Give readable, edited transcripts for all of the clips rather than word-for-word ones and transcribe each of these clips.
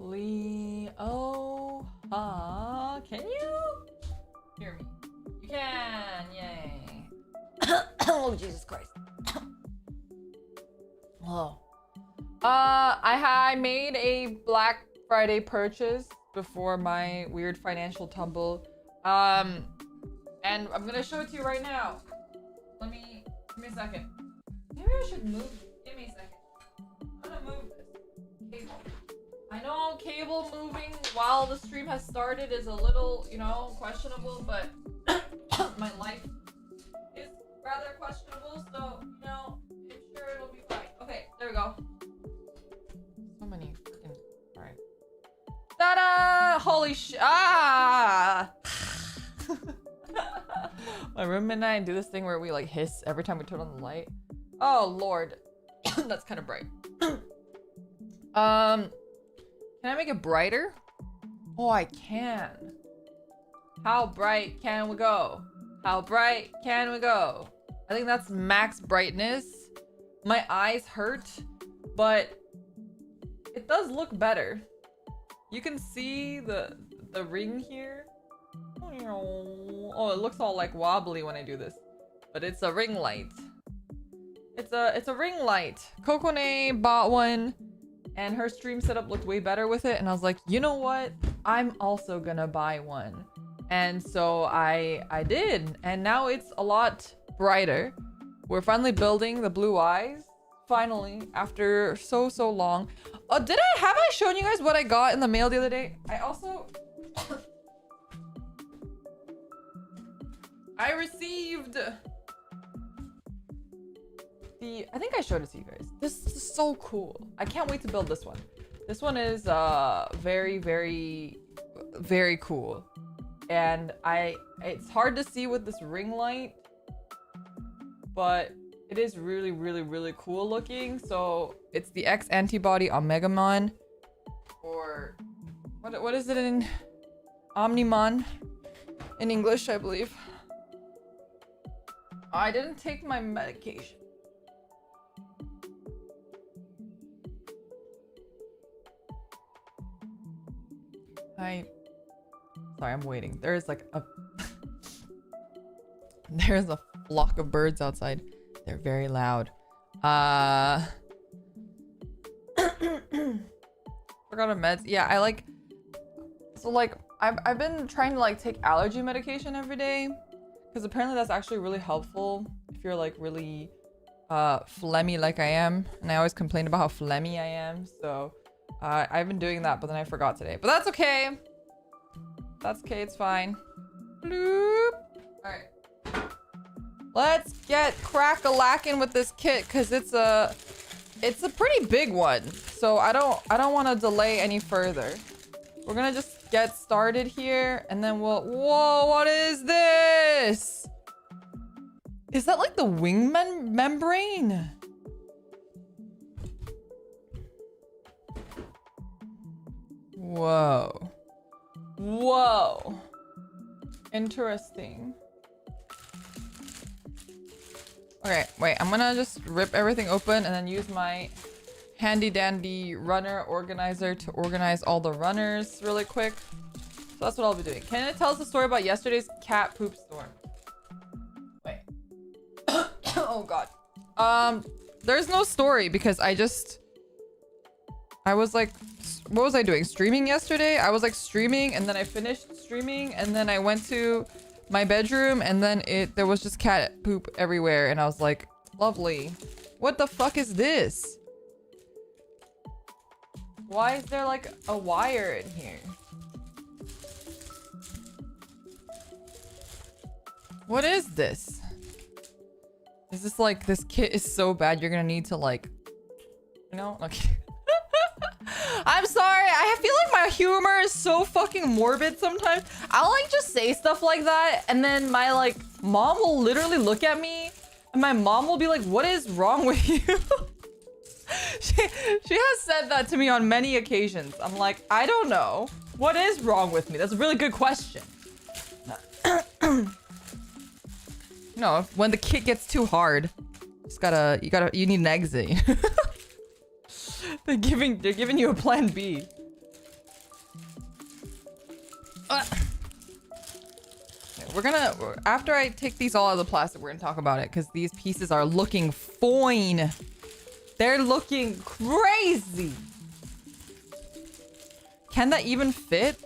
Leo, can you hear me? You can, yay. Oh, Jesus Christ. Oh. I made a Black Friday purchase before my weird financial tumble. And I'm gonna show it to you right now. Give me a second. Maybe I should move. Give me a second. I'm gonna move this cable. I know cable moving while the stream has started is a little, questionable, but my life is rather questionable, so, I'm sure it'll be fine. Okay, there we go. So many freaking... Alright. Ta-da! Holy sh... Ah! My roommate and I do this thing where we, hiss every time we turn on the light. Oh, Lord. That's kind of bright. Can I make it brighter? Oh, I can. How bright can we go? How bright can we go? I think that's max brightness. My eyes hurt, but it does look better. You can see the ring here. Oh, it looks all wobbly when I do this, but it's a ring light. It's a ring light. Kokone bought one, and her stream setup looked way better with it, and I was like, you know what? I'm also gonna buy one. And so I did, and now it's a lot brighter. We're finally building the blue eyes. Finally, after so long. Oh, have I shown you guys what I got in the mail the other day? I also... I received... I think I showed it to you guys. This is so cool. I can't wait to build this one. This one is very, very, very cool. And it's hard to see with this ring light, but it is really, really, really cool looking. So it's the X antibody Omegamon, or what is it in Omnimon in English, I believe. I didn't take my medication. Sorry, I'm waiting. There's there's a flock of birds outside. They're very loud. Forgot a meds. Yeah, I've been trying to take allergy medication every day, because apparently that's actually really helpful if you're really phlegmy like I am, and I always complain about how phlegmy I am. So I've been doing that, but then I forgot today. But that's okay. That's okay. It's fine. Bloop. All right. Let's get crack-a-lackin' with this kit, because it's a pretty big one. So I don't want to delay any further. We're gonna just get started here, and then whoa, what is this? Is that the wing membrane? Whoa. Whoa. Interesting. Okay, wait, I'm gonna just rip everything open and then use my handy dandy runner organizer to organize all the runners really quick. So that's what I'll be doing. Can it tell us the story about yesterday's cat poop storm? Wait. Oh god. There's no story, because I was what was I doing? Streaming yesterday? I was streaming, and then I finished streaming, and then I went to my bedroom, and then there was just cat poop everywhere, and I was like, lovely. What the fuck is this? Why is there a wire in here? What is this? Is this this kit is so bad you're gonna need to okay. I'm sorry, I feel my humor is so fucking morbid sometimes. I'll just say stuff like that, and then my mom will literally look at me, and my mom will be like, what is wrong with you? she has said that to me on many occasions. I'm like, I don't know. What is wrong with me? That's a really good question. No, when the kit gets too hard, you need an exit. They're giving you a plan B. after I take these all out of the plastic, we're gonna talk about it because these pieces are looking fine. They're looking crazy. Can that even fit?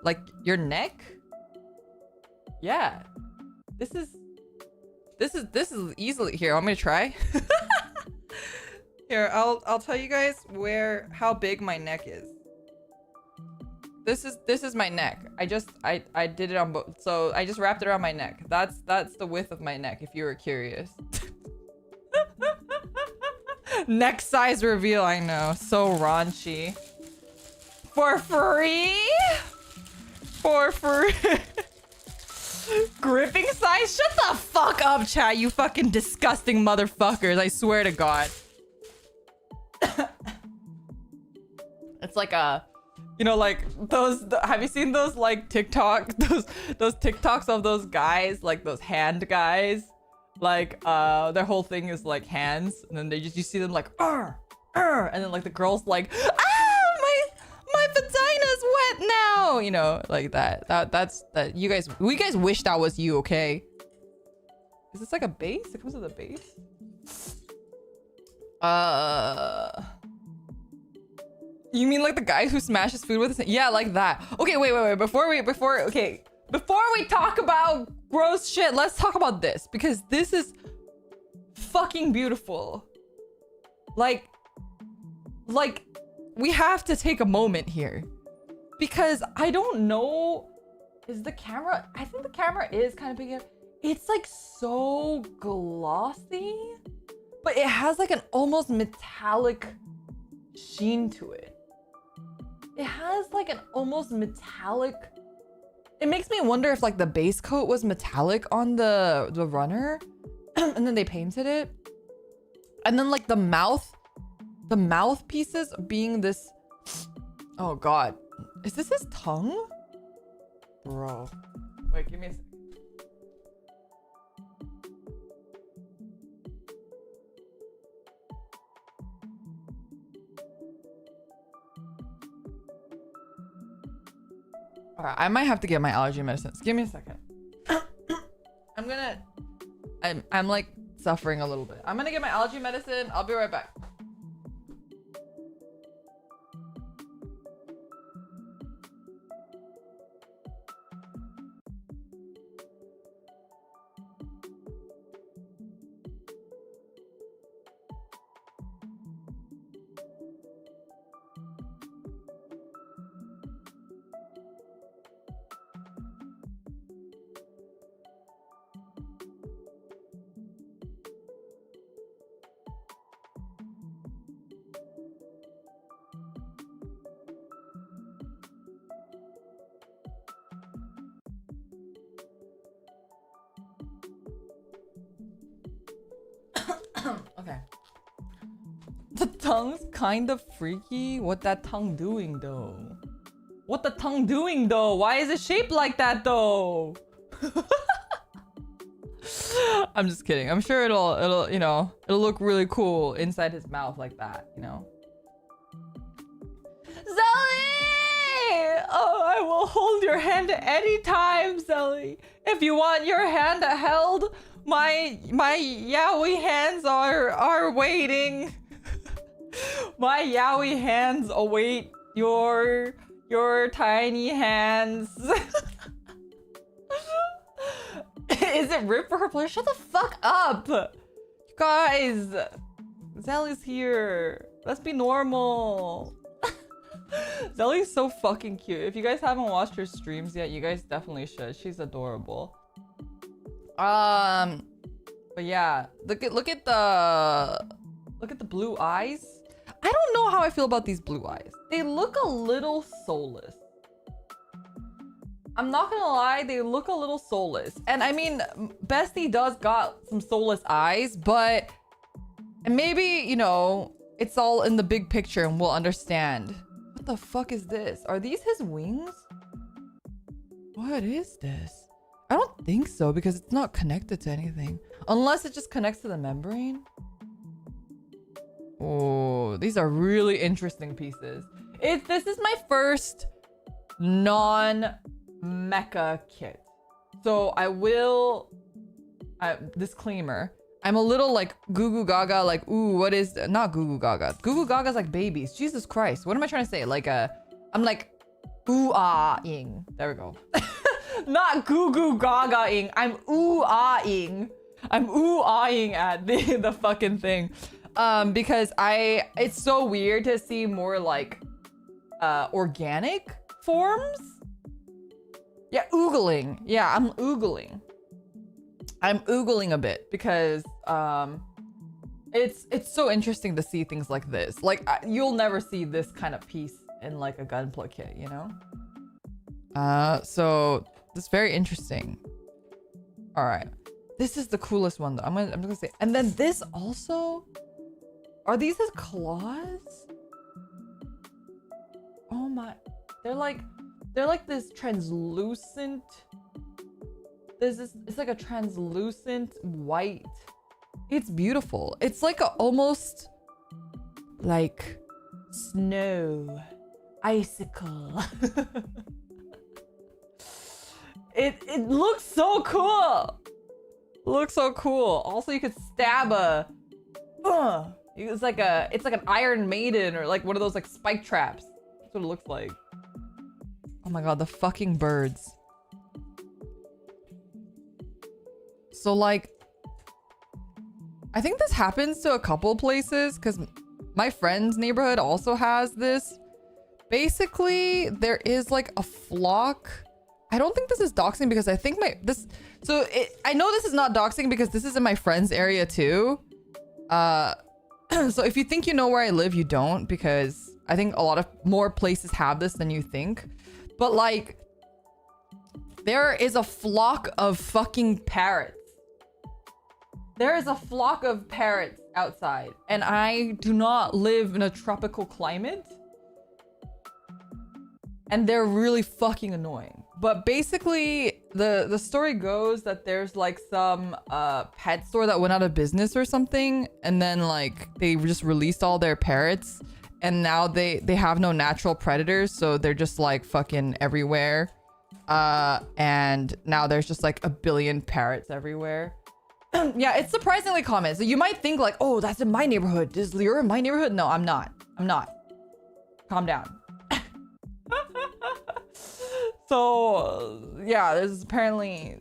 Like your neck? Yeah. This is easily here. I'm gonna try. Here, I'll tell you guys how big my neck is. This is my neck. I did it on both. So I just wrapped it around my neck. That's the width of my neck if you were curious. Neck size reveal, I know. So raunchy. For free? For free. Gripping size? Shut the fuck up, chat, you fucking disgusting motherfuckers. I swear to God. It's like a, you know, like have you seen those like TikTok, those TikToks of those guys, like those hand guys? Like, their whole thing is like hands, and then you see them like, and then like the girl's like, my vagina's wet now, you know, like that's we guys wish that was you, okay? Is this like a base? It comes with a base? You mean like the guy who smashes food with his hand? Yeah, like that. Okay, wait. Before we talk about gross shit, let's talk about this because this is fucking beautiful. Like we have to take a moment here because I don't know. Is the camera? I think the camera is kind of big. It's like so glossy, but it has like an almost metallic sheen to it. It has like an almost metallic. It makes me wonder if like the base coat was metallic on the runner and then they painted it. And then like the mouth pieces being this. Oh God. Is this his tongue? Bro. Wait, give me a second. Alright, I might have to get my allergy medicines. Give me a second. I'm like suffering a little bit. I'm gonna get my allergy medicine. I'll be right back. Okay. The tongue's kind of freaky. What that tongue doing though? What the tongue doing though? Why is it shaped like that though? I'm just kidding. I'm sure it'll you know, it'll look really cool inside his mouth like that, you know. Zelly! Oh, I will hold your hand anytime, Zelly. If you want your hand held, my yaoi hands are waiting. My yaoi hands await your tiny hands. Is it ripped for her pleasure? Shut the fuck up! You guys! Zelly's here. Let's be normal. Zelly's so fucking cute. If you guys haven't watched her streams yet, you guys definitely should. She's adorable. But yeah, look at the blue eyes. I don't know how I feel about these blue eyes. They look a little soulless. I'm not gonna lie, they look a little soulless. And I mean, Bestie does got some soulless eyes, but maybe, you know, it's all in the big picture and we'll understand. What the fuck is this? Are these his wings? What is this? I don't think so because it's not connected to anything. Unless it just connects to the membrane. Oh, these are really interesting pieces. This is my first non-mecha kit. So I will, disclaimer, I'm a little like goo goo gaga, like, ooh, what is, not goo goo gaga. Goo goo gaga's like babies. Jesus Christ. What am I trying to say? Like, I'm like, ooh ah-ing. There we go. Not goo goo gaga-ing. I'm ooh ah-ing. I'm ooh ah-ing at the fucking thing. Because it's so weird to see more like, organic forms. Yeah, oogling. Yeah, I'm oogling. I'm oogling a bit because it's so interesting to see things like this. Like you'll never see this kind of piece in like a gunpla kit, you know? So this is very interesting. All right, this is the coolest one though. I'm just gonna say, and then this also. Are these his claws? Oh my, they're like this translucent. It's like a translucent white. It's beautiful. It's like a almost like snow, icicle. It looks so cool. Looks so cool. Also, you could stab a. It's like an Iron Maiden or like one of those like spike traps. That's what it looks like. Oh my god, the fucking birds. So like, I think this happens to a couple places because my friend's neighborhood also has this. Basically, there is like a flock. I don't think this is doxing because I think I know this is not doxing because this is in my friend's area too. So if you think you know where I live, you don't, because I think a lot of more places have this than you think. But like, there is a flock of fucking parrots. There is a flock of parrots outside, and I do not live in a tropical climate. And they're really fucking annoying. But basically, the story goes that there's like some pet store that went out of business or something, and then like they just released all their parrots, and now they have no natural predators, so they're just like fucking everywhere. And now there's just like a billion parrots everywhere. Yeah, it's surprisingly common. So you might think like, oh, that's in my neighborhood. You're in my neighborhood? No, I'm not. I'm not. Calm down. So yeah, there's apparently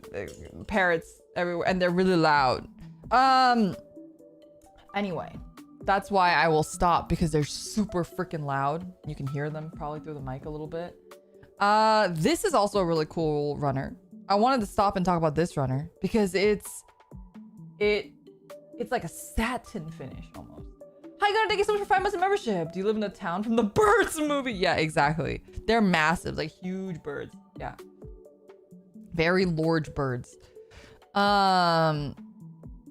parrots everywhere and they're really loud. Anyway, that's why I will stop, because they're super freaking loud. You can hear them probably through the mic a little bit. This is also a really cool runner. I wanted to stop and talk about this runner because it's like a satin finish almost. Hi, God, thank you so much for 5 months of membership. Do you live in a town from the Birds movie? Yeah, exactly. They're massive, like huge birds. Yeah. Very large birds. I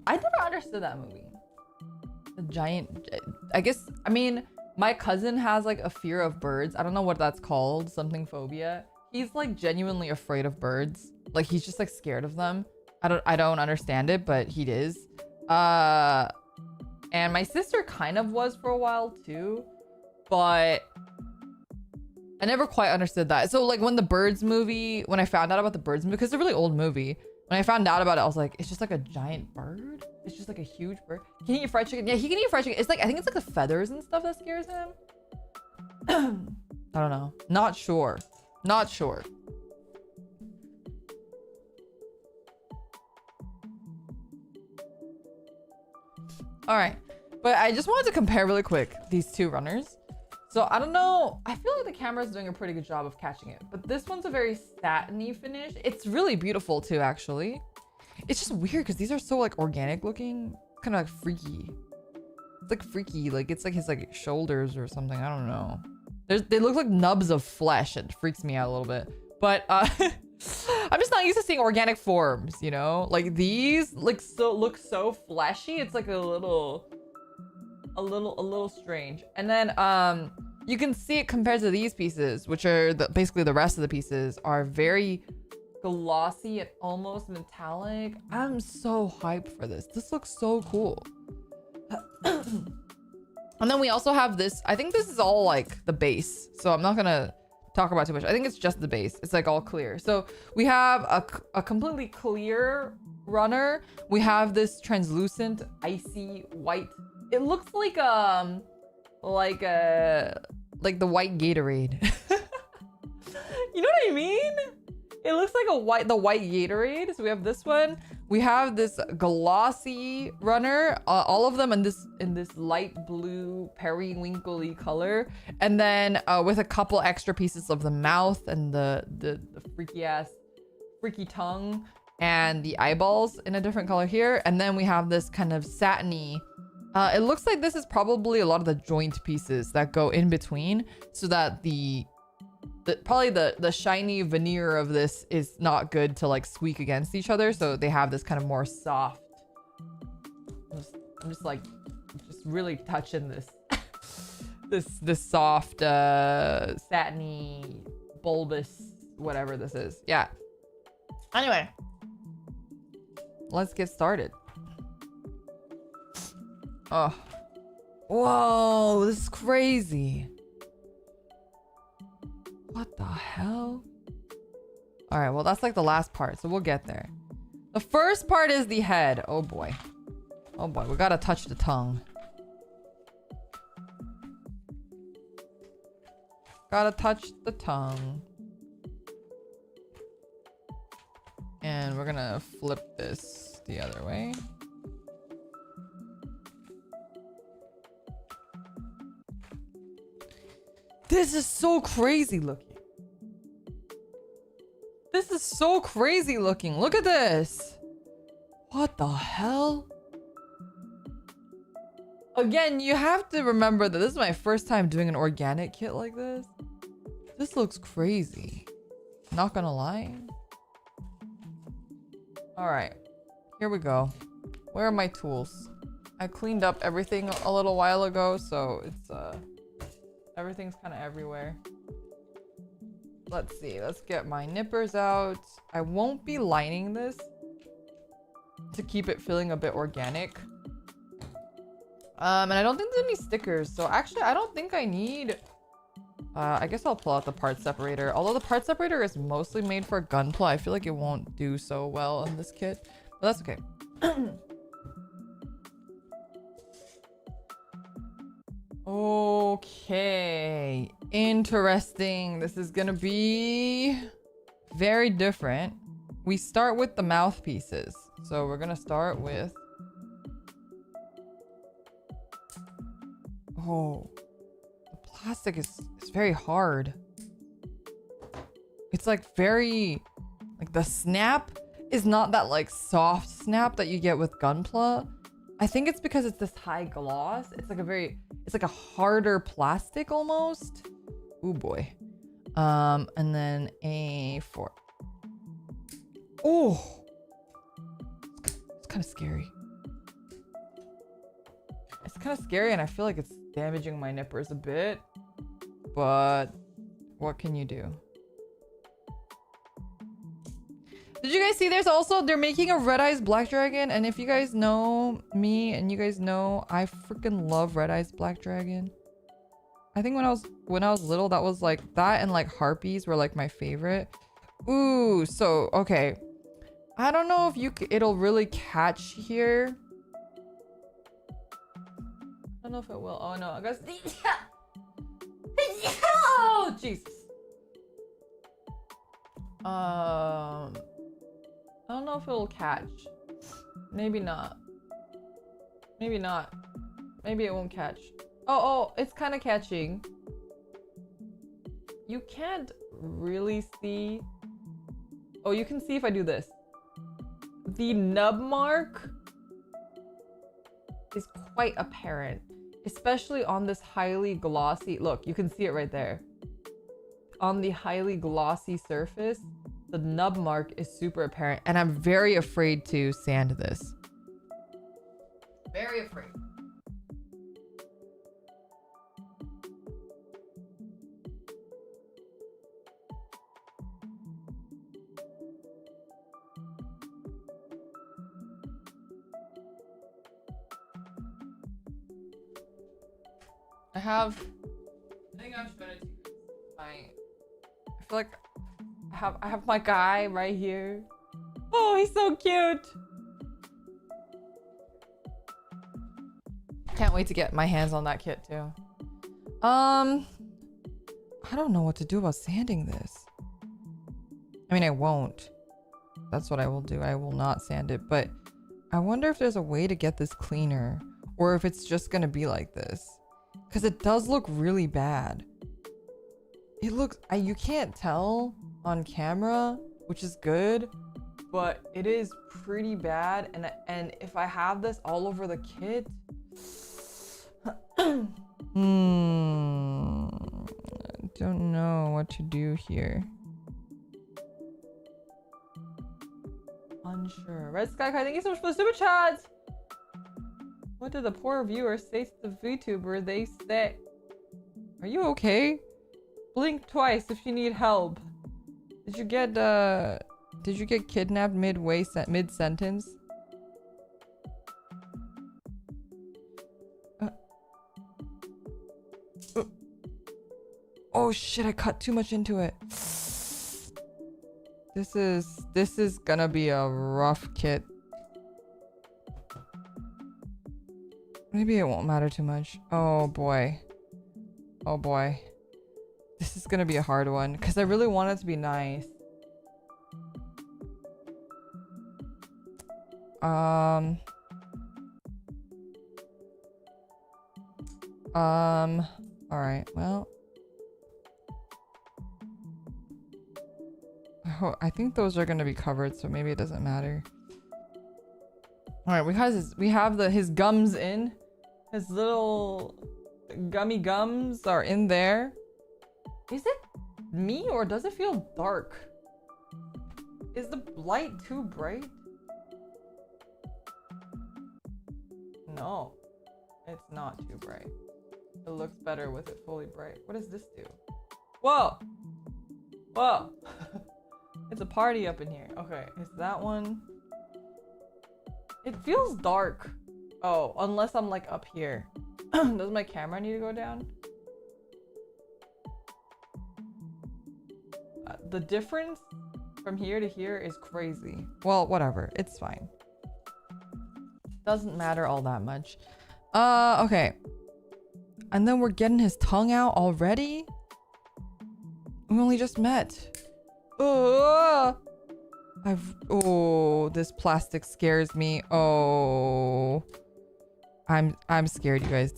never understood that movie. The giant, I guess, I mean, my cousin has like a fear of birds. I don't know what that's called, something phobia. He's like genuinely afraid of birds. Like he's just like scared of them. I don't understand it, but he is. And my sister kind of was for a while too, but I never quite understood that. So like when I found out about the Birds movie, because it's a really old movie, when I found out about it, I was like, it's just like a giant bird? It's just like a huge bird. Can he eat fried chicken? Yeah, he can eat fried chicken. It's like, I think it's like the feathers and stuff that scares him. I don't know. Not sure. Not sure. All right, but I just wanted to compare really quick these two runners. So I don't know, I feel like the camera's doing a pretty good job of catching it, but this one's a very satiny finish. It's really beautiful too, actually. It's just weird because these are so like organic looking, kind of like freaky. It's like freaky, like it's like his like shoulders or something. I don't know. They look like nubs of flesh. It freaks me out a little bit, but I'm just not used to seeing organic forms, you know? Like these look so fleshy. It's like a little strange. And then you can see it compared to these pieces, which are basically the rest of the pieces are very glossy and almost metallic. I'm so hyped for this. This looks so cool. And then we also have this. I think this is all like the base, so I'm not gonna talk about too much. I think it's just the base. It's like all clear. So we have a completely clear runner. We have this translucent icy white. It looks like the white Gatorade. You know what I mean? It looks like the white Gatorade. So we have this one. We have this glossy runner, all of them in this light blue periwinkly color, and then with a couple extra pieces of the mouth and the freaky tongue and the eyeballs in a different color here. And then we have this kind of satiny. It looks like this is probably a lot of the joint pieces that go in between, so that probably the shiny veneer of this is not good to like squeak against each other, so they have this kind of more soft. I'm just really touching this this soft satiny bulbous whatever this is. Yeah, anyway, let's get started. Oh, whoa, this is crazy. What the hell? All right, well, that's like the last part, so we'll get there. The first part is the head. Oh boy. Oh boy, we gotta touch the tongue. Gotta touch the tongue. And we're gonna flip this the other way. This is so crazy looking. This is so crazy looking. Look at this. What the hell? Again, you have to remember that this is my first time doing an organic kit like this. This looks crazy. Not gonna lie. All right, here we go. Where are my tools? I cleaned up everything a little while ago, so it's everything's kind of everywhere. Let's see. Let's get my nippers out. I won't be lining this to keep it feeling a bit organic. And I don't think there's any stickers. So actually, I don't think I need... I guess I'll pull out the part separator. Although the part separator is mostly made for Gunpla, I feel like it won't do so well in this kit. But that's okay. Okay, interesting. This is gonna be very different. We start with the mouthpieces. So we're gonna start with... Oh, the plastic is very hard. It's like very... Like the snap is not that like soft snap that you get with Gunpla. I think it's because it's this high gloss. It's like a harder plastic almost. Ooh boy. And then a fork. Oh, it's kind of scary. It's kind of scary, and I feel like it's damaging my nippers a bit. But what can you do? Did you guys see they're making a Red Eyes Black Dragon? And if you guys know me and you guys know, I freaking love Red Eyes Black Dragon. I think when I was little, that was like that, and like Harpies were like my favorite. Ooh, so okay. I don't know if it'll really catch here. I don't know if it will. Oh no, I guess. Oh Jesus. I don't know if it'll catch. Maybe not. Maybe not. Maybe it won't catch. Oh, it's kind of catching. You can't really see. Oh, you can see if I do this. The nub mark is quite apparent, especially on this highly glossy. Look, you can see it right there. On the highly glossy surface, the nub mark is super apparent, and I'm very afraid to sand this. Very afraid. I think I've shown it to you. feel like I have my guy right here. Oh, he's so cute. Can't wait to get my hands on that kit too. I don't know what to do about sanding this. I mean, I won't. That's what I will do. I will not sand it, but I wonder if there's a way to get this cleaner or if it's just gonna be like this. Because it does look really bad. It looks, you can't tell on camera, which is good, but it is pretty bad. And if I have this all over the kit, I don't know what to do here. Unsure. Red Sky Kai, thank you so much for the super chat. What did the poor viewer say to the VTuber? They say, "Are you okay? Blink twice if you need help." Did you get kidnapped mid sentence? Oh shit! I cut too much into it. This is gonna be a rough kit. Maybe it won't matter too much. Oh boy. Oh boy. This is gonna be a hard one because I really want it to be nice. All right. Well, I think those are gonna be covered, so maybe it doesn't matter. All right, we have his gums in. His little gummy gums are in there. Is it me or does it feel dark? Is the light too bright? No, it's not too bright. It looks better with it fully bright. What does this do? Whoa! Whoa! It's a party up in here. Okay, is that one? It feels dark. Oh, unless I'm like up here. Does my camera need to go down? The difference from here to here is crazy. Well, whatever. It's fine. Doesn't matter all that much. Okay. And then we're getting his tongue out already? We only just met. Oh, this plastic scares me. Oh, I'm scared, you guys.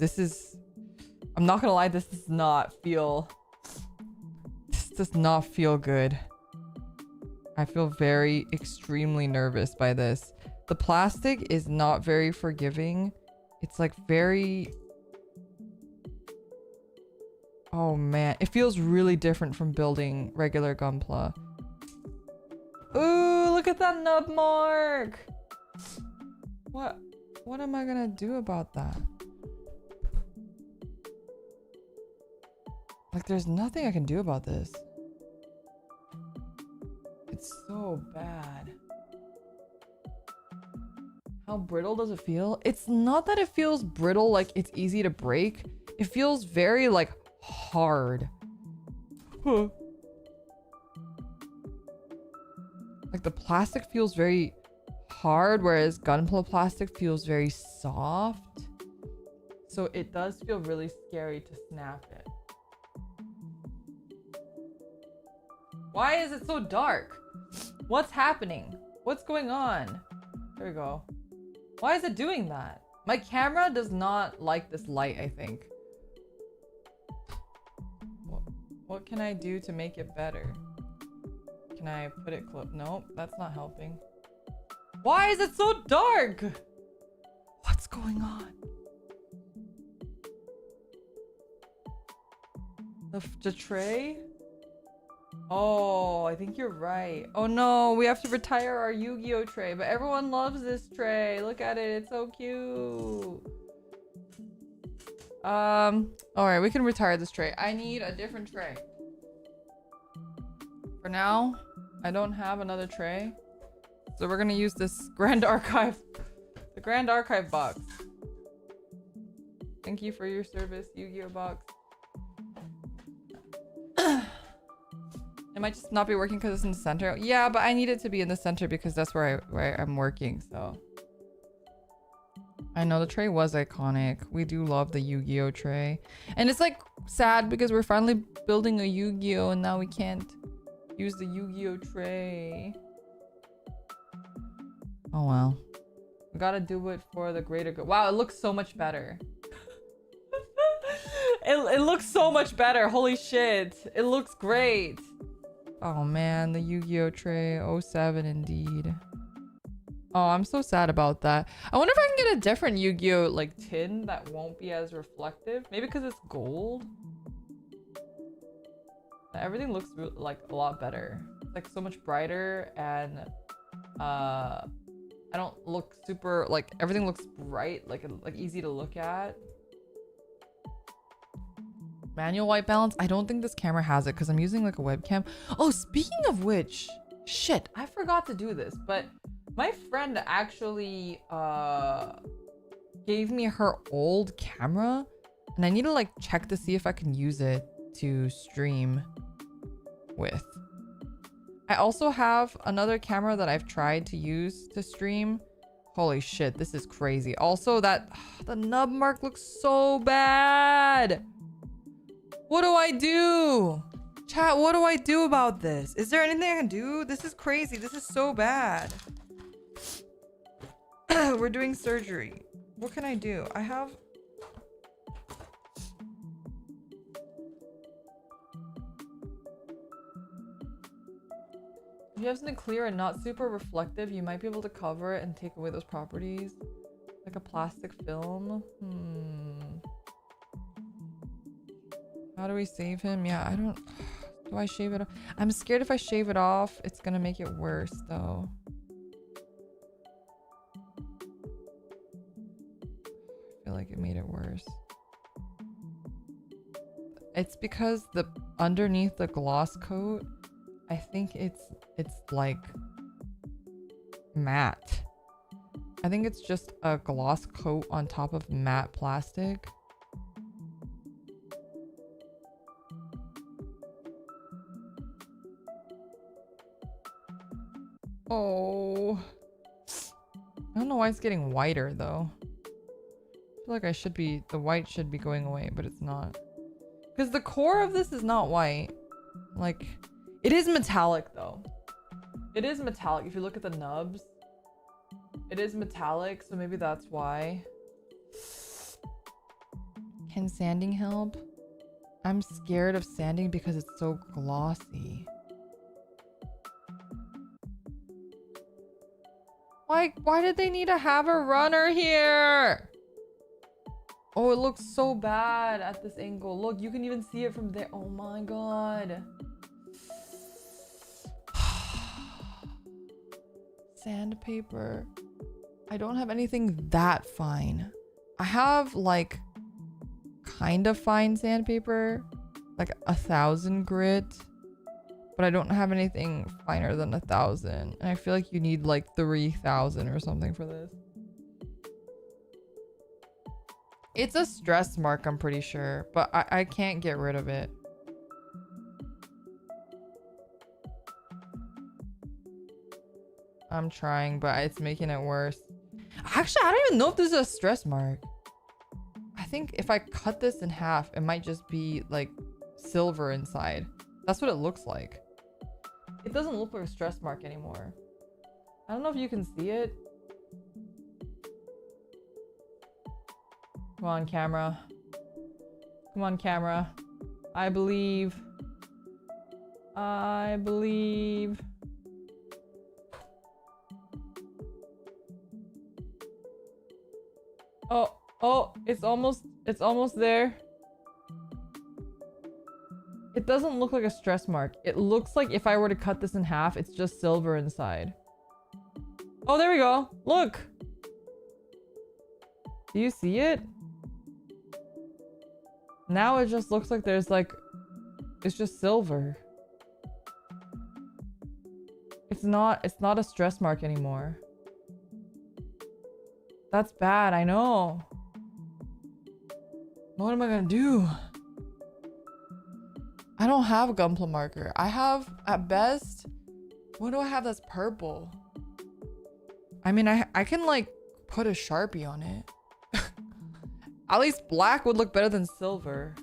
I'm not gonna lie, this does not feel good. I feel very extremely nervous by this. The plastic is not very forgiving. It's like very, oh man, it feels really different from building regular Gunpla. Ooh, look at that nub mark. What am I gonna do about that? Like, there's nothing I can do about this. It's so bad. How brittle does it feel? It's not that it feels brittle, like it's easy to break. It feels very like hard. Huh. Like the plastic feels very hard, whereas Gunpla plastic feels very soft. So it does feel really scary to snap it. Why is it so dark? What's happening? What's going on? There we go. Why is it doing that? My camera does not like this light, I think. What can I do to make it better? Can I put it close? Nope, that's not helping. Why is it so dark? What's going on? The tray? Oh, I think you're right. Oh no, we have to retire our Yu-Gi-Oh tray, but everyone loves this tray. Look at it, it's so cute. All right, we can retire this tray. I need a different tray. For now, I don't have another tray. So we're gonna use this Grand Archive, the Grand Archive box. Thank you for your service, Yu-Gi-Oh box. It might just not be working because it's in the center. Yeah, but I need it to be in the center because that's where I'm working, so. I know the tray was iconic. We do love the Yu-Gi-Oh tray. And it's like sad because we're finally building a Yu-Gi-Oh and now we can't use the Yu-Gi-Oh tray. Oh well. We gotta do it for the greater good. Wow, it looks so much better. it looks so much better. Holy shit. It looks great. Oh man, the Yu-Gi-Oh tray. '07 indeed. Oh, I'm so sad about that. I wonder if I can get a different Yu-Gi-Oh like tin that won't be as reflective. Maybe because it's gold. Everything looks like a lot better. It's like so much brighter and I don't look super like everything looks bright, like easy to look at. Manual white balance. I don't think this camera has it because I'm using like a webcam. Oh, speaking of which, shit, I forgot to do this, but my friend actually gave me her old camera and I need to like check to see if I can use it to stream with. I also have another camera that I've tried to use to stream. Holy shit, this is crazy. Also that the nub mark looks so bad. What do I do? Chat, what do I do about this? Is there anything I can do? This is crazy. This is so bad. We're doing surgery. What can I do? I have... If you have something clear and not super reflective, you might be able to cover it and take away those properties. Like a plastic film. How do we save him? Yeah, I don't... Do I shave it off? I'm scared if I shave it off, it's gonna make it worse, though. I feel like it made it worse. It's because the underneath the gloss coat, I think it's like matte. I think it's just a gloss coat on top of matte plastic. Oh, I don't know why it's getting whiter though. I feel like the white should be going away, but it's not. Because the core of this is not white. Like, it is metallic though. It is metallic. If you look at the nubs, it is metallic, so maybe that's why. Can sanding help? I'm scared of sanding because it's so glossy. Why did they need to have a runner here? Oh, it looks so bad at this angle. Look, you can even see it from there. Oh my god. Sandpaper. I don't have anything that fine. I have like kind of fine sandpaper, like 1,000 grit. But I don't have anything finer than 1,000. And I feel like you need like 3,000 or something for this. It's a stress mark, I'm pretty sure. But I can't get rid of it. I'm trying, but it's making it worse. Actually, I don't even know if this is a stress mark. I think if I cut this in half, it might just be like silver inside. That's what it looks like. It doesn't look like a stress mark anymore. I don't know if you can see it. Come on, camera. Come on, camera. I believe. I believe. Oh, it's almost there. It doesn't look like a stress mark. It looks like if I were to cut this in half, it's just silver inside. Oh, there we go. Look. Do you see it? Now it just looks like there's like, it's just silver. It's not a stress mark anymore. That's bad, I know. What am I gonna do? I don't have a Gunpla marker. I have, at best, what do I have that's purple? I mean, I can like put a Sharpie on it. At least black would look better than silver.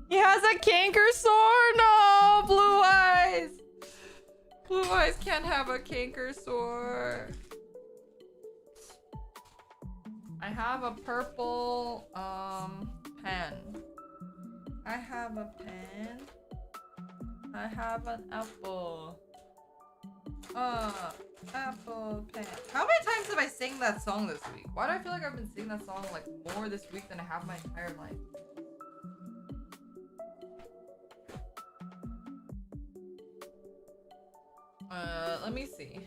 He has a canker sore. No, Blue Eyes. Blue Eyes can't have a canker sore. I have a purple pen. I have a pen. I have an apple. Apple pen. How many times have I sang that song this week? Why do I feel like I've been singing that song like more this week than I have my entire life? Let me see.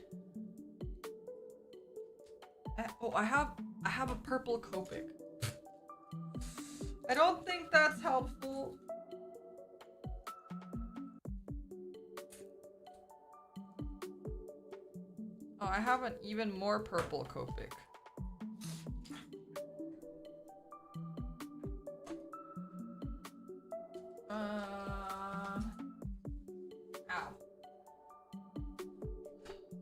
Oh, I have a purple Copic. I don't think that's helpful. Oh, I have an even more purple Copic. Ow.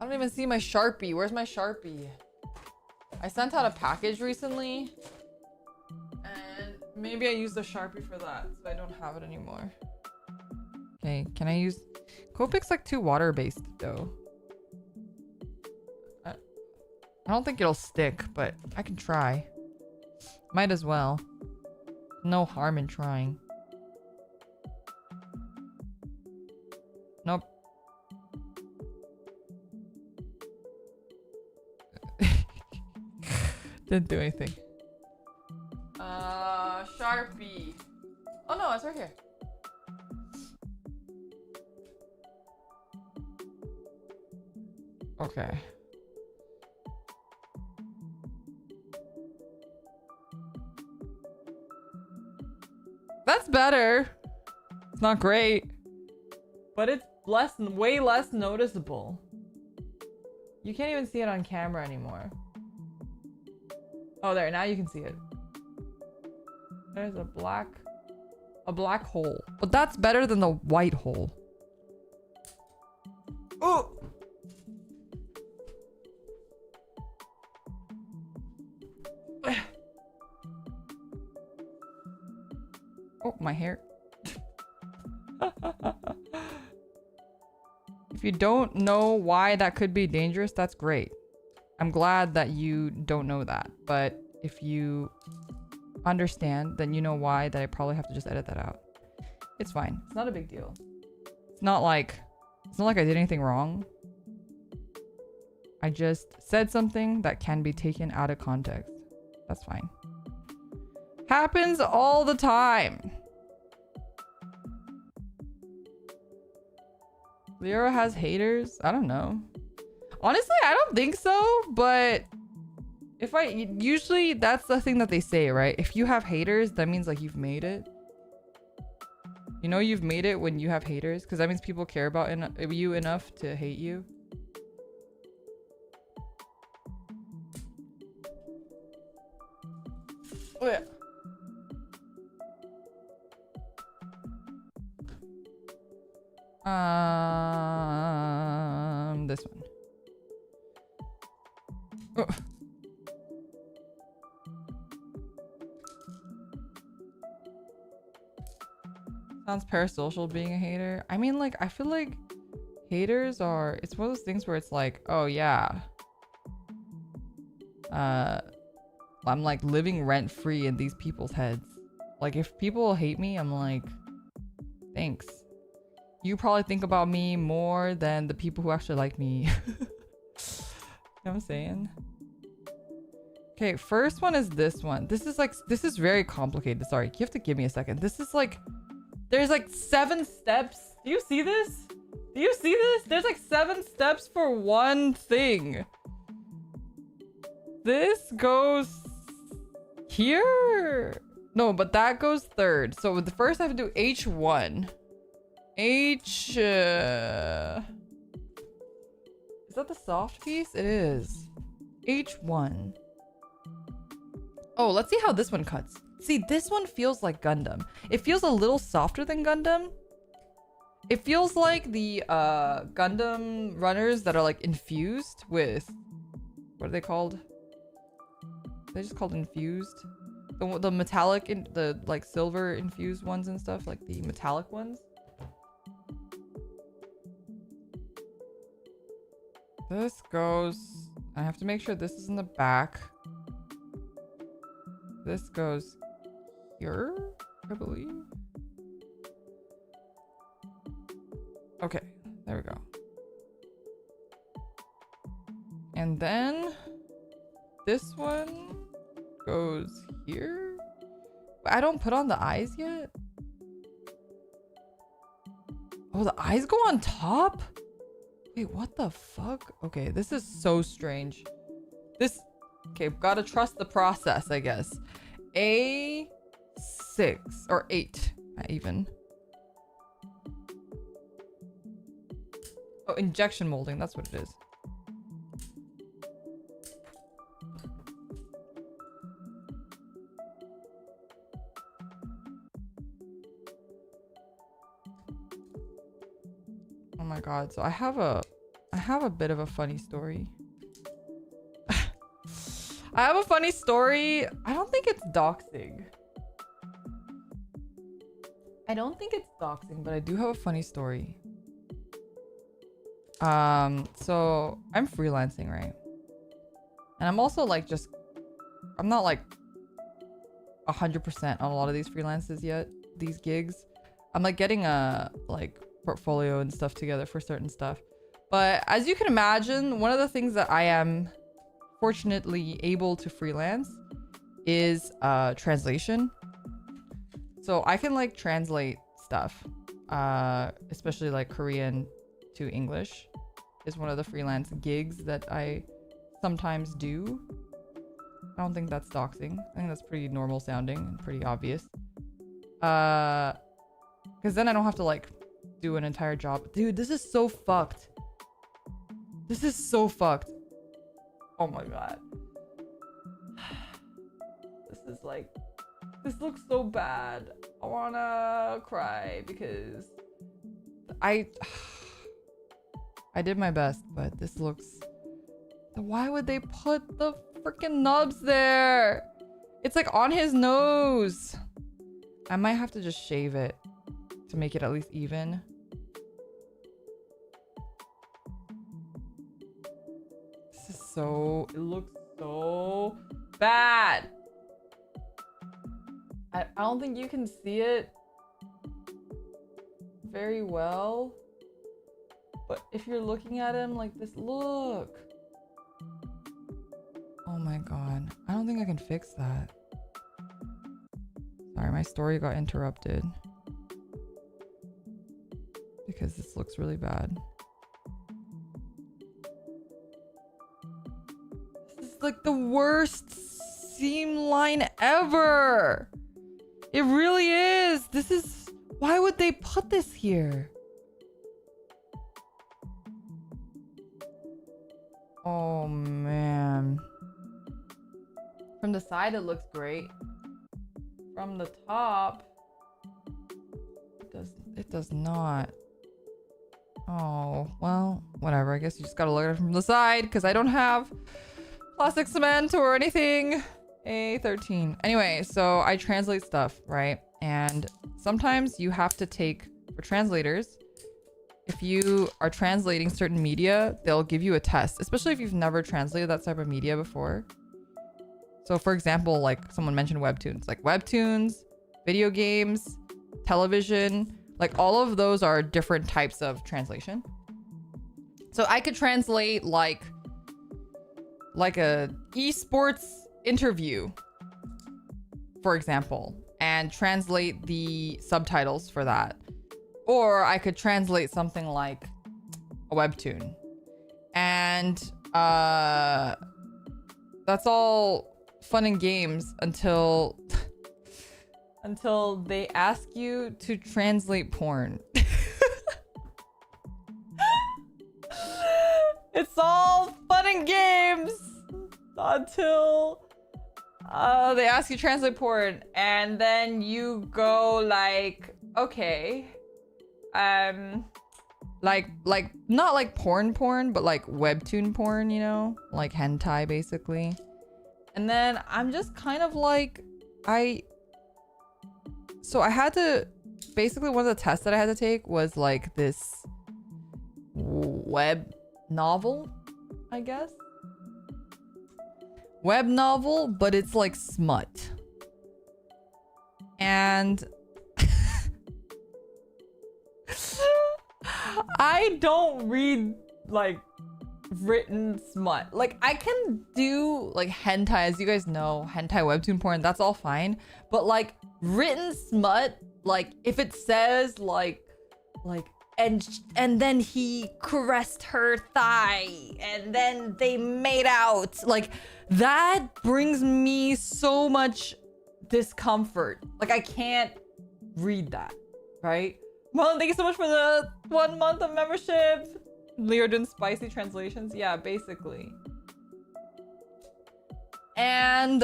I don't even see my Sharpie. Where's my Sharpie? I sent out a package recently. And maybe I used a Sharpie for that, so I don't have it anymore. Okay, can I use... Copic's like too water-based, though. I don't think it'll stick, but I can try. Might as well. No harm in trying. Nope. Didn't do anything. Sharpie. Oh no, it's right here. Okay. That's better. It's not great, but it's way less noticeable. You can't even see it on camera anymore. Oh, there, now you can see it. There's a black hole. But that's better than the white hole. Oh! Oh, my hair. If you don't know why that could be dangerous, that's great. I'm glad that you don't know that. But if you understand, then you know why that I probably have to just edit that out. It's fine. It's not a big deal. It's not like I did anything wrong. I just said something that can be taken out of context. That's fine. Happens all the time. Lyra has haters? I don't know. Honestly, I don't think so, but usually that's the thing that they say, right? If you have haters, that means like you've made it. You know you've made it when you have haters, because that means people care about you enough to hate you. Oh yeah. This one. Oh. Sounds parasocial being a hater. I mean, like, I feel like haters are, it's one of those things where it's like, oh yeah. I'm like living rent free in these people's heads. Like if people hate me, I'm like, thanks. You probably think about me more than the people who actually like me. You know what I'm saying? Okay, first one is this one. This is very complicated. Sorry, you have to give me a second. This is like, there's like 7 steps. Do you see this? Do you see this? There's like 7 steps for one thing. This goes here? No, but that goes third. So with the first I have to do H1. Is that the soft piece? It is. H1. Oh, let's see how this one cuts. See, this one feels like Gundam. It feels a little softer than Gundam. It feels like the Gundam runners that are like infused with, what are they called? They're just called infused. The metallic, the like silver infused ones and stuff, like the metallic ones. This goes, I have to make sure this is in the back. This goes here, I believe. Okay, there we go. And then this one goes here. I don't put on the eyes yet. Oh, the eyes go on top? Wait, what the fuck? Okay, this is so strange. This, okay, gotta trust the process, I guess. A6 or 8, not even. Oh, injection molding, that's what it is. Oh my god, so I have a bit of a funny story. I have a funny story. I don't think it's doxing. I don't think it's doxing, but I do have a funny story. So I'm freelancing, right? And I'm also like I'm not like 100% on a lot of these freelances yet, these gigs. I'm like getting a like portfolio and stuff together for certain stuff. But as you can imagine, one of the things that I am fortunately able to freelance is translation. So I can like translate stuff, especially like Korean to English is one of the freelance gigs that I sometimes do. I don't think that's doxing. I think that's pretty normal sounding and pretty obvious. Because then I don't have to like do an entire job. Dude, this is so fucked. This is so fucked. Oh my god. This is like, this looks so bad. I wanna cry because I did my best, but this looks, why would they put the freaking nubs there? It's like on his nose. I might have to just shave it to make it at least even. This is so, it looks so bad. I don't think you can see it very well, but if you're looking at him like this, look. Oh my god, I don't think I can fix that. Sorry, my story got interrupted because this looks really bad. This is like the worst seam line ever. It really is. This is, why would they put this here? Oh man. From the side it looks great. From the top it does not. Oh, well, whatever. I guess you just gotta look at it from the side because I don't have plastic cement or anything. A13. Anyway, so I translate stuff, right? And sometimes you have to take, for translators, if you are translating certain media, they'll give you a test, especially if you've never translated that type of media before. So for example, like someone mentioned webtoons, like webtoons, video games, television, like all of those are different types of translation. So I could translate like a esports interview, for example, and translate the subtitles for that. Or I could translate something like a webtoon. And that's all fun and games until they ask you to translate porn. It's all fun and games until They ask you translate porn, and then you go like, okay, like not like porn, but like webtoon porn, you know, like hentai basically. And then I'm just kind of like, so I had to, basically one of the tests that I had to take was like this web novel, I guess. Web novel, but it's like smut. And I don't read like written smut. Like I can do like hentai, as you guys know, hentai webtoon porn, that's all fine. But like written smut, like if it says like and then he caressed her thigh and then they made out, like that brings me so much discomfort. Like I can't read that, right? Well, thank you so much for the 1 month of membership. Leo doing spicy translations. Yeah, basically. And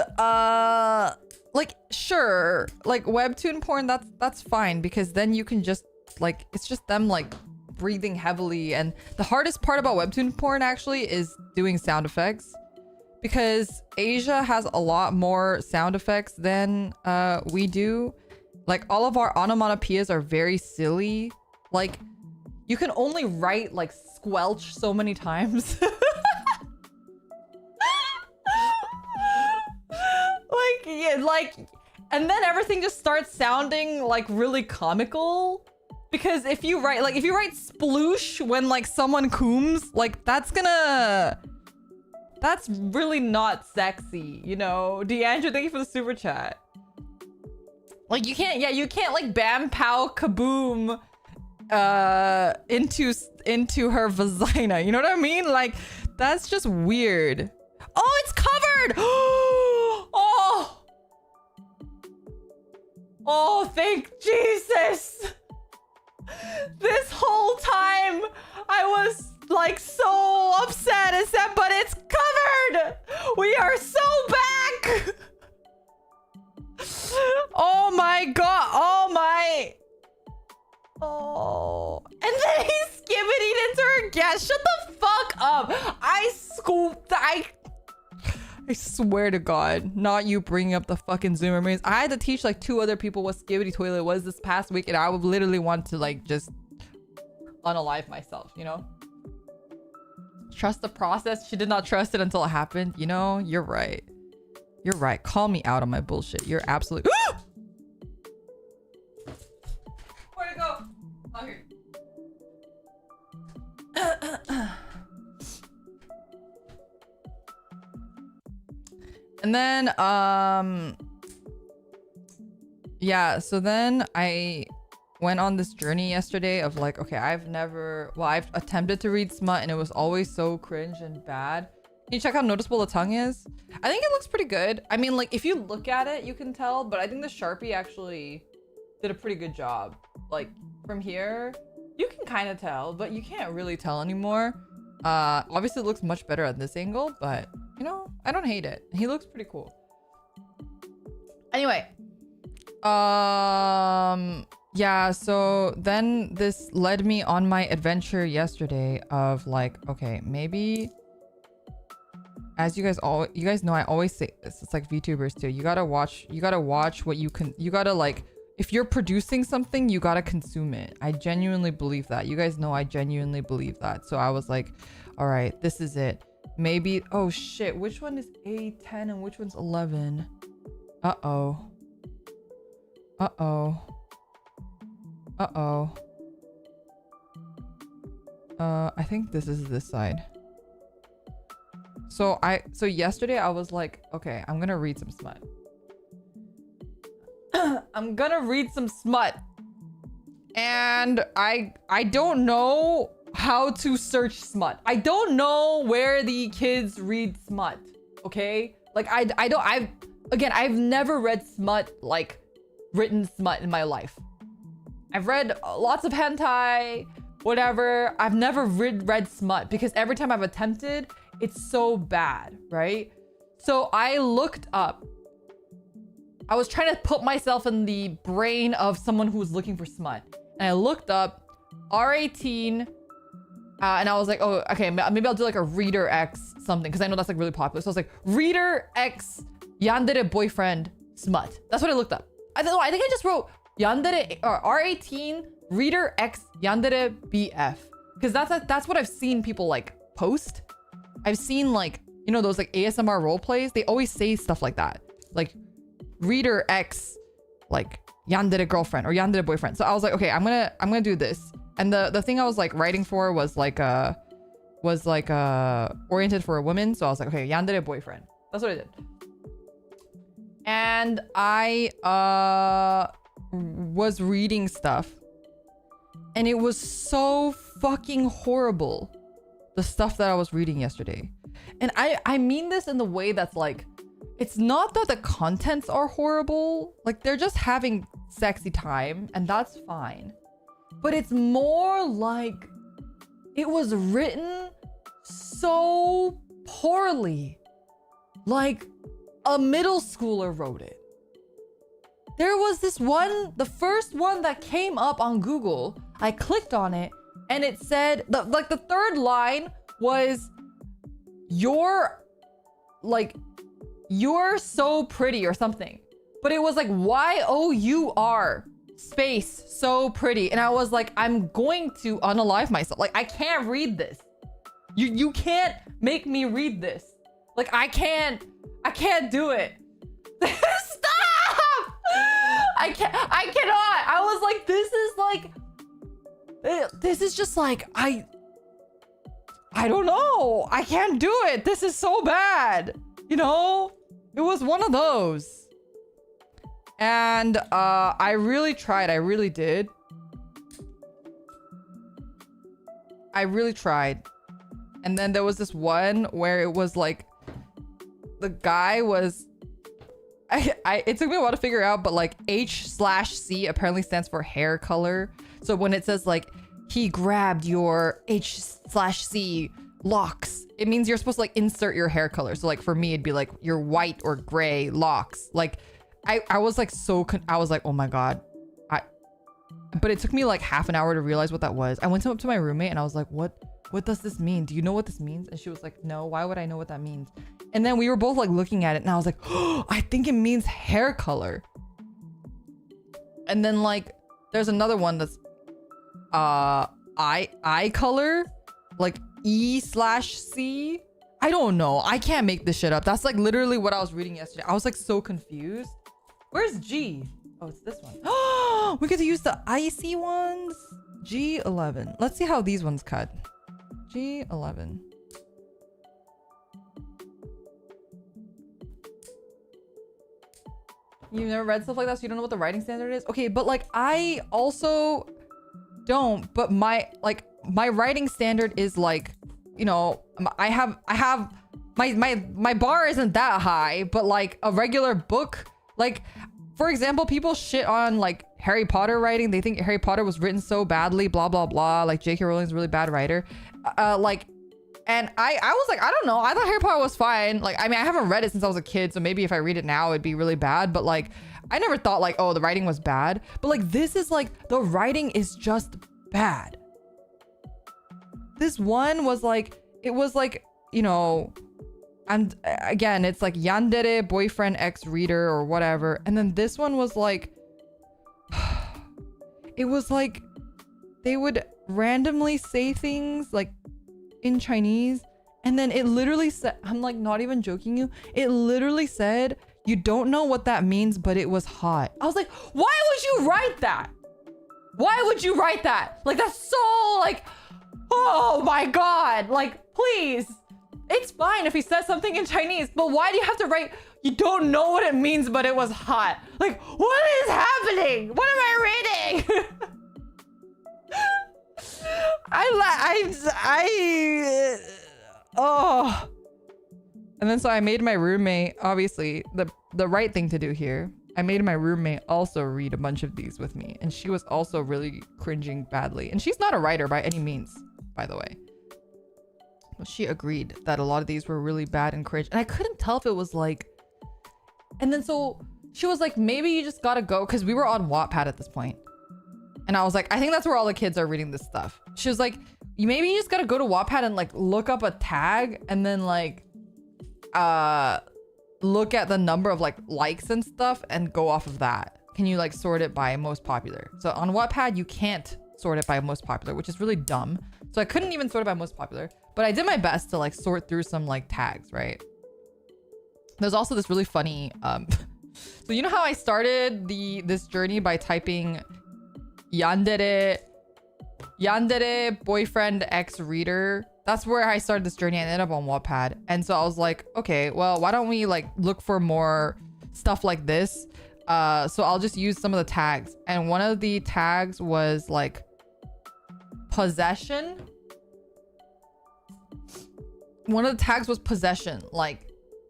like sure, like webtoon porn, that's fine, because then you can just like, it's just them like breathing heavily. And the hardest part about webtoon porn actually is doing sound effects, because Asia has a lot more sound effects than we do. Like all of our onomatopoeias are very silly. Like you can only write like squelch so many times. Like yeah, like, and then everything just starts sounding like really comical. Because if you write sploosh when like someone cooms, like that's really not sexy, you know? DeAndre, thank you for the super chat. Like you can't like bam pow kaboom into her vagina, you know what I mean? Like that's just weird. Oh, it's covered. Oh, thank Jesus. This whole time I was like so upset and sad, but it's covered. We are so back. Oh my god. Oh my. Oh. And then he skibbited into her gas. Shut the fuck up. I swear to God, not you bringing up the fucking Zoomer memes. I had to teach like 2 other people what skibidi toilet was this past week, and I would literally want to like just unalive myself, you know? Trust the process. She did not trust it until it happened. You know, you're right. You're right. Call me out on my bullshit. You're absolutely. Where'd it go? Oh, here. And then, yeah, so then I went on this journey yesterday of like, okay, I've attempted to read smut and it was always so cringe and bad. Can you check how noticeable the tongue is? I think it looks pretty good. I mean, like, if you look at it, you can tell, but I think the Sharpie actually did a pretty good job. Like, from here, you can kind of tell, but you can't really tell anymore. Obviously it looks much better at this angle, but you know, I don't hate it. He looks pretty cool. Anyway, yeah, so then this led me on my adventure yesterday of like, okay, maybe, as you guys know, I always say this, it's like VTubers too, you gotta watch what you gotta like, if you're producing something, you gotta consume it. I genuinely believe that. You guys know I genuinely believe that. So I was like, all right, this is it. Maybe, oh shit, which one is A10 and which one's 11? Uh-oh. Uh-oh. Uh-oh. I think this is this side. So yesterday I was like, okay, I'm gonna read some smut. I'm gonna read some smut. And I don't know how to search smut. I don't know where the kids read smut. Okay? Like I've never read smut, like written smut in my life. I've read lots of hentai, whatever. I've never read smut because every time I've attempted, it's so bad, right? So I looked up I was trying to put myself in the brain of someone who was looking for smut. And I looked up R18, and I was like, oh, okay, maybe I'll do like a Reader X something, because I know that's like really popular. So I was like, Reader X Yandere boyfriend smut. That's what I looked up. I think I just wrote Yandere or R18 Reader X Yandere BF, because that's what I've seen people like post. I've seen like, you know, those like ASMR role plays. They always say stuff like that, like Reader X like Yandere girlfriend or Yandere boyfriend. So I was like, okay, I'm gonna do this. And the thing I was like writing for was like oriented for a woman. So I was like, okay, Yandere boyfriend. That's what I did. And I was reading stuff, and it was so fucking horrible, the stuff that I was reading yesterday. And I mean this in the way that's like, it's not that the contents are horrible, like they're just having sexy time and that's fine, but it's more like it was written so poorly, like a middle schooler wrote it. There was this one, the first one that came up on Google, I clicked on it and it said, the third line was, you're so pretty or something. But it was like YOUR space so pretty. And I was like, I'm going to unalive myself. Like, I can't read this. You can't make me read this. Like, I can't do it. Stop! I cannot. I was like, this is just like, I don't know. I can't do it. This is so bad. You know? It was one of those. And I really tried. I really did. I really tried. And then there was this one where it was like, the guy was, it took me a while to figure out, but like H/C apparently stands for hair color. So when it says like, he grabbed your H/C locks, it means you're supposed to like insert your hair color. So like for me, it'd be like your white or gray locks. Like I was like I was like, oh my God. But it took me like half an hour to realize what that was. I went up to my roommate and I was like, what does this mean? Do you know what this means? And she was like, no, why would I know what that means? And then we were both like looking at it and I was like, oh, I think it means hair color. And then like, there's another one that's eye color, like E/C. I don't know. I can't make this shit up. That's like literally what I was reading yesterday. I was like so confused. Where's G? Oh, it's this one. Oh, we get to use the icy ones. G11. Let's see how these ones cut. G11. You've never read stuff like that, so you don't know what the writing standard is? Okay, but like I also don't, but my writing standard is like, you know, I have my bar isn't that high, but like a regular book, like for example, people shit on like Harry Potter writing. They think Harry Potter was written so badly, blah blah blah, like J.K. Rowling's a really bad writer. And I was like, I don't know, I thought Harry Potter was fine. Like, I mean, I haven't read it since I was a kid, so maybe if I read it now it'd be really bad, but like I never thought like, oh, the writing was bad. But like this is like, the writing is just bad. This one was like, it was like, you know, and again, it's like Yandere boyfriend ex reader or whatever. And then this one was like, it was like they would randomly say things like in Chinese, and then it literally said, I'm like not even joking you, it literally said, you don't know what that means, but it was hot. I was like, why would you write that? Why would you write that? Like, that's so like, oh my God, like, please. It's fine if he says something in Chinese, but why do you have to write, you don't know what it means, but it was hot? Like, what is happening? What am I reading? Oh. And then so I made my roommate, obviously the right thing to do here, I made my roommate also read a bunch of these with me, and she was also really cringing badly. And she's not a writer by any means, by the way. She agreed that a lot of these were really bad and cringe, and I couldn't tell if it was like, and then so she was like, maybe you just gotta go, because we were on Wattpad at this point. And I was like, I think that's where all the kids are reading this stuff. She was like, maybe you just gotta go to Wattpad and like look up a tag and then like look at the number of like likes and stuff and go off of that. Can you like sort it by most popular? So on Wattpad, you can't sort it by most popular, which is really dumb. So I couldn't even sort it by most popular, but I did my best to like sort through some like tags, right? There's also this really funny, so you know how I started this journey by typing yandere boyfriend ex reader? That's where I started this journey. I ended up on Wattpad. And so I was like, okay, well, why don't we like look for more stuff like this? So I'll just use some of the tags. And one of the tags was like possession. One of the tags was possession, like,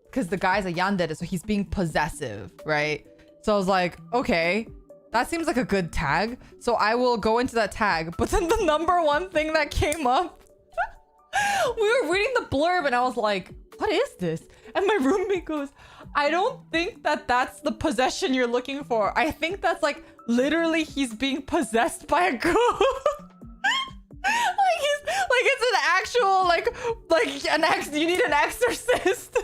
because the guy's a yandere, so he's being possessive, right? So I was like, okay, that seems like a good tag. So I will go into that tag. But then the number one thing that came up, we were reading the blurb and I was like, what is this? And my roommate goes, I don't think that that's the possession you're looking for. I think that's like literally he's being possessed by a girl. Like he's like, it's an actual you need an exorcist.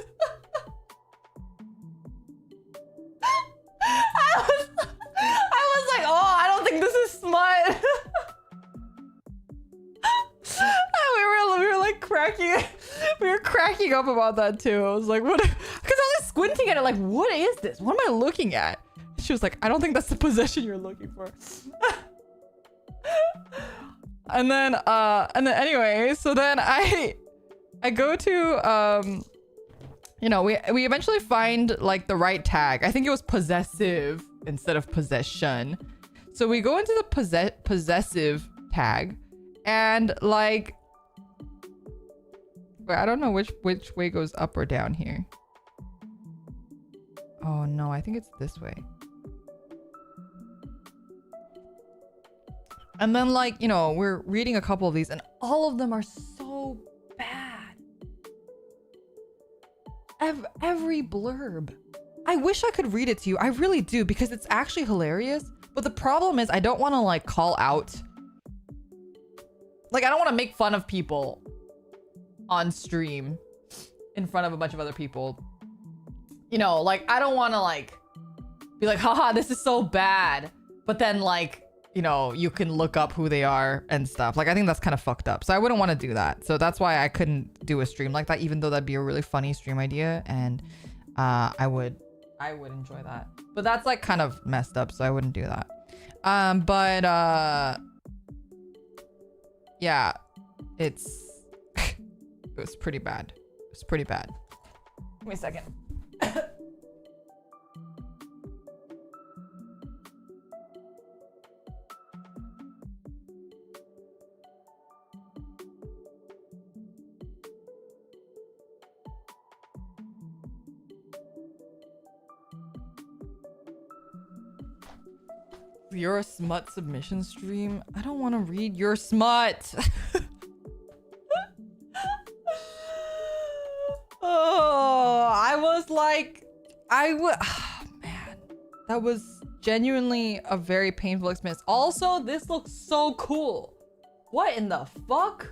I was like, oh, I don't think this is smut. we were like cracking up about that too. I was like, what? Because I was squinting at it like, what is this? What am I looking at? She was like, I don't think that's the possession you're looking for. and then anyway, so then I go to you know, we eventually find like the right tag. I think it was possessive instead of possession. So we go into the possessive tag and like, I don't know which way goes up or down here. Oh no, I think it's this way. And then like, you know, we're reading a couple of these and all of them are so bad. Every blurb. I wish I could read it to you. I really do, because it's actually hilarious. But the problem is I don't want to like call out. Like I don't want to make fun of people on stream in front of a bunch of other people. You know, like I don't want to like be like, haha, this is so bad. But then like, you know, you can look up who they are and stuff. Like I think that's kind of fucked up. So I wouldn't want to do that. So that's why I couldn't do a stream like that, even though that'd be a really funny stream idea. And I would enjoy that. But that's like kind of messed up, so I wouldn't do that. Yeah, it was pretty bad. It was pretty bad. Give me a second. You're a smut submission stream. I don't want to read your smut. Oh, I was like, oh, man, that was genuinely a very painful experience. Also, this looks so cool. What in the fuck?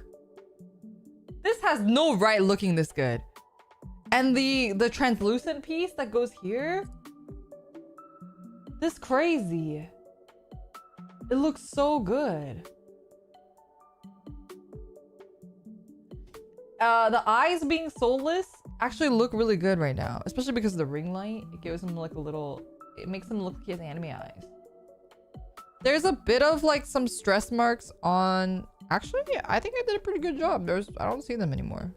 This has no right looking this good. And the translucent piece that goes here, this crazy. It looks so good. The eyes being soulless actually look really good right now, especially because of the ring light. It gives him like a little, it makes him look like he has anime eyes. There's a bit of like some stress marks on, actually, yeah, I think I did a pretty good job. I don't see them anymore.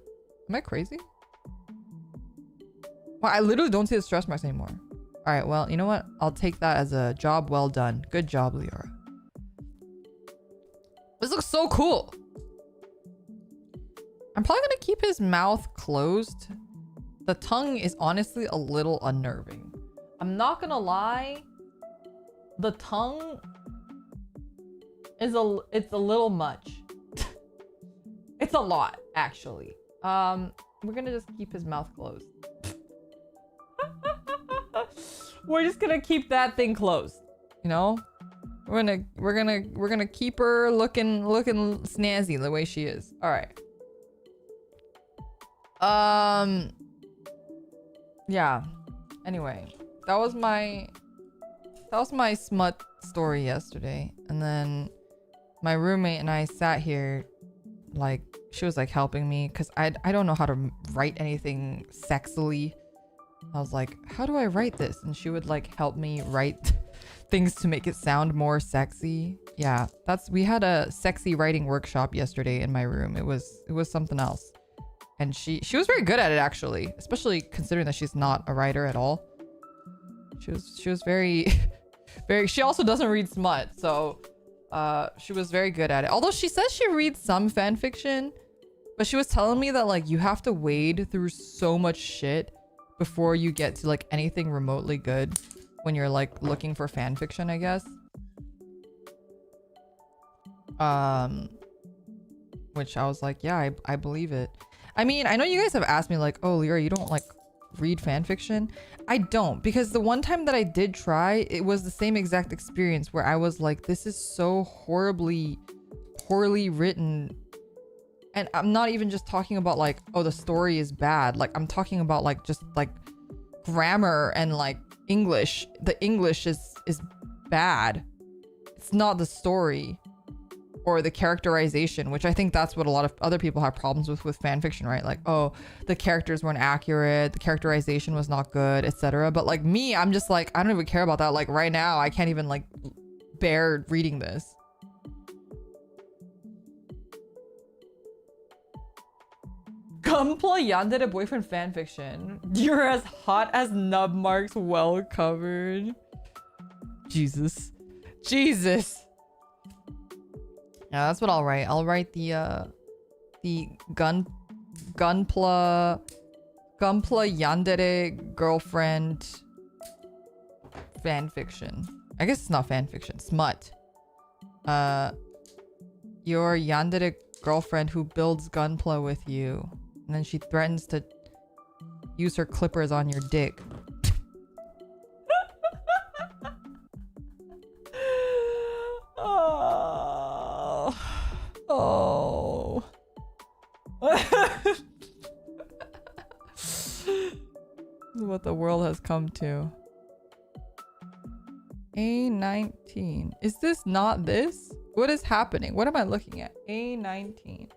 Am I crazy? Well, I literally don't see the stress marks anymore. All right, well, you know what? I'll take that as a job well done. Good job, Leora. This looks so cool. I'm probably gonna keep his mouth closed. The tongue is honestly a little unnerving. I'm not gonna lie. The tongue is it's a little much. It's a lot, actually. We're gonna just keep his mouth closed. we're just gonna keep that thing closed. You know? We're gonna keep her looking snazzy the way she is. Alright. Yeah. Anyway, that was my smut story yesterday. And then my roommate and I sat here, like, she was like helping me because I don't know how to write anything sexily. I was like, how do I write this? And she would like help me write things to make it sound more sexy. Yeah, we had a sexy writing workshop yesterday in my room. It was something else. And she was very good at it, actually, especially considering that she's not a writer at all. She was very she also doesn't read smut, so she was very good at it. Although she says she reads some fan fiction, but she was telling me that like you have to wade through so much shit before you get to like anything remotely good when you're like looking for fan fiction, I guess. Which I was like, yeah, I believe it. I mean, I know you guys have asked me like, oh, Lyra, you don't like read fan fiction. I don't, because the one time that I did try, it was the same exact experience where I was like, this is so poorly written. And I'm not even just talking about like, oh, the story is bad. Like, I'm talking about like just like grammar and like English. The English is bad. It's not the story or the characterization, which I think that's what a lot of other people have problems with fan fiction, right? Like, oh, the characters weren't accurate, the characterization was not good, etc. But like me, I'm just like, I don't even care about that. Like right now, I can't even like bear reading this. Gunpla Yandere boyfriend fanfiction. You're as hot as nub marks, well covered. Jesus. Yeah, that's what I'll write. I'll write the Gunpla Yandere girlfriend fanfiction. I guess it's not fanfiction. Smut. Your Yandere girlfriend who builds Gunpla with you, and then she threatens to use her clippers on your dick. Oh. This is what the world has come to. A19. Is this not this? What is happening? What am I looking at? A19.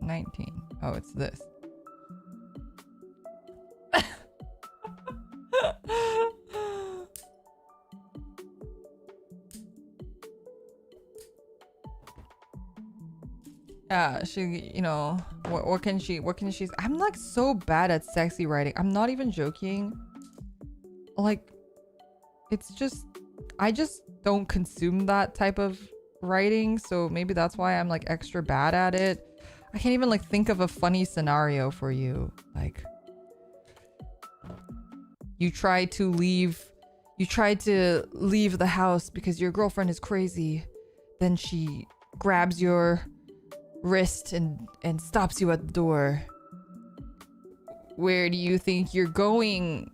19. Oh, it's this. Yeah, she, you know, what can she, I'm like so bad at sexy writing. I'm not even joking. Like, it's just, I just don't consume that type of writing. So maybe that's why I'm like extra bad at it. I can't even like think of a funny scenario for you. Like, you try to leave the house because your girlfriend is crazy. Then she grabs your wrist and stops you at the door. Where do you think you're going,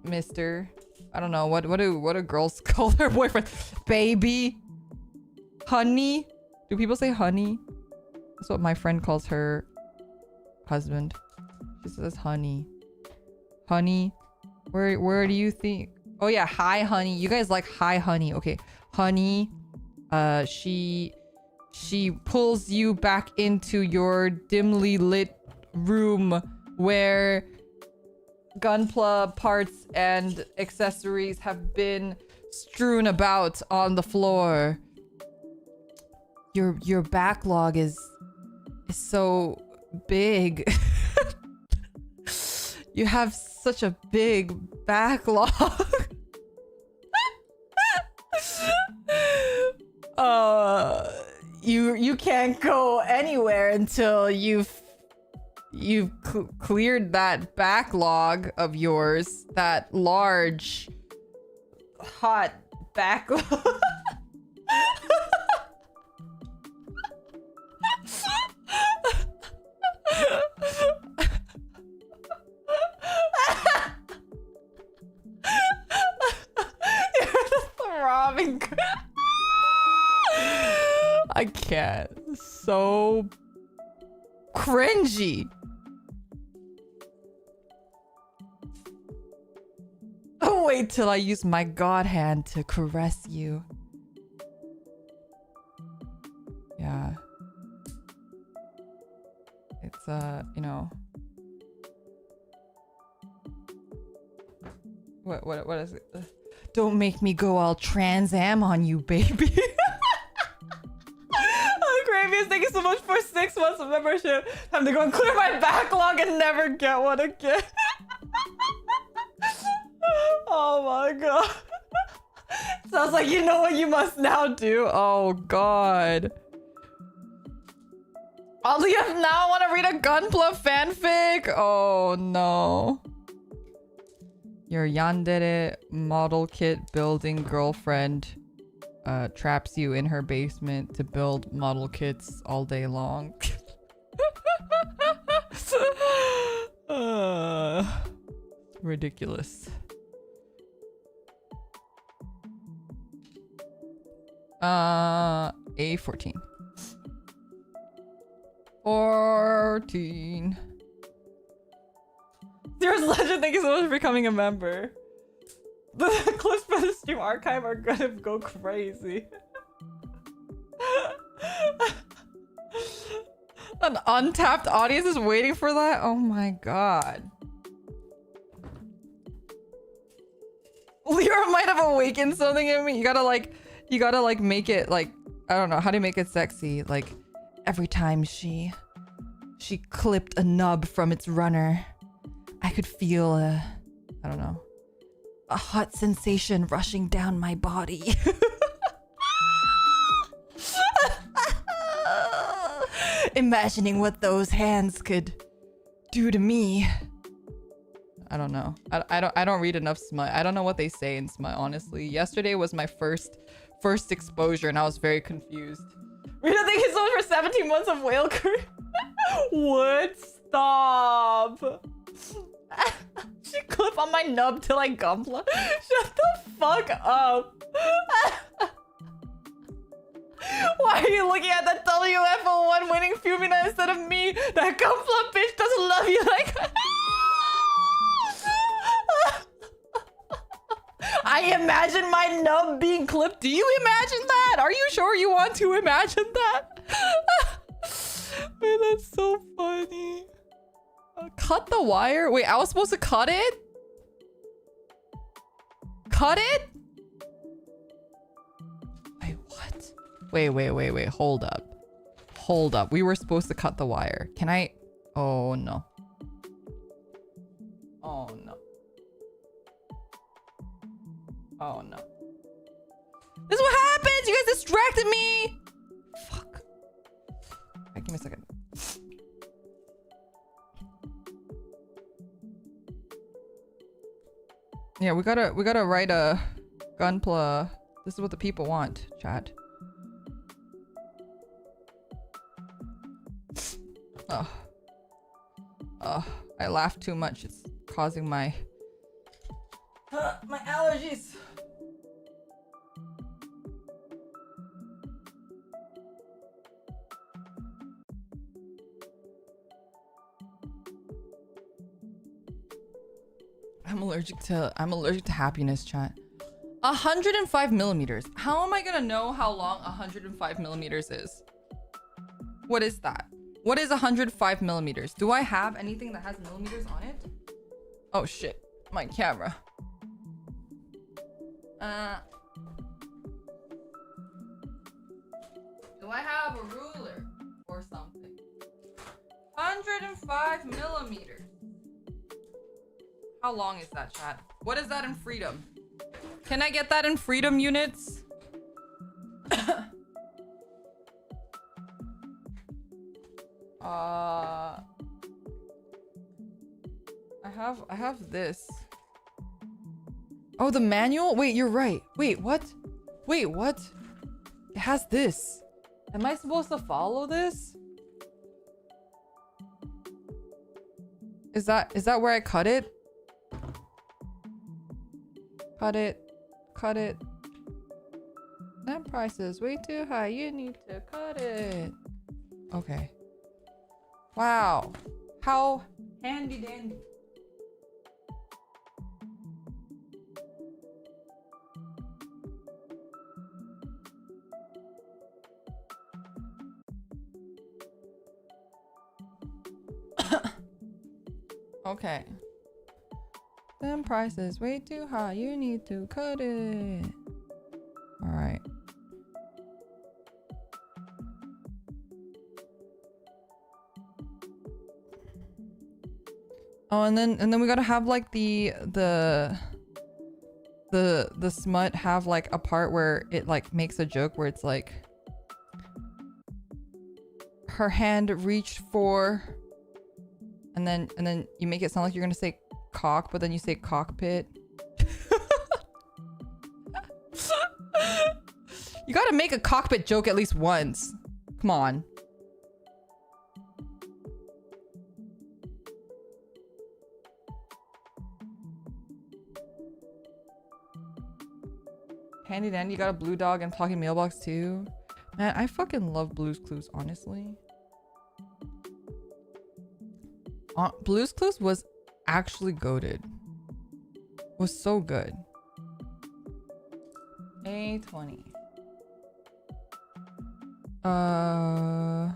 mister? I don't know. What do girls call their boyfriend? Baby? Honey? Do people say honey? That's what my friend calls her husband. She says honey. Honey? Where do you think? Oh yeah, hi honey. You guys like hi honey. Okay. Honey. She pulls you back into your dimly lit room where Gunpla parts and accessories have been strewn about on the floor. Your backlog is so big. You have such a big backlog. You can't go anywhere until you've cleared that backlog of yours, that large hot backlog. having... I can't. So cringy. Oh, wait till I use my god hand to caress you. Yeah. It's, you know. What is it? Don't make me go all Trans Am on you, baby. Oh, Gravius, thank you so much for 6 months of membership. Time to go and clear my backlog and never get one again. Oh my god. Sounds like you know what you must now do. Oh god. Aliyah, now I want to read a Gunpla fanfic. Oh no. Your yandere model kit building girlfriend traps you in her basement to build model kits all day long. Ridiculous. A14. 14. Zero's Legend, thank you so much for becoming a member. The clips from the stream archive are gonna go crazy. An untapped audience is waiting for that? Oh my god. Lyra might have awakened something in me. You gotta like make it like, I don't know, how do you make it sexy? Like every time she clipped a nub from its runner, I could feel I don't know, a hot sensation rushing down my body. Imagining what those hands could do to me. I don't know. I don't read enough smut. I don't know what they say in smut, honestly. Yesterday was my first exposure and I was very confused. Rita, thank you so much for 17 months of whale crew. What? Stop. She clip on my nub till I gumpla. Shut the fuck up. Why are you looking at that WFO1 winning Fumina instead of me? That gumpla bitch doesn't love you like... I imagine my nub being clipped. Do you imagine that? Are you sure you want to imagine that? Wait, that's so funny. Cut the wire? Wait, I was supposed to cut it? Cut it? Wait, what? Wait. Hold up. Hold up. We were supposed to cut the wire. Can I? Oh, no. Oh, no. Oh, no. This is what happens! You guys distracted me! Fuck. Alright, give me a second. Yeah, we gotta write a gunpla. This is what the people want, chat. I laughed too much. It's causing my allergies. I'm allergic to happiness, chat. 105 millimeters. How am I gonna know how long 105 millimeters is? What is that? What is 105 millimeters? Do I have anything that has millimeters on it? Oh shit, my camera. Do I have a ruler or something? 105 millimeters. How long is that, chat? What is that in freedom? Can I get that in freedom units? I have this. Oh, the manual? Wait, you're right. Wait, what? Wait, what? It has this. Am I supposed to follow this? Is that where I cut it? Cut it. Cut it. That price is way too high. You need to cut it. Okay. Wow. How handy dandy. Okay. Them prices way too high. You need to cut it. All right. Oh, and then we gotta have like the smut have like a part where it like makes a joke where it's like her hand reached for, and then you make it sound like you're gonna say cock, but then you say cockpit. You gotta make a cockpit joke at least once. Come on. Handy dandy, you got a blue dog and talking mailbox too. Man, I fucking love Blue's Clues, honestly. Blue's Clues was actually goated. Was so good. A20. Oh.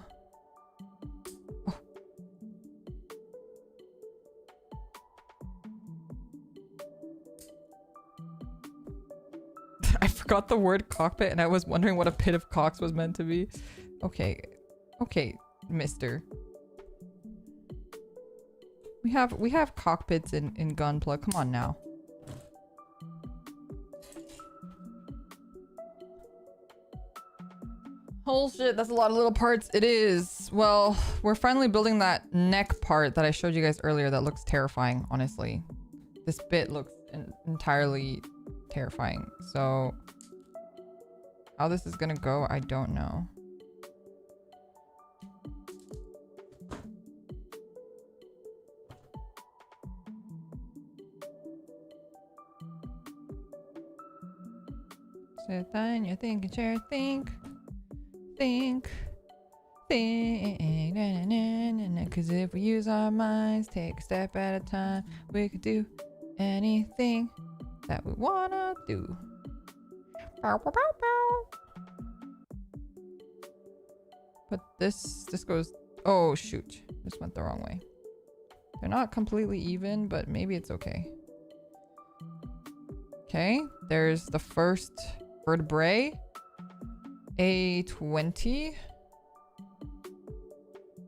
I forgot the word cockpit and I was wondering what a pit of cocks was meant to be. Okay. Okay, mister. We have cockpits in Gunpla. Come on now. Oh shit, that's a lot of little parts. It is. Well, we're finally building that neck part that I showed you guys earlier that looks terrifying, honestly. This bit looks entirely terrifying. So how this is gonna go, I don't know. Sit down, you're thinking, chair, think. Cause if we use our minds, take a step at a time, we could do anything that we wanna do. Bow, bow, bow, bow. But this goes, oh shoot, this went the wrong way. They're not completely even, but maybe it's okay. Okay, there's the first vertebrae. A20.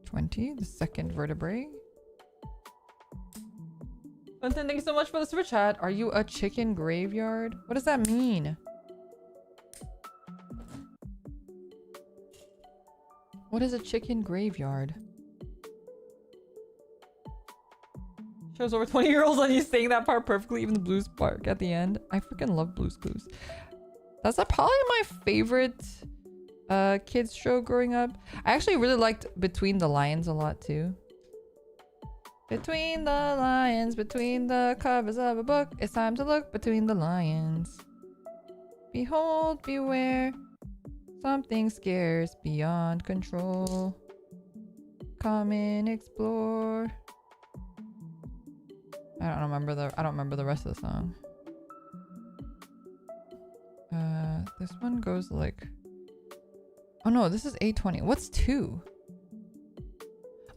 20, the second vertebrae. Clinton, thank you so much for the super chat. Are you a chicken graveyard? What does that mean? What is a chicken graveyard? Shows over 20-year-olds on you saying that part perfectly, even the blues part at the end. I freaking love Blue's Clues. That's probably my favorite kids show growing up. I actually really liked Between the Lions a lot too. Between the lions, between the covers of a book, it's time to look between the lions. Behold, beware, something scarce beyond control. Come and explore. I don't remember the rest of the song. This one goes like, oh no, this is A20. What's 2?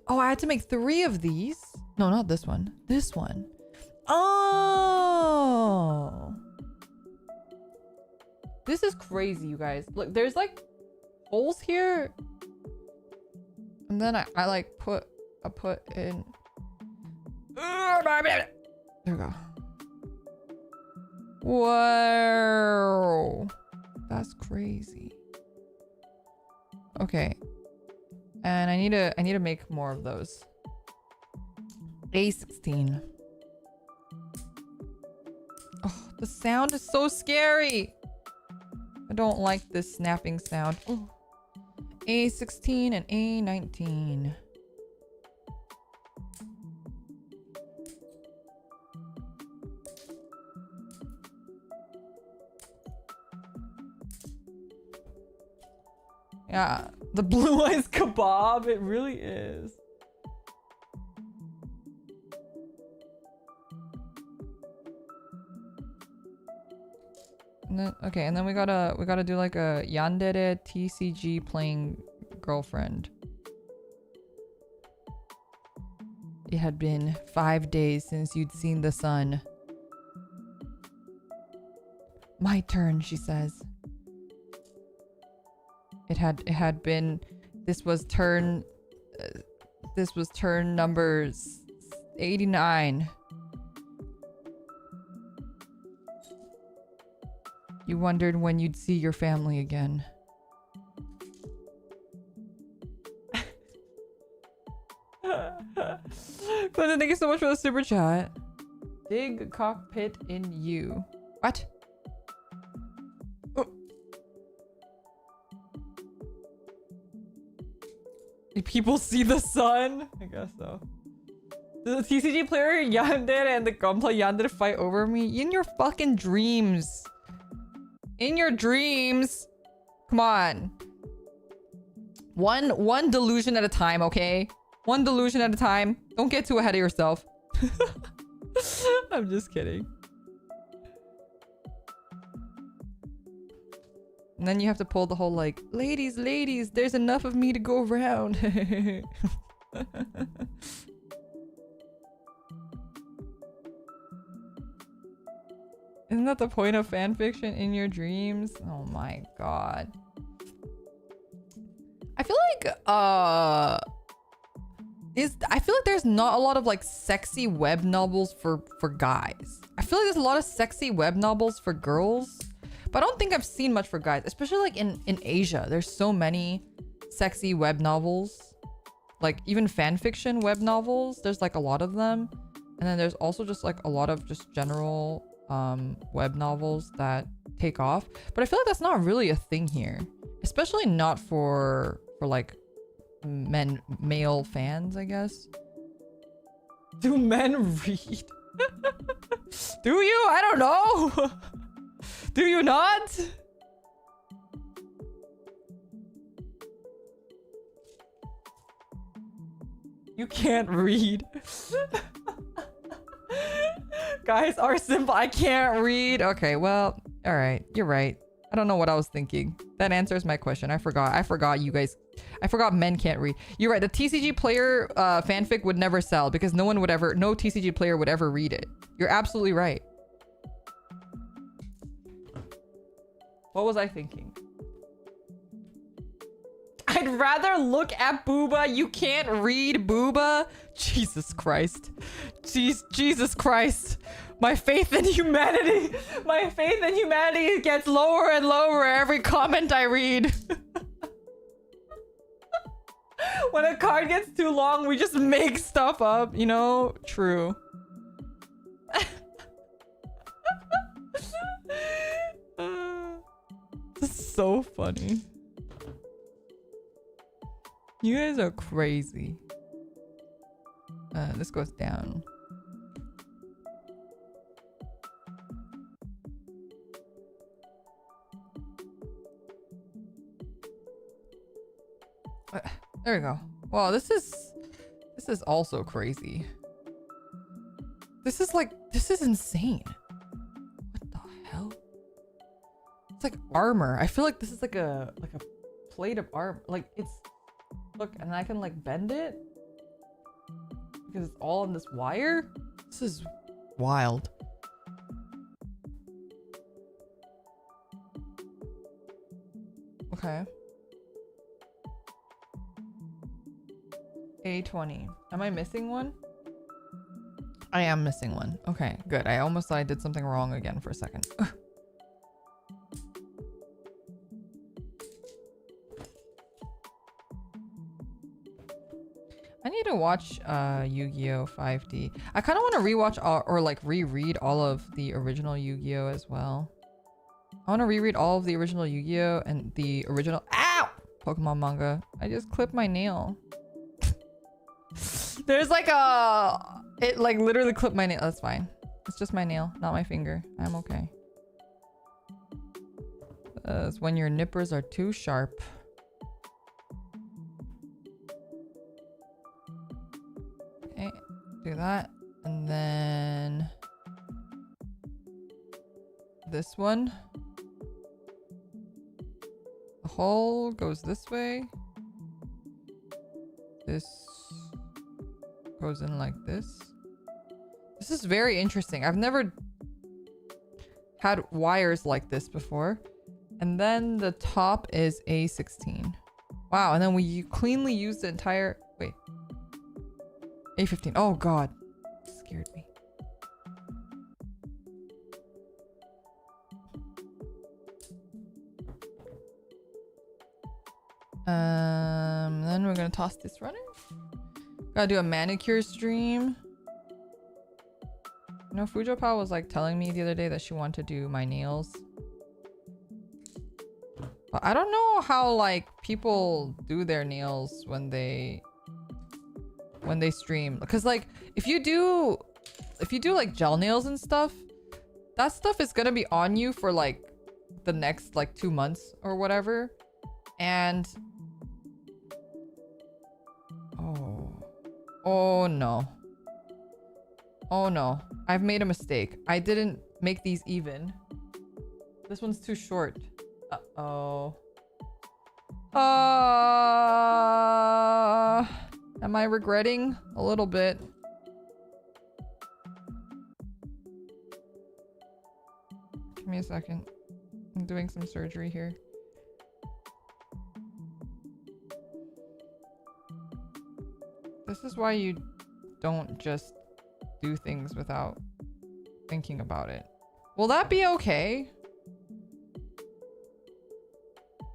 Oh, I had to make 3 of these. No, not this one. This one. Oh, this is crazy, you guys. Look, there's like holes here, and then I like put in. There we go. Whoa, that's crazy. Okay, and I need to make more of those. A16. Oh, the sound is so scary. I don't like this snapping sound. Oh. A16 and A19. Yeah, the blue eyes kebab, it really is. And then, okay, and then we gotta do like a yandere TCG playing girlfriend. It had been 5 days since you'd seen the sun. My turn, she says. It had been. This was turn number 89. You wondered when you'd see your family again. Clinton, thank you so much for the super chat. Dig cockpit in you. What? Oh. Do people see the sun? I guess so. Does the TCG player Yandere and the gunplay Yandere fight over me? In your fucking dreams. In your dreams. Come on. One delusion at a time, okay? One delusion at a time. Don't get too ahead of yourself. I'm just kidding. And then you have to pull the whole like, ladies, there's enough of me to go around. Isn't that the point of fanfiction? In your dreams? Oh my god. I feel like I feel like there's not a lot of like sexy web novels for guys. I feel like there's a lot of sexy web novels for girls, but I don't think I've seen much for guys, especially like in Asia. There's so many sexy web novels, like even fan fiction web novels. There's like a lot of them, and then there's also just like a lot of just general web novels that take off. But I feel like that's not really a thing here, especially not for like male fans, I guess. Do men read? Do you? I don't know. Do you not? You can't read. Guys are simple. I can't read. Okay, well, all right. You're right. I don't know what I was thinking. That answers my question. I forgot you guys. I forgot men can't read. You're right. The TCG player fanfic would never sell because no TCG player would ever read it. You're absolutely right. What was I thinking? I'd rather look at booba. You can't read booba. Jesus Christ. Jesus Christ. My faith in humanity. My faith in humanity gets lower and lower every comment I read. When a card gets too long, we just make stuff up, you know? True. This is so funny. You guys are crazy. This goes down. There we go. Wow, this is also crazy. This is insane. What the hell? It's like armor. I feel like this is like a plate of armor. Like it's, look, and I can like bend it because it's all on this wire. This is wild. Okay. A20. Am I missing one? I am missing one. Okay, good. I almost thought I did something wrong again for a second. I need to watch Yu-Gi-Oh! 5D. I kind of want to rewatch or like reread all of the original Yu-Gi-Oh! As well. I want to reread all of the original Yu-Gi-Oh! And the original Pokemon manga. I just clipped my nail. There's like it like literally clipped my nail. That's fine. It's just my nail, not my finger. I'm okay. It's when your nippers are too sharp. that. And then this one. The hole goes this way. This goes in like this. This is very interesting. I've never had wires like this before. And then the top is A16. Wow, and then we cleanly used the entire... Wait. A15. Oh, God. It scared me. Then we're gonna toss this runner. Gotta do a manicure stream. You know, Fujopal was like telling me the other day that she wanted to do my nails. But I don't know how like people do their nails when they stream. Because like if you do like gel nails and stuff, that stuff is gonna be on you for like the next like 2 months or whatever. And oh no. Oh no. I've made a mistake. I didn't make these even. This one's too short. Uh-oh. Am I regretting? A little bit. Give me a second. I'm doing some surgery here. This is why you don't just do things without thinking about it. Will that be okay?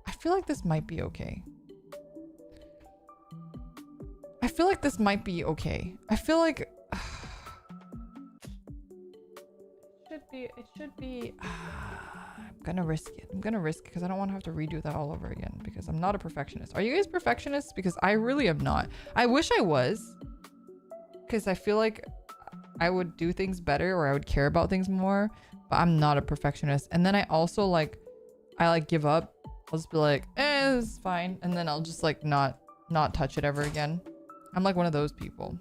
I feel like this might be okay. I feel like this might be okay. I feel like it should be I'm gonna risk it. I'm gonna risk it because I don't want to have to redo that all over again because I'm not a perfectionist. Are you guys perfectionists? Because I really am not. I wish I was, because I feel like I would do things better or I would care about things more, but I'm not a perfectionist. And then I also like give up. I'll just be like, this is fine. And then I'll just like not touch it ever again. I'm like one of those people.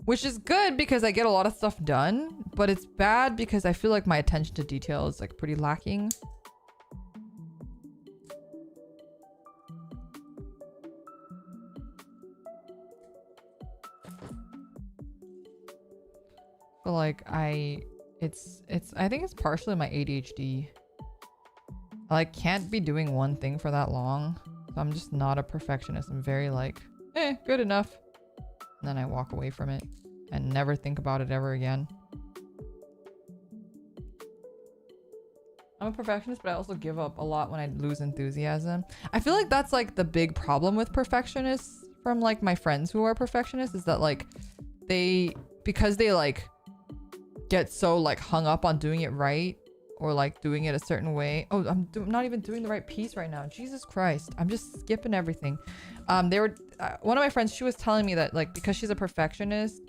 Which is good because I get a lot of stuff done, but it's bad because I feel like my attention to detail is like pretty lacking. But like I think it's partially my ADHD. I like can't be doing one thing for that long. So I'm just not a perfectionist. I'm very like, good enough. And then I walk away from it and never think about it ever again. I'm a perfectionist, but I also give up a lot when I lose enthusiasm. I feel like that's like the big problem with perfectionists from like my friends who are perfectionists is that like because they like get so like hung up on doing it right or like doing it a certain way. Oh, I'm not even doing the right piece right now. Jesus Christ. I'm just skipping everything. One of my friends, she was telling me that like because she's a perfectionist,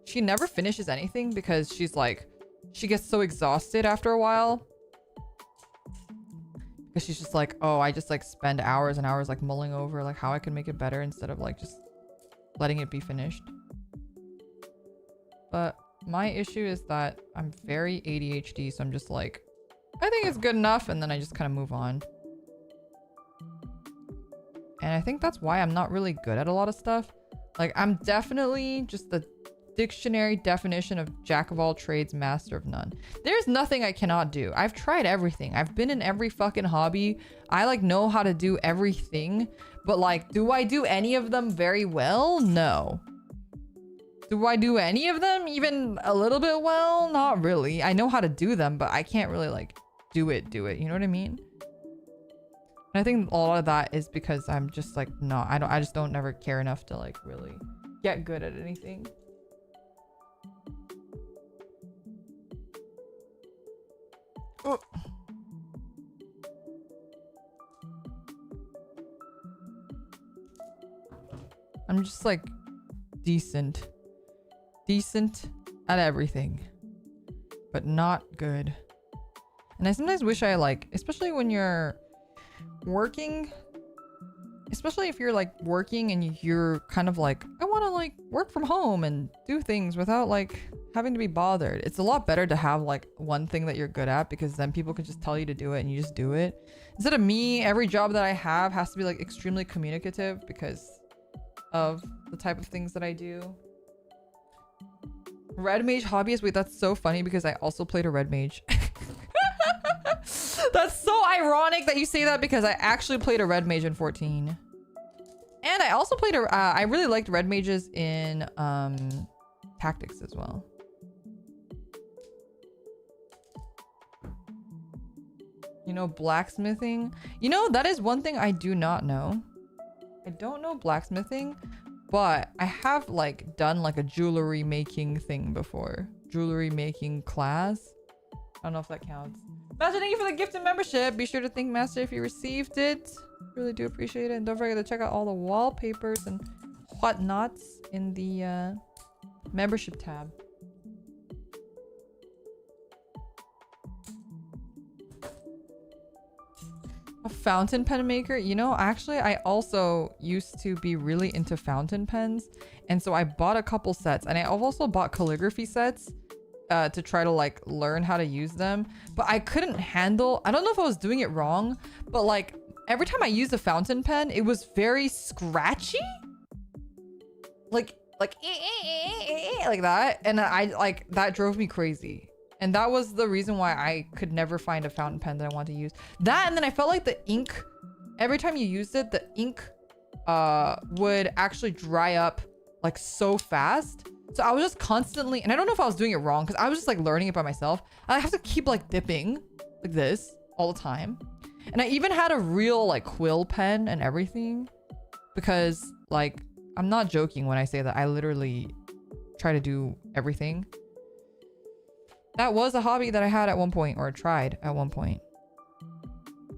she never finishes anything because she's like she gets so exhausted after a while. Because she's just like, oh, I just like spend hours and hours like mulling over like how I can make it better instead of like just letting it be finished. But my issue is that I'm very ADHD, so I'm just like, I think it's good enough, and then I just kind of move on. And I think that's why I'm not really good at a lot of stuff. Like, I'm definitely just the dictionary definition of jack of all trades, master of none. There's nothing I cannot do. I've tried everything. I've been in every fucking hobby. I like know how to do everything, but like, do I do any of them very well? No. Do I do any of them even a little bit well? Not really. I know how to do them, but I can't really like do it. You know what I mean? And I think a lot of that is because I'm just like, no, I just don't never care enough to like really get good at anything. Oh. I'm just like decent at everything, but not good. And I sometimes wish I like, especially when you're working especially if you're like working and you're kind of like, I want to like work from home and do things without like having to be bothered. It's a lot better to have like one thing that you're good at, because then people can just tell you to do it and you just do it. Instead of me, every job that I have has to be like extremely communicative because of the type of things that I do. Red mage hobbyist. Wait, that's so funny because I also played a red mage. That's so ironic that you say that because I actually played a red mage in 14. And I also played a I really liked red mages in tactics as well. You know, blacksmithing. You know, that is one thing I do not know. I don't know blacksmithing, but I have like done like a jewelry making thing before. Jewelry making class. I don't know if that counts. Master, thank you for the gift and membership. Be sure to thank Master if you received it. Really do appreciate it. And don't forget to check out all the wallpapers and whatnots in the membership tab. A fountain pen maker. You know, actually, I also used to be really into fountain pens. And so I bought a couple sets. And I've also bought calligraphy sets to try to like learn how to use them. But I couldn't handle, I don't know if I was doing it wrong, but like every time I used a fountain pen, it was very scratchy. Like that. And I like, that drove me crazy. And that was the reason why I could never find a fountain pen that I wanted to use. That, and then I felt like the ink, every time you used it, the ink would actually dry up like so fast. So I was just constantly, and I don't know if I was doing it wrong because I was just like learning it by myself. I have to keep like dipping like this all the time. And I even had a real like quill pen and everything because like, I'm not joking when I say that I literally try to do everything. That was a hobby that I had at one point, or tried at one point.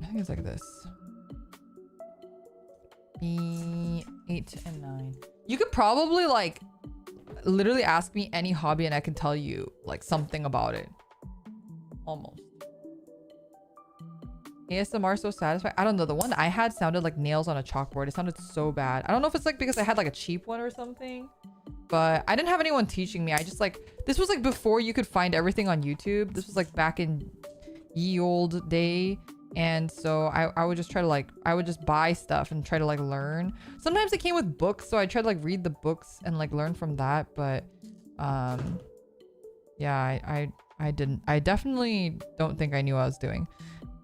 I think it's like this. B8 and 9. You could probably like literally ask me any hobby and I can tell you like something about it. Almost. ASMR so satisfying. I don't know. The one I had sounded like nails on a chalkboard. It sounded so bad. I don't know if it's like because I had like a cheap one or something. But I didn't have anyone teaching me. I just like, this was like before you could find everything on YouTube. This was like back in ye old day. And so I would just try to like, I would just buy stuff and try to like learn. Sometimes it came with books. So I tried to like read the books and like learn from that. But yeah, I didn't. I definitely don't think I knew what I was doing.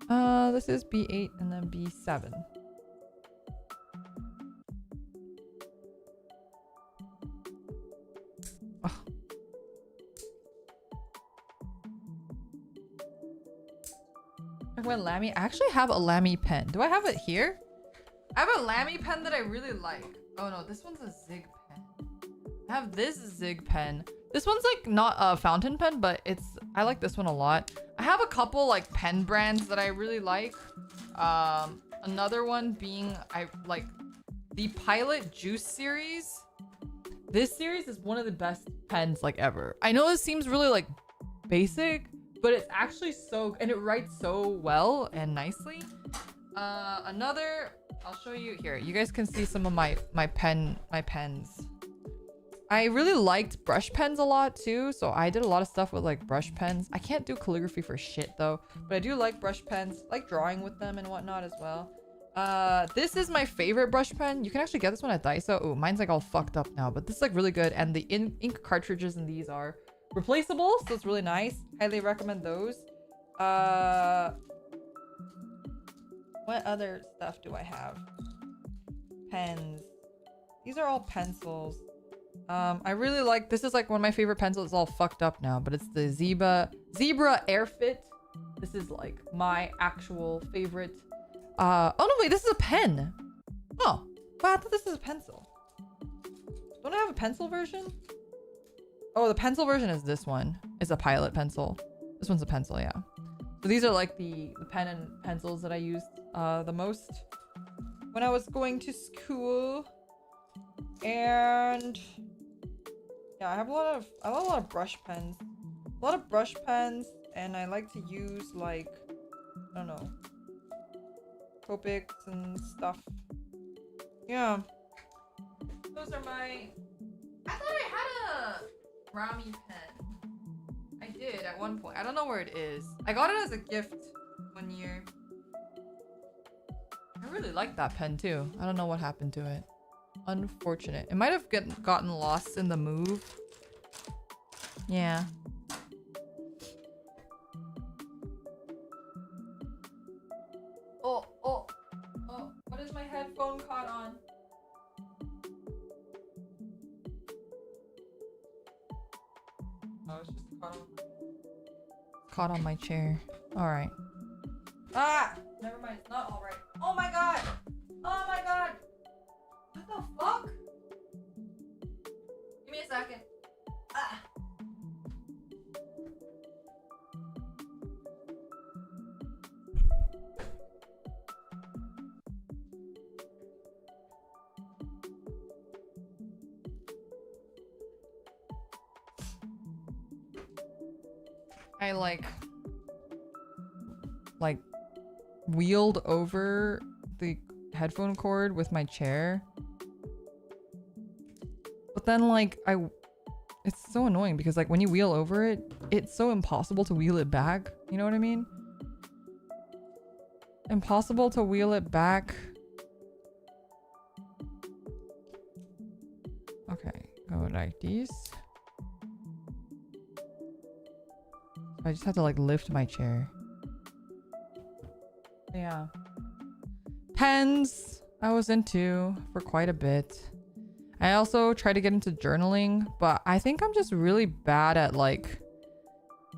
This is B8 and then B7. Oh. I went Lamy. I actually have a Lamy pen. Do I have it here? I have a Lamy pen that I really like. Oh no, this one's a Zig pen. I have this Zig pen. This one's like not a fountain pen, but I like this one a lot. I have a couple like pen brands that I really like. Another one being I like the Pilot Juice series. This series is one of the best pens like ever. I know this seems really like basic, but it's actually so, and it writes so well and nicely. Another, I'll show you here. You guys can see some of my pens. I really liked brush pens a lot too, so I did a lot of stuff with like brush pens. I can't do calligraphy for shit though, but I do like brush pens, like drawing with them and whatnot as well. This is my favorite brush pen. You can actually get this one at Daiso. Oh, mine's like all fucked up now, but this is like really good. And the ink cartridges in these are replaceable, so it's really nice. Highly recommend those. What other stuff do I have? Pens. These are all pencils. I really like, this is like one of my favorite pencils. It's all fucked up now, but it's the Zebra Airfit. This is like my actual favorite. Oh no, wait, this is a pen. Oh, wow, I thought this is a pencil. Don't I have a pencil version? Oh, the pencil version is this one. It's a Pilot pencil. This one's a pencil, yeah. So these are like the pen and pencils that I used the most when I was going to school. And yeah, I have a lot of brush pens. A lot of brush pens, and I like to use like, I don't know, Copics and stuff. Yeah. Those are my... I thought I had a Rami pen. I did at one point. I don't know where it is. I got it as a gift one year. I really like that pen too. I don't know what happened to it. Unfortunate. It might have gotten lost in the move. Yeah. Oh, oh, oh. What is my headphone caught on? Oh, it's just caught on my chair. Alright. Ah! Never mind. It's not alright. Oh my god! Oh my god! What the fuck? Give me a second. Ah! I like wheeled over the headphone cord with my chair. But then it's so annoying because like when you wheel over it, it's so impossible to wheel it back. You know what I mean? Impossible to wheel it back. Okay, go like this. I just had to like lift my chair. Yeah. Pens I was into for quite a bit. I also tried to get into journaling, but I think I'm just really bad at like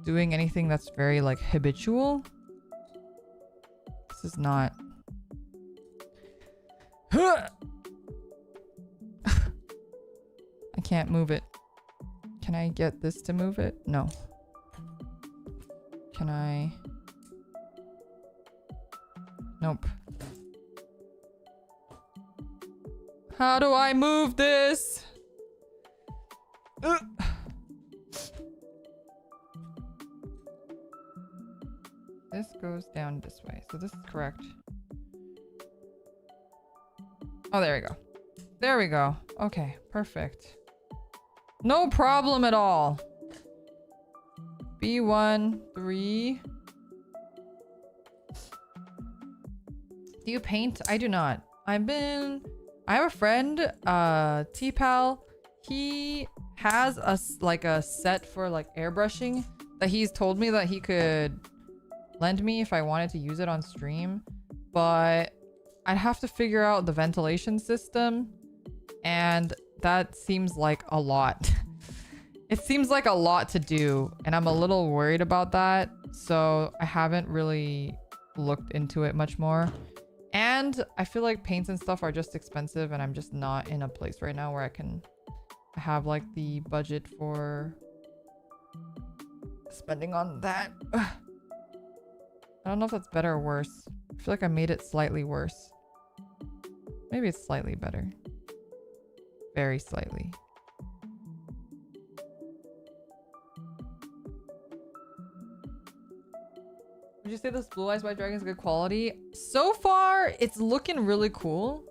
doing anything that's very like habitual. This is not. I can't move it. Can I get this to move it? No. Can I? Nope. How do I move this? This goes down this way. So this is correct. Oh, there we go. There we go. Okay, perfect. No problem at all. B1, 3. Do you paint? I do not. I have a friend, T-Pal. He has a set for like airbrushing that he's told me that he could lend me if I wanted to use it on stream. But I'd have to figure out the ventilation system. And that seems like a lot. It seems like a lot to do. And I'm a little worried about that. So I haven't really looked into it much more. And I feel like paints and stuff are just expensive, and I'm just not in a place right now where I can have like the budget for spending on that. I don't know if that's better or worse. I feel like I made it slightly worse. Maybe it's slightly better. Very slightly. Would you say this Blue Eyes White Dragon is good quality? So far, it's looking really cool.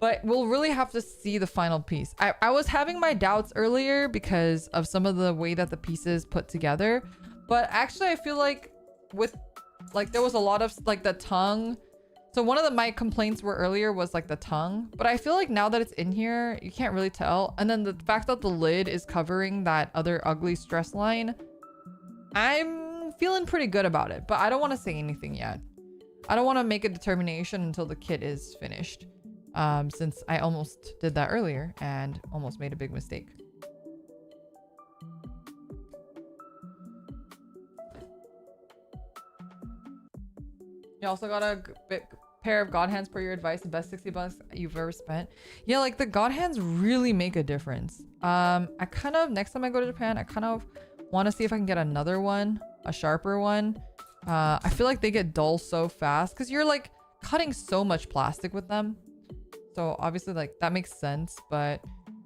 But we'll really have to see the final piece. I was having my doubts earlier because of some of the way that the pieces put together. But actually, I feel like with... like, there was a lot of, like, the tongue. So one of my complaints were earlier was, like, the tongue. But I feel like now that it's in here, you can't really tell. And then the fact that the lid is covering that other ugly stress line, I'm feeling pretty good about it, but I don't want to say anything yet. I don't want to make a determination until the kit is finished, since I almost did that earlier and almost made a big mistake. You also got a pair of God hands per your advice, the best 60 bucks you've ever spent. Yeah, like the God hands really make a difference. I kind of, next time I go to Japan, I kind of want to see if I can get another one, a sharper one. I feel like they get dull so fast because you're like cutting so much plastic with them. So obviously like that makes sense, but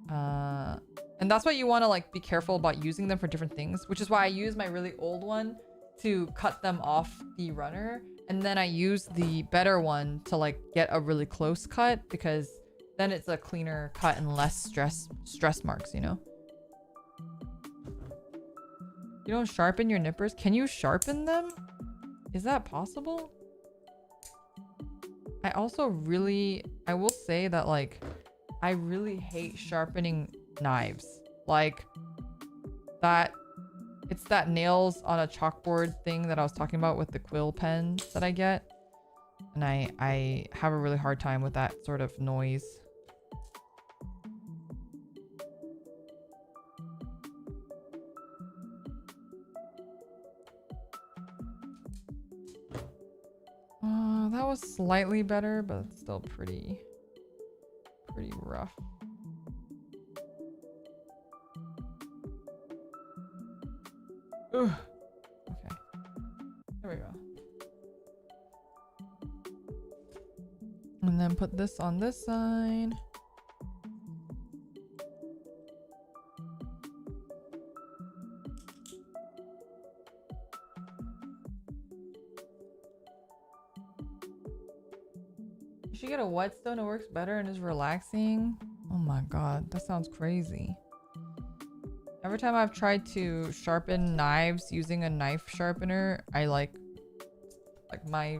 and that's why you want to like be careful about using them for different things, which is why I use my really old one to cut them off the runner, and then I use the better one to like get a really close cut, because then it's a cleaner cut and less stress marks, you know? You don't sharpen your nippers? Can you sharpen them? Is that possible? I also really, I will say that like, I really hate sharpening knives. Like that, it's that nails on a chalkboard thing that I was talking about with the quill pens that I get. And I have a really hard time with that sort of noise. That was slightly better, but it's still pretty rough. Ugh. Okay. There we go. And then put this on this side. You should get a whetstone. It works better and is relaxing. Oh my god, that sounds crazy. Every time I've tried to sharpen knives using a knife sharpener, I like my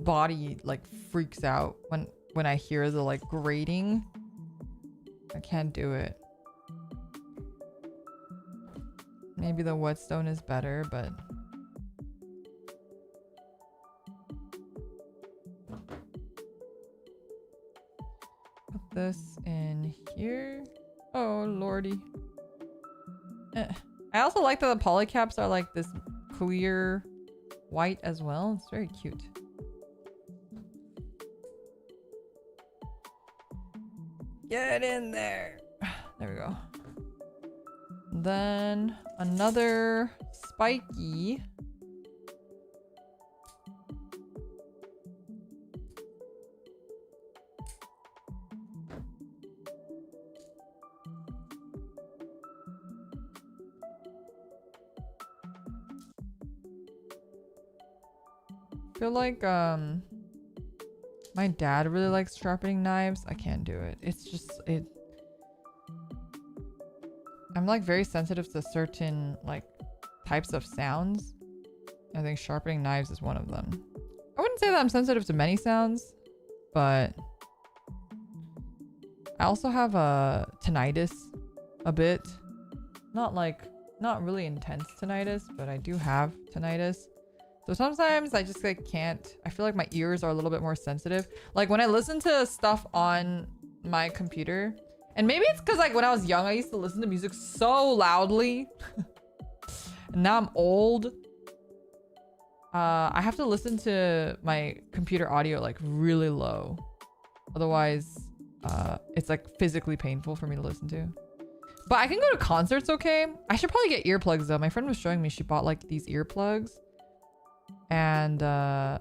body like freaks out when I hear the like grating. I can't do it. Maybe the whetstone is better, but put this in here. Oh lordy. I also like that the polycaps are like this clear white as well. It's very cute. Get in there. There we go. Then another spiky. I feel like my dad really likes sharpening knives. I can't do it. It's just I'm like very sensitive to certain like types of sounds. I think sharpening knives is one of them. I wouldn't say that I'm sensitive to many sounds, but I also have a tinnitus a bit. Not really intense tinnitus, but I do have tinnitus. So sometimes I just like can't. I feel like my ears are a little bit more sensitive. Like when I listen to stuff on my computer, and maybe it's because like when I was young, I used to listen to music so loudly. And now I'm old. I have to listen to my computer audio like really low. Otherwise, it's like physically painful for me to listen to. But I can go to concerts, okay? I should probably get earplugs though. My friend was showing me she bought like these earplugs. And I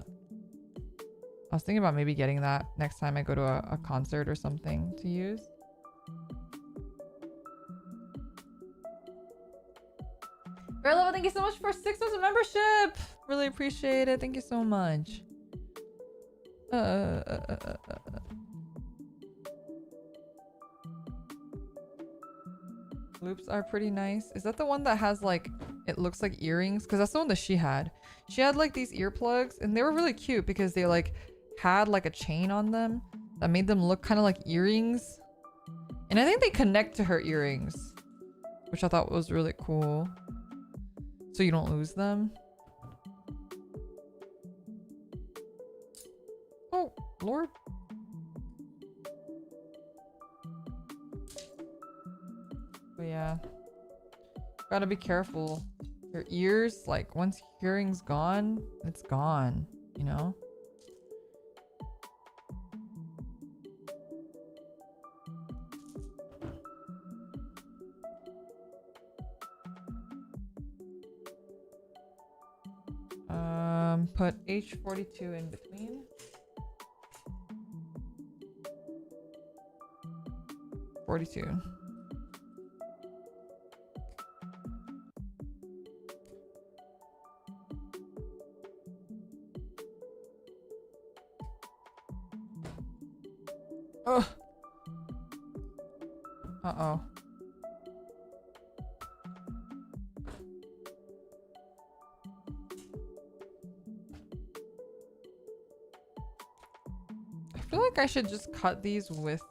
was thinking about maybe getting that next time I go to a concert or something to use. Verlova, thank you so much for 6 months of membership. Really appreciate it. Thank you so much. Loops are pretty nice. Is that the one that has like, it looks like earrings? Because that's the one that she had. She had like these earplugs and they were really cute because they like had like a chain on them that made them look kind of like earrings. And I think they connect to her earrings, which I thought was really cool. So you don't lose them. Oh, Lord. But yeah, gotta be careful. Your ears, like once hearing's gone, it's gone, you know? Put H42 in between. 42. Ugh. Uh-oh. I feel like I should just cut these with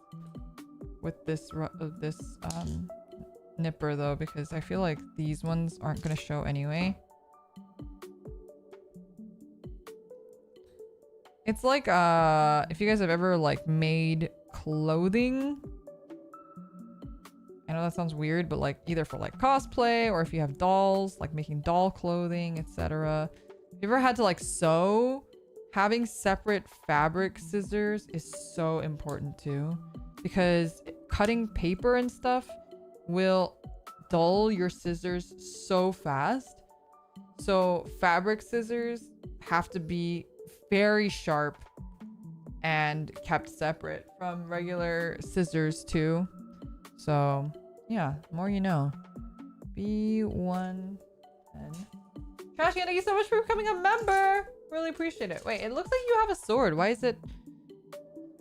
this nipper though, because I feel like these ones aren't gonna show anyway. It's like if you guys have ever like made clothing. I know that sounds weird, but like either for like cosplay or if you have dolls, like making doll clothing, etc. If you ever had to like sew, having separate fabric scissors is so important too, because cutting paper and stuff will dull your scissors so fast. So fabric scissors have to be very sharp and kept separate from regular scissors too. So yeah, more you know. B110. Trashy, thank you so much for becoming a member. Really appreciate it. Wait, it looks like you have a sword. Why is it?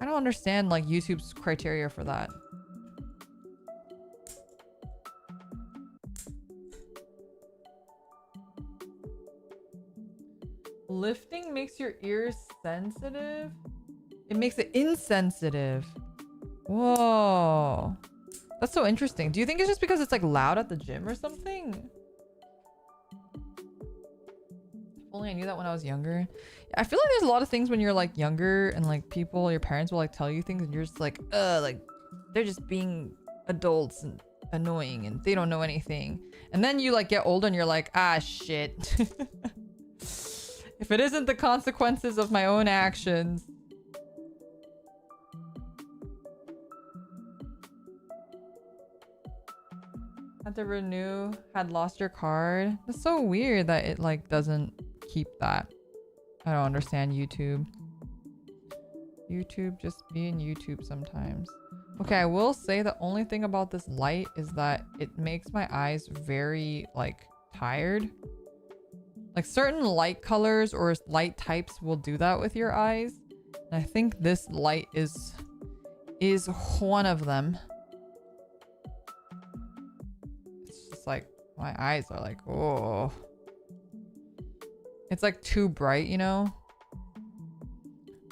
I don't understand like YouTube's criteria for that. Lifting makes your ears sensitive? It makes it insensitive. Whoa. That's so interesting. Do you think it's just because it's like loud at the gym or something? If only I knew that when I was younger. I feel like there's a lot of things when you're like younger and like people, your parents will like tell you things and you're just like they're just being adults and annoying and they don't know anything. And then you like get older and you're like, ah, shit. If it isn't the consequences of my own actions. Had to renew, had lost your card. It's so weird that it like doesn't keep that. I don't understand YouTube. YouTube just being YouTube sometimes. Okay, I will say the only thing about this light is that it makes my eyes very like tired. Like certain light colors or light types will do that with your eyes. And I think this light is one of them. Like my eyes are like, oh, it's like too bright, you know.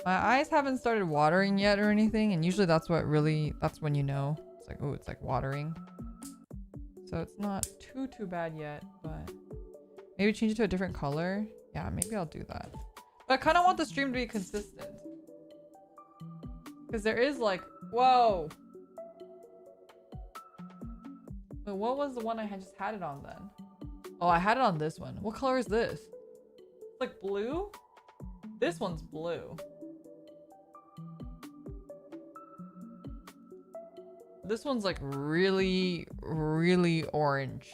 My eyes haven't started watering yet or anything, and usually that's when you know it's like, oh, it's like watering. So it's not too bad yet, but maybe change it to a different color. Yeah, maybe I'll do that. But I kind of want the stream to be consistent, because there is like, whoa. Wait, what was the one I had just had it on then? Oh, I had it on this one. What color is this? It's like blue? This one's blue. This one's like really, really orange.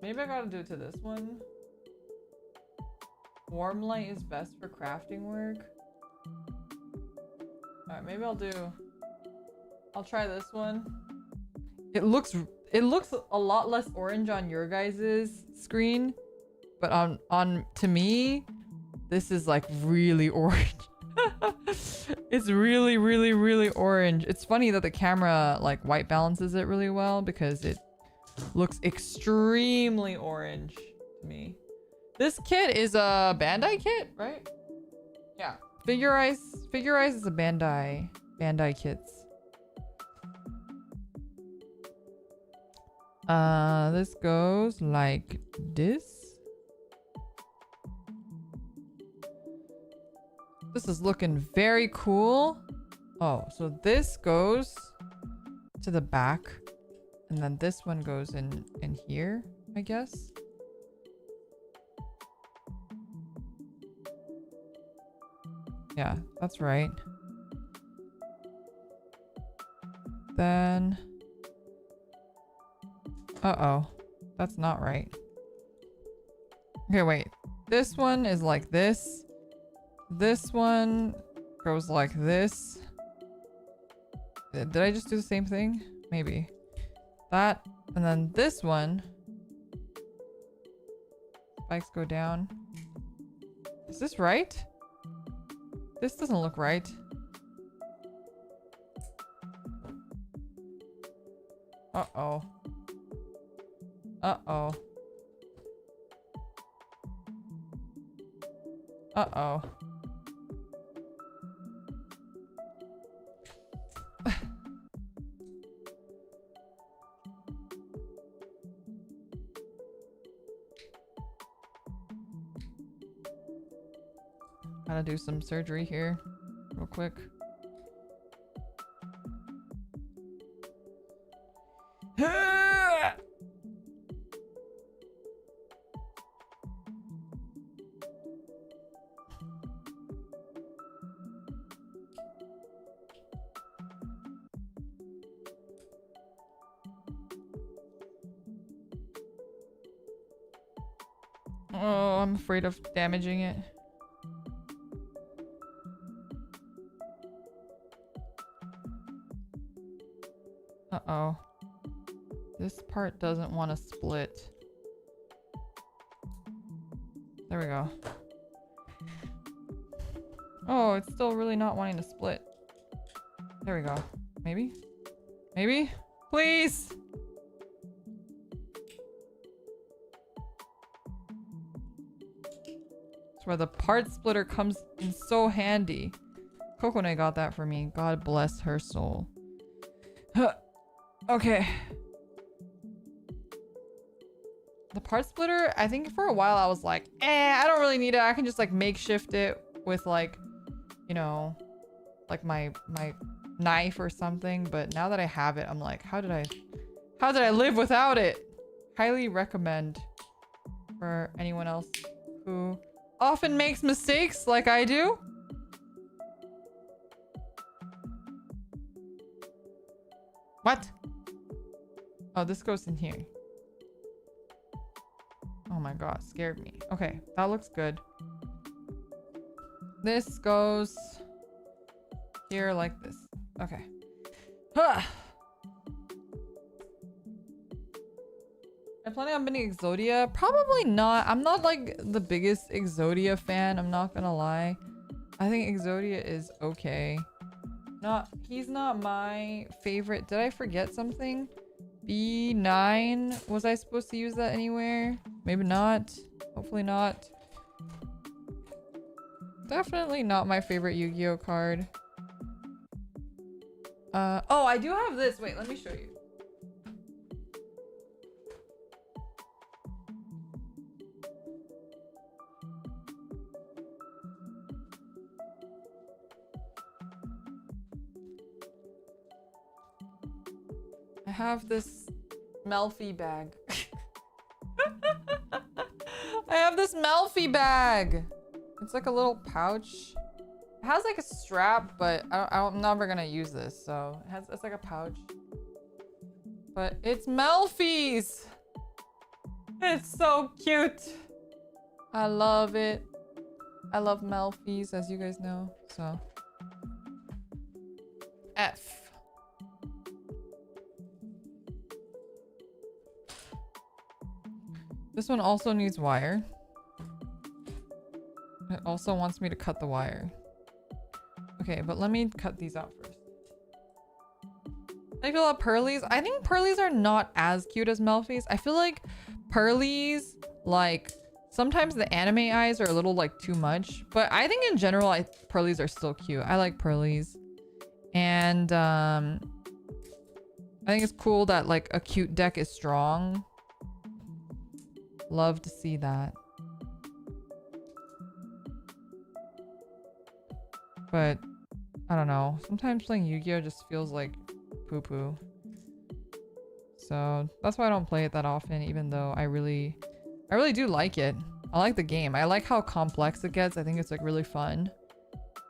Maybe I gotta do it to this one. Warm light is best for crafting work. Alright, maybe I'll try this one. It looks a lot less orange on your guys' screen, but to me, this is like really orange. It's really, really, really orange. It's funny that the camera like white balances it really well because it looks extremely orange to me. This kit is a Bandai kit, right? Yeah. Figure Eyes is a Bandai kits. This goes like this. This is looking very cool. Oh, so this goes to the back, and then this one goes in here, I guess. Yeah, that's right. Then uh-oh. That's not right. Okay, wait. This one is like this. This one goes like this. Did I just do the same thing? Maybe. That, and then this one. Spikes go down. Is this right? This doesn't look right. Uh-oh. Uh-oh. Uh-oh. Gotta do some surgery here real quick. Oh, I'm afraid of damaging it. Uh-oh. This part doesn't want to split. There we go. Oh, it's still really not wanting to split. There we go. Maybe? Maybe? Please! That's where the part splitter comes in so handy. Kokone got that for me. God bless her soul. Huh. Okay. The part splitter, I think for a while I was like, I don't really need it. I can just like makeshift it with like, you know, like my knife or something. But now that I have it, I'm like, how did I live without it? Highly recommend for anyone else who often makes mistakes like I do. What? Oh, this goes in here. Oh my god, scared me. Okay, that looks good. This goes here like this. Okay. Huh. I'm planning on binning Exodia. Probably not. I'm not like the biggest Exodia fan. I'm not gonna lie. I think Exodia is okay. He's not my favorite. Did I forget something? B9. Was I supposed to use that anywhere? Maybe not. Hopefully not. Definitely not my favorite Yu-Gi-Oh card. Oh, I do have this. Wait, let me show you. I have this Melfi bag. I have this Melfi bag. It's like a little pouch. It has like a strap, but I'm never gonna use this, so it's like a pouch. But it's Melfi's. It's so cute. I love it. I love Melfi's, as you guys know. So F. This one also needs wire. It also wants me to cut the wire. Okay, but let me cut these out first. I feel about Pearlies. I think Pearlies are not as cute as Melfi's. I feel like Pearlies, like, sometimes the anime eyes are a little, like, too much. But I think in general, Pearlies are still cute. I like Pearlies. And, I think it's cool that, like, a cute deck is strong. Love to see that. But I don't know. Sometimes playing Yu-Gi-Oh just feels like poo-poo. So that's why I don't play it that often, even though I really do like it. I like the game. I like how complex it gets. I think it's like really fun.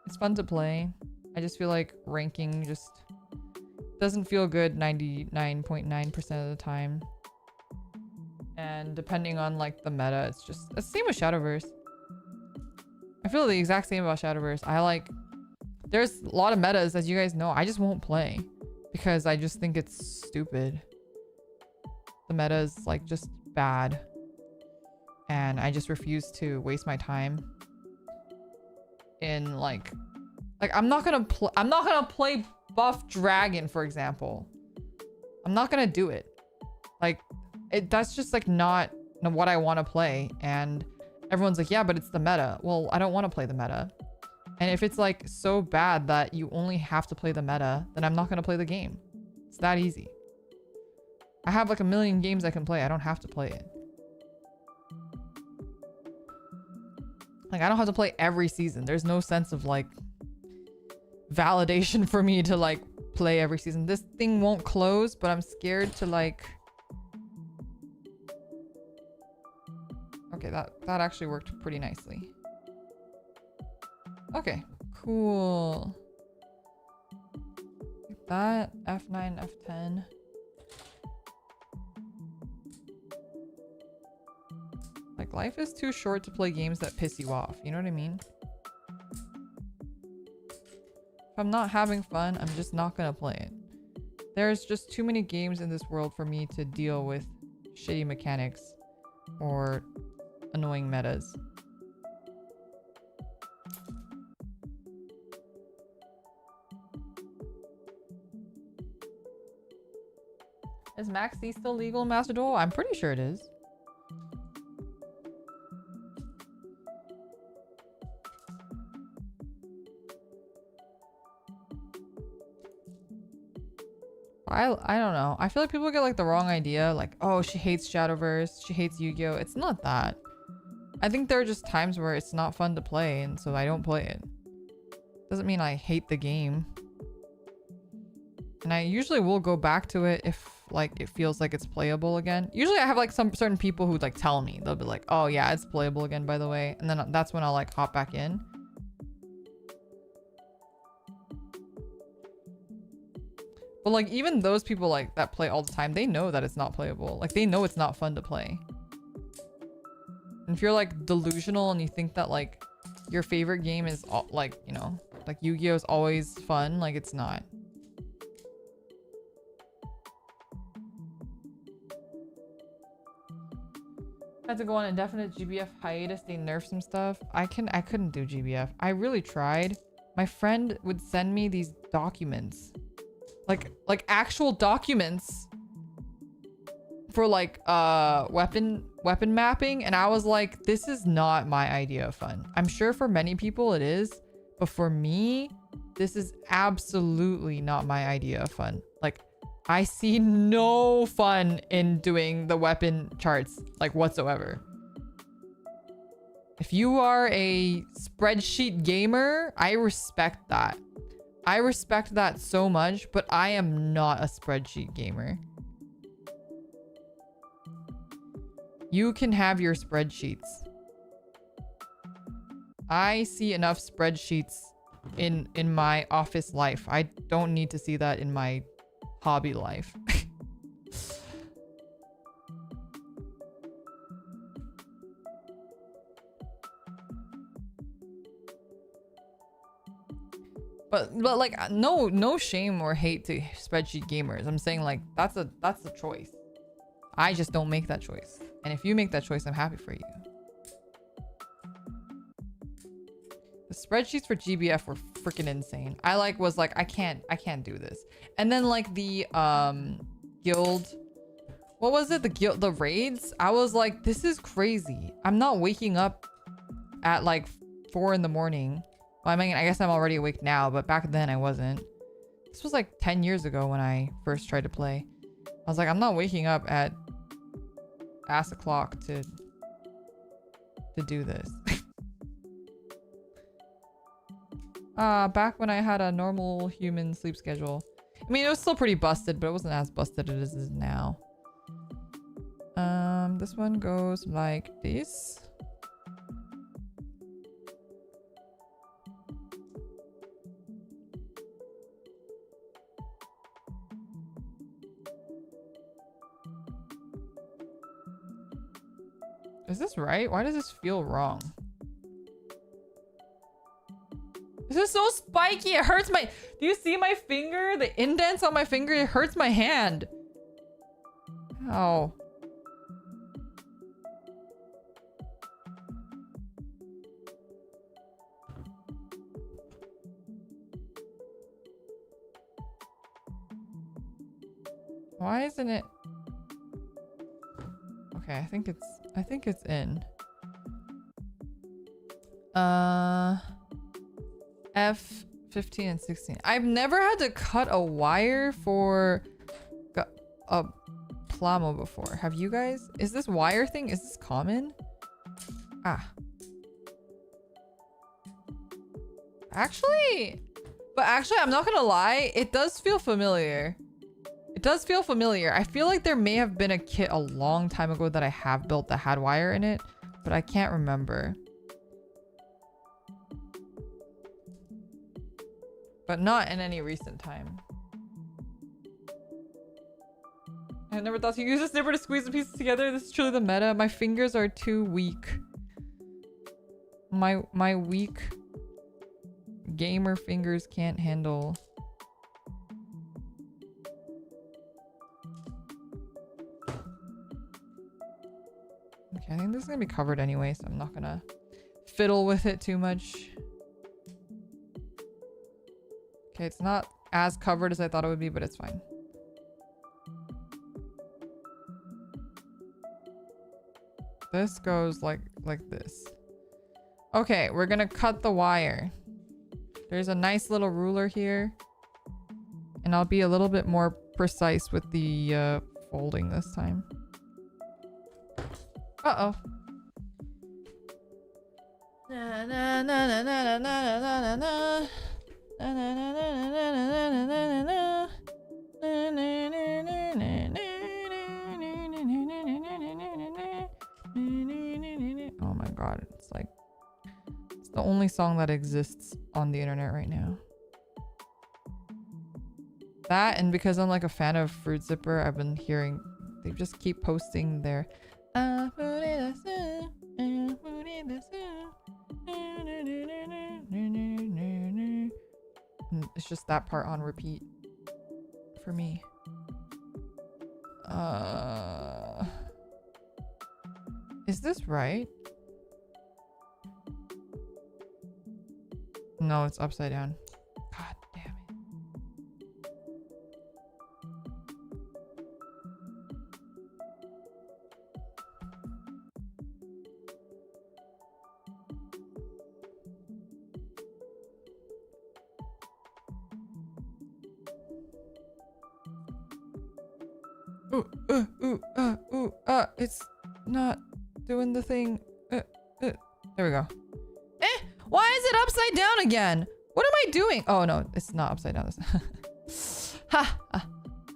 It's fun to play. I just feel like ranking just doesn't feel good 99.9% of the time. And depending on like the meta, it's the same with Shadowverse. I feel the exact same about Shadowverse. There's a lot of metas, as you guys know, I just won't play because I just think it's stupid. The meta is like just bad. And I just refuse to waste my time in like I'm not gonna play Buff Dragon, for example. I'm not gonna do it. Like, that's just like not what I want to play. And everyone's like, yeah, but it's the meta. Well, I don't want to play the meta. And if it's like so bad that you only have to play the meta, then I'm not gonna play the game. It's that easy. I have like a million games I can play. I don't have to play it. Like, I don't have to play every season. There's no sense of like validation for me to like play every season. This thing won't close, but I'm scared to like... Okay, that actually worked pretty nicely. Okay, cool. Like that, F9, F10. Like, life is too short to play games that piss you off. You know what I mean? If I'm not having fun, I'm just not gonna play it. There's just too many games in this world for me to deal with shitty mechanics or annoying metas. Is Max C still legal in Master Duel? I'm pretty sure it is. I don't know. I feel like people get like the wrong idea. Like, oh, she hates Shadowverse. She hates Yu-Gi-Oh! It's not that. I think there are just times where it's not fun to play, and so I don't play it. Doesn't mean I hate the game. And I usually will go back to it if like it feels like it's playable again. Usually I have like some certain people who like tell me. They'll be like, oh yeah, it's playable again, by the way. And then that's when I'll like hop back in. But like even those people like that play all the time, they know that it's not playable. Like they know it's not fun to play. And if you're like delusional and you think that like your favorite game is all, like, you know, like Yu-Gi-Oh is always fun, like it's not. Had to go on indefinite GBF hiatus. They nerfed some stuff. I couldn't do GBF. I really tried. My friend would send me these documents. Like actual documents for like weapon mapping, and I was like, this is not my idea of fun. I'm sure for many people it is, but for me, this is absolutely not my idea of fun. Like, I see no fun in doing the weapon charts, like, whatsoever. If you are a spreadsheet gamer, I respect that. I respect that so much, but I am not a spreadsheet gamer. You can have your spreadsheets. I see enough spreadsheets in my office life. I don't need to see that in my hobby life. But like no shame or hate to spreadsheet gamers. I'm saying like that's a choice. I just don't make that choice. And if you make that choice, I'm happy for you. The spreadsheets for GBF were freaking insane. I was like, I can't do this. And then like the guild, what was it? The raids? I was like, this is crazy. I'm not waking up at like 4 in the morning. Well, I mean, I guess I'm already awake now, but back then I wasn't. This was like 10 years ago when I first tried to play. I was like, I'm not waking up at ass o'clock to do this. Back when I had a normal human sleep schedule. I mean, it was still pretty busted, but it wasn't as busted as it is now. This one goes like this. Is this right? Why does this feel wrong? This is so spiky. It hurts my... Do you see my finger? The indents on my finger? It hurts my hand. Ow. Why isn't it? Okay, I think it's in. F15 and 16. I've never had to cut a wire for a plamo before. Have you guys? Is this wire thing, is this common? Ah. Actually, I'm not gonna lie, it does feel familiar. It does feel familiar. I feel like there may have been a kit a long time ago that I have built that had wire in it, but I can't remember. But not in any recent time. I never thought to use a snipper to squeeze the pieces together. This is truly the meta. My fingers are too weak. My weak gamer fingers can't handle. Okay, I think this is gonna be covered anyway, so I'm not gonna fiddle with it too much. Okay, it's not as covered as I thought it would be, but it's fine. This goes like this. Okay, we're gonna cut the wire. There's a nice little ruler here. And I'll be a little bit more precise with the folding this time. Uh-oh. Na na na na na na na na na. Oh my god, it's like it's the only song that exists on the internet right now. That, and because I'm like a fan of Fruit Zipper, I've been hearing they just keep posting their it's just that part on repeat for me. Is this right? No, it's upside down. God damn it. It's not doing the thing. There we go. Why is it upside down again? What am I doing? Oh no, it's not upside down. Ha!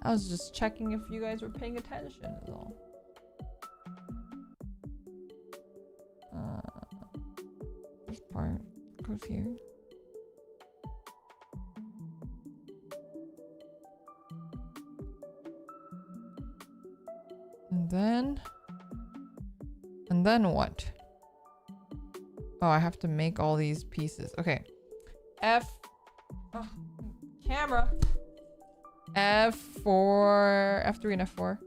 I was just checking if you guys were paying attention is all. This part goes here. And then what? Oh, I have to make all these pieces. Okay. Camera. F4, F3 and F4.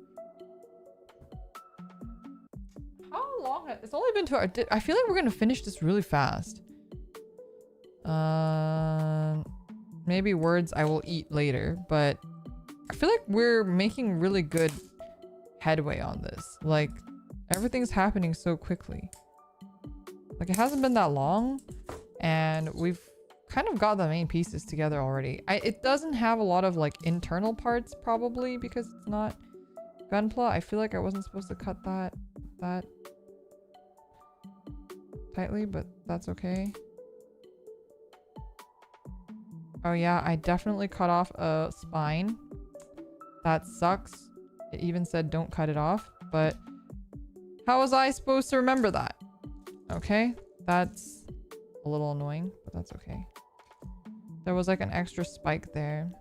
How long? It's only been 2 hours. I feel like we're gonna finish this really fast. Maybe words I will eat later, but I feel like we're making really good headway on this. Like, everything's happening so quickly. Like, it hasn't been that long, and we've kind of got the main pieces together already. It doesn't have a lot of, like, internal parts, probably, because it's not Gunpla. I feel like I wasn't supposed to cut that tightly, but that's okay. Oh yeah, I definitely cut off a spine. That sucks. It even said don't cut it off, but how was I supposed to remember that? Okay, that's a little annoying, but that's okay. There was like an extra spike there.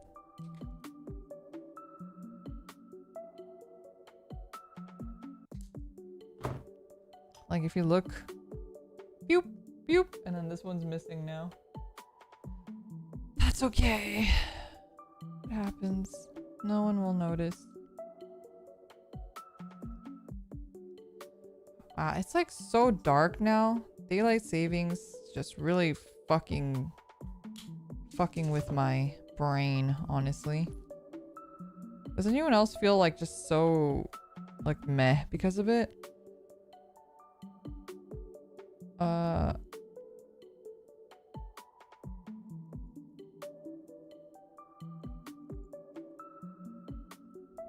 Like if you look, boop, boop, and then this one's missing now. That's okay. It happens. No one will notice. It's like so dark now. Daylight savings just really fucking with my brain, honestly. Does anyone else feel like just so like meh because of it?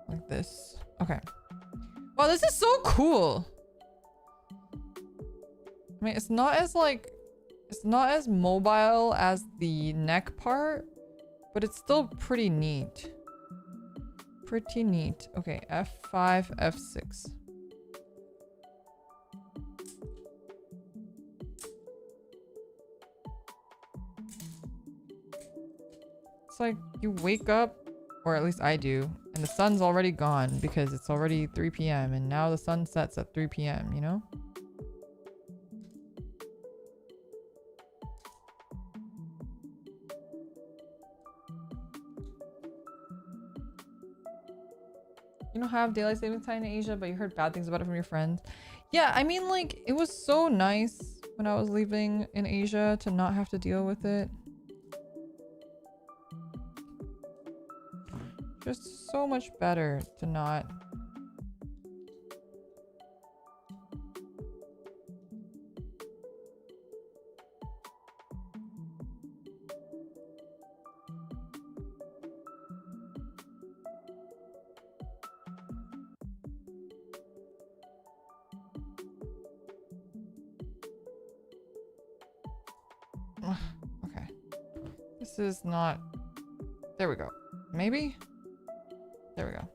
Like this. Okay. Wow, this is so cool. I mean, it's not as like, it's not as mobile as the neck part, but it's still pretty neat. Pretty neat. Okay, F5, F6. It's like you wake up, or at least I do, and the sun's already gone because it's already 3 p.m. and now the sun sets at 3 p.m., you know? You don't have daylight savings time in Asia, but you heard bad things about it from your friends. Yeah, I mean, like, it was so nice when I was leaving in Asia to not have to deal with it. Just so much better to not. Okay. This is not... There we go. Maybe? There we go.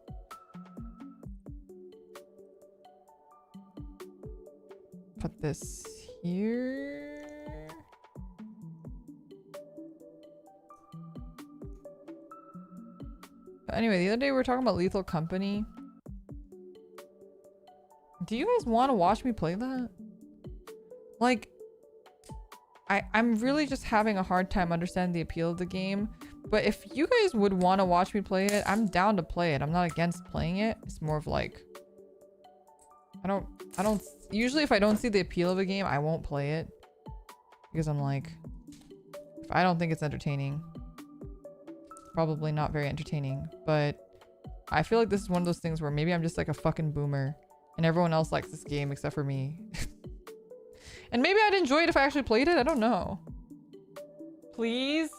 Put this here. But anyway, the other day we were talking about Lethal Company. Do you guys want to watch me play that? Like, I'm really just having a hard time understanding the appeal of the game. But if you guys would want to watch me play it, I'm down to play it. I'm not against playing it. It's more of like, I don't, usually if I don't see the appeal of a game, I won't play it. Because I'm like, if I don't think it's entertaining, it's probably not very entertaining. But I feel like this is one of those things where maybe I'm just like a fucking boomer and everyone else likes this game except for me. And maybe I'd enjoy it if I actually played it. I don't know. Please?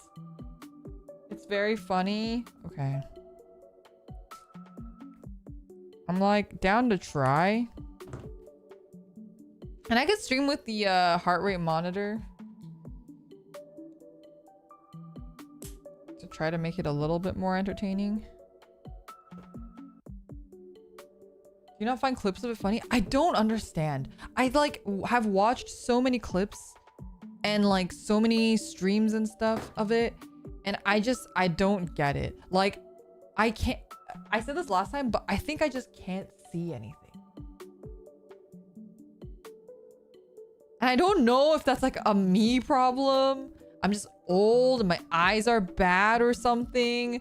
It's very funny. Okay. I'm like down to try. And I could stream with the heart rate monitor to try to make it a little bit more entertaining. Do you not find clips of it funny? I don't understand. I like have watched so many clips and like so many streams and stuff of it, and I don't get it. Like, I can't, I said this last time, but I think I just can't see anything. And I don't know if that's like a me problem. I'm just old and my eyes are bad or something.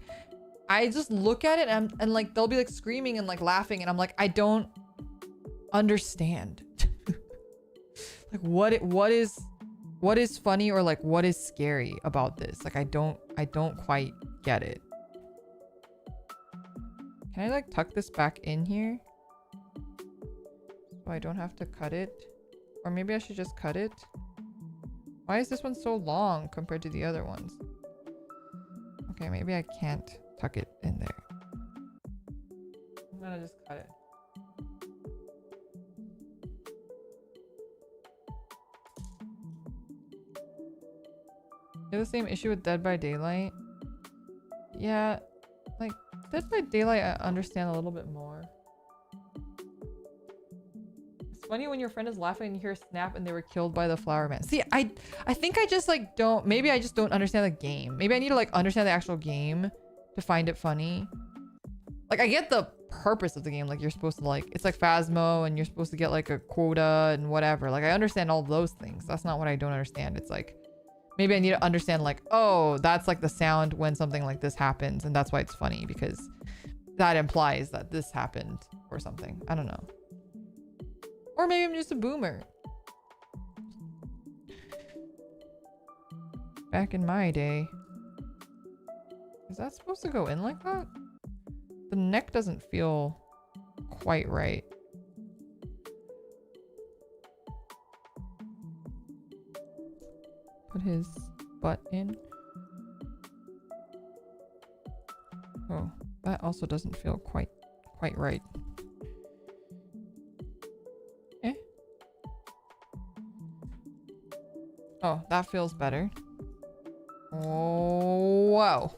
I just look at it and like they'll be like screaming and like laughing and I'm like, I don't understand. Like what is funny or like what is scary about this? Like I don't quite get it. Can I like tuck this back in here so I don't have to cut it? Or maybe I should just cut it. Why is this one so long compared to the other ones? Okay, maybe I can't tuck it in there. I'm gonna just cut it. You have the same issue with Dead by Daylight? Yeah, like Dead by Daylight I understand a little bit more. It's funny when your friend is laughing and you hear a snap and they were killed by the flower man. See, I think I just like don't, maybe I just don't understand the game. Maybe I need to like understand the actual game to find it funny. Like I get the purpose of the game, like you're supposed to like, it's like Phasmo and you're supposed to get like a quota and whatever. Like I understand all those things. That's not what I don't understand. It's like maybe I need to understand like, oh, that's like the sound when something like this happens and that's why it's funny because that implies that this happened or something. I don't know. Or maybe I'm just a boomer. Back in my day. Is that supposed to go in like that? the neck doesn't feel quite right. Put his butt in. Oh, that also doesn't feel quite right. Eh? Oh, that feels better. Oh, wow.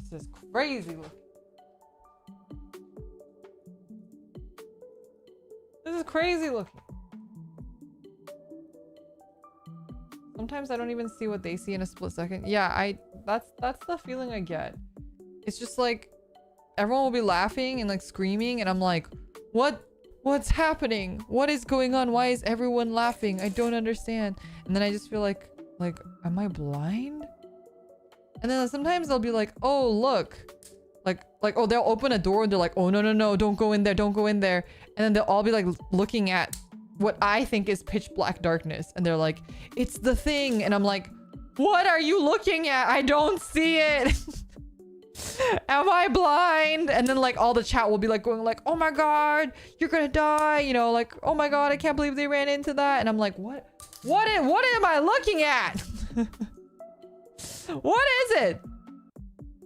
This is crazy looking. This is crazy looking. Sometimes I don't even see what they see in a split second. Yeah, that's the feeling I get. It's just like everyone will be laughing and like screaming and I'm like, what's happening? What is going on? Why is everyone laughing? I don't understand. And then I just feel like am I blind? And then sometimes they'll be like, oh look, like oh, they'll open a door and they're like, oh no, don't go in there, don't go in there. And then they'll all be like looking at what I think is pitch black darkness and they're like, it's the thing. And I'm like, what are you looking at? I don't see it. Am I blind? And then like all the chat will be like going like, oh my god, you're gonna die, you know, like, oh my god, I can't believe they ran into that. And I'm like, what am I looking at? What is it?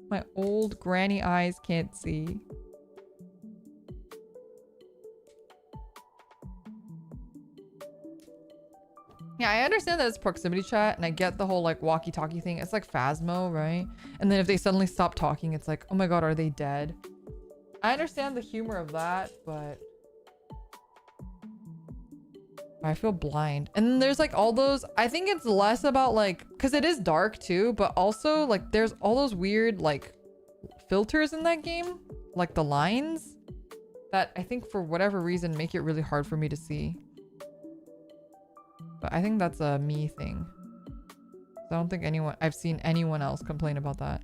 My old granny eyes can't see. Yeah, I understand that it's proximity chat and I get the whole like walkie-talkie thing. It's like Phasmo, right? And then if they suddenly stop talking, it's like, oh my god, are they dead? I understand the humor of that, but I feel blind. And then there's like all those, I think it's less about like, because it is dark too, but also like there's all those weird like filters in that game, like the lines that I think for whatever reason make it really hard for me to see. But I think that's a me thing. I don't think I've seen anyone else complain about that.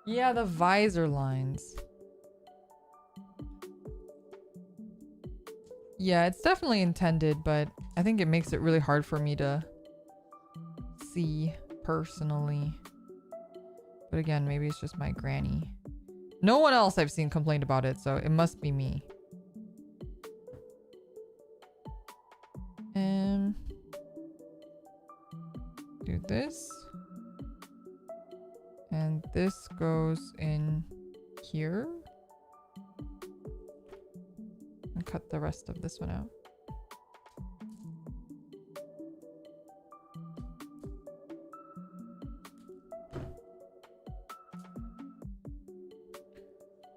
Yeah, the visor lines. Yeah, it's definitely intended, but I think it makes it really hard for me to see personally. But again, maybe it's just my granny. No one else I've seen complained about it, so it must be me. Do this. And this goes in here. And cut the rest of this one out.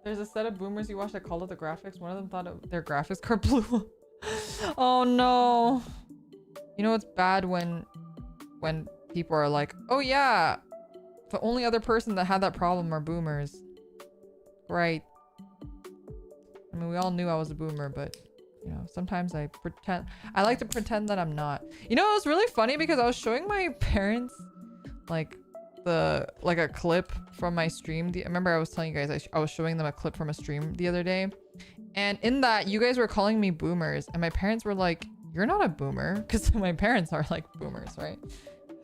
There's a set of boomers you watched that called it the graphics. One of them thought their graphics card blew. Oh no. You know it's bad when people are like, oh yeah, the only other person that had that problem are boomers. Right. I mean, we all knew I was a boomer, but you know, sometimes I like to pretend that I'm not. You know, it was really funny because I was showing my parents like a clip from my stream. I remember I was telling you guys I was showing them a clip from a stream the other day, and in that you guys were calling me boomers and my parents were like, you're not a boomer, because my parents are like boomers, right?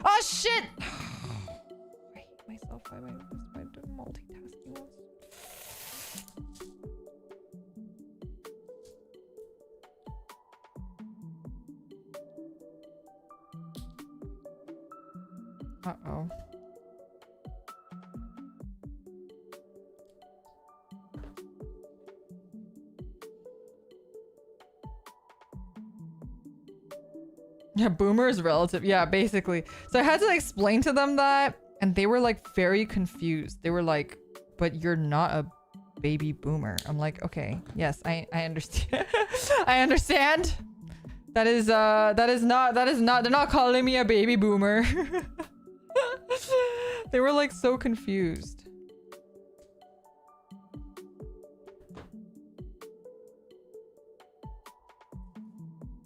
Oh shit. I hate myself by multitasking. Uh-oh. Yeah, boomer is relative. Yeah, basically. So I had to explain to them that, and they were like very confused. They were like, but you're not a baby boomer. I'm like, okay, yes, I understand. I understand. That is not, they're not calling me a baby boomer. They were like so confused.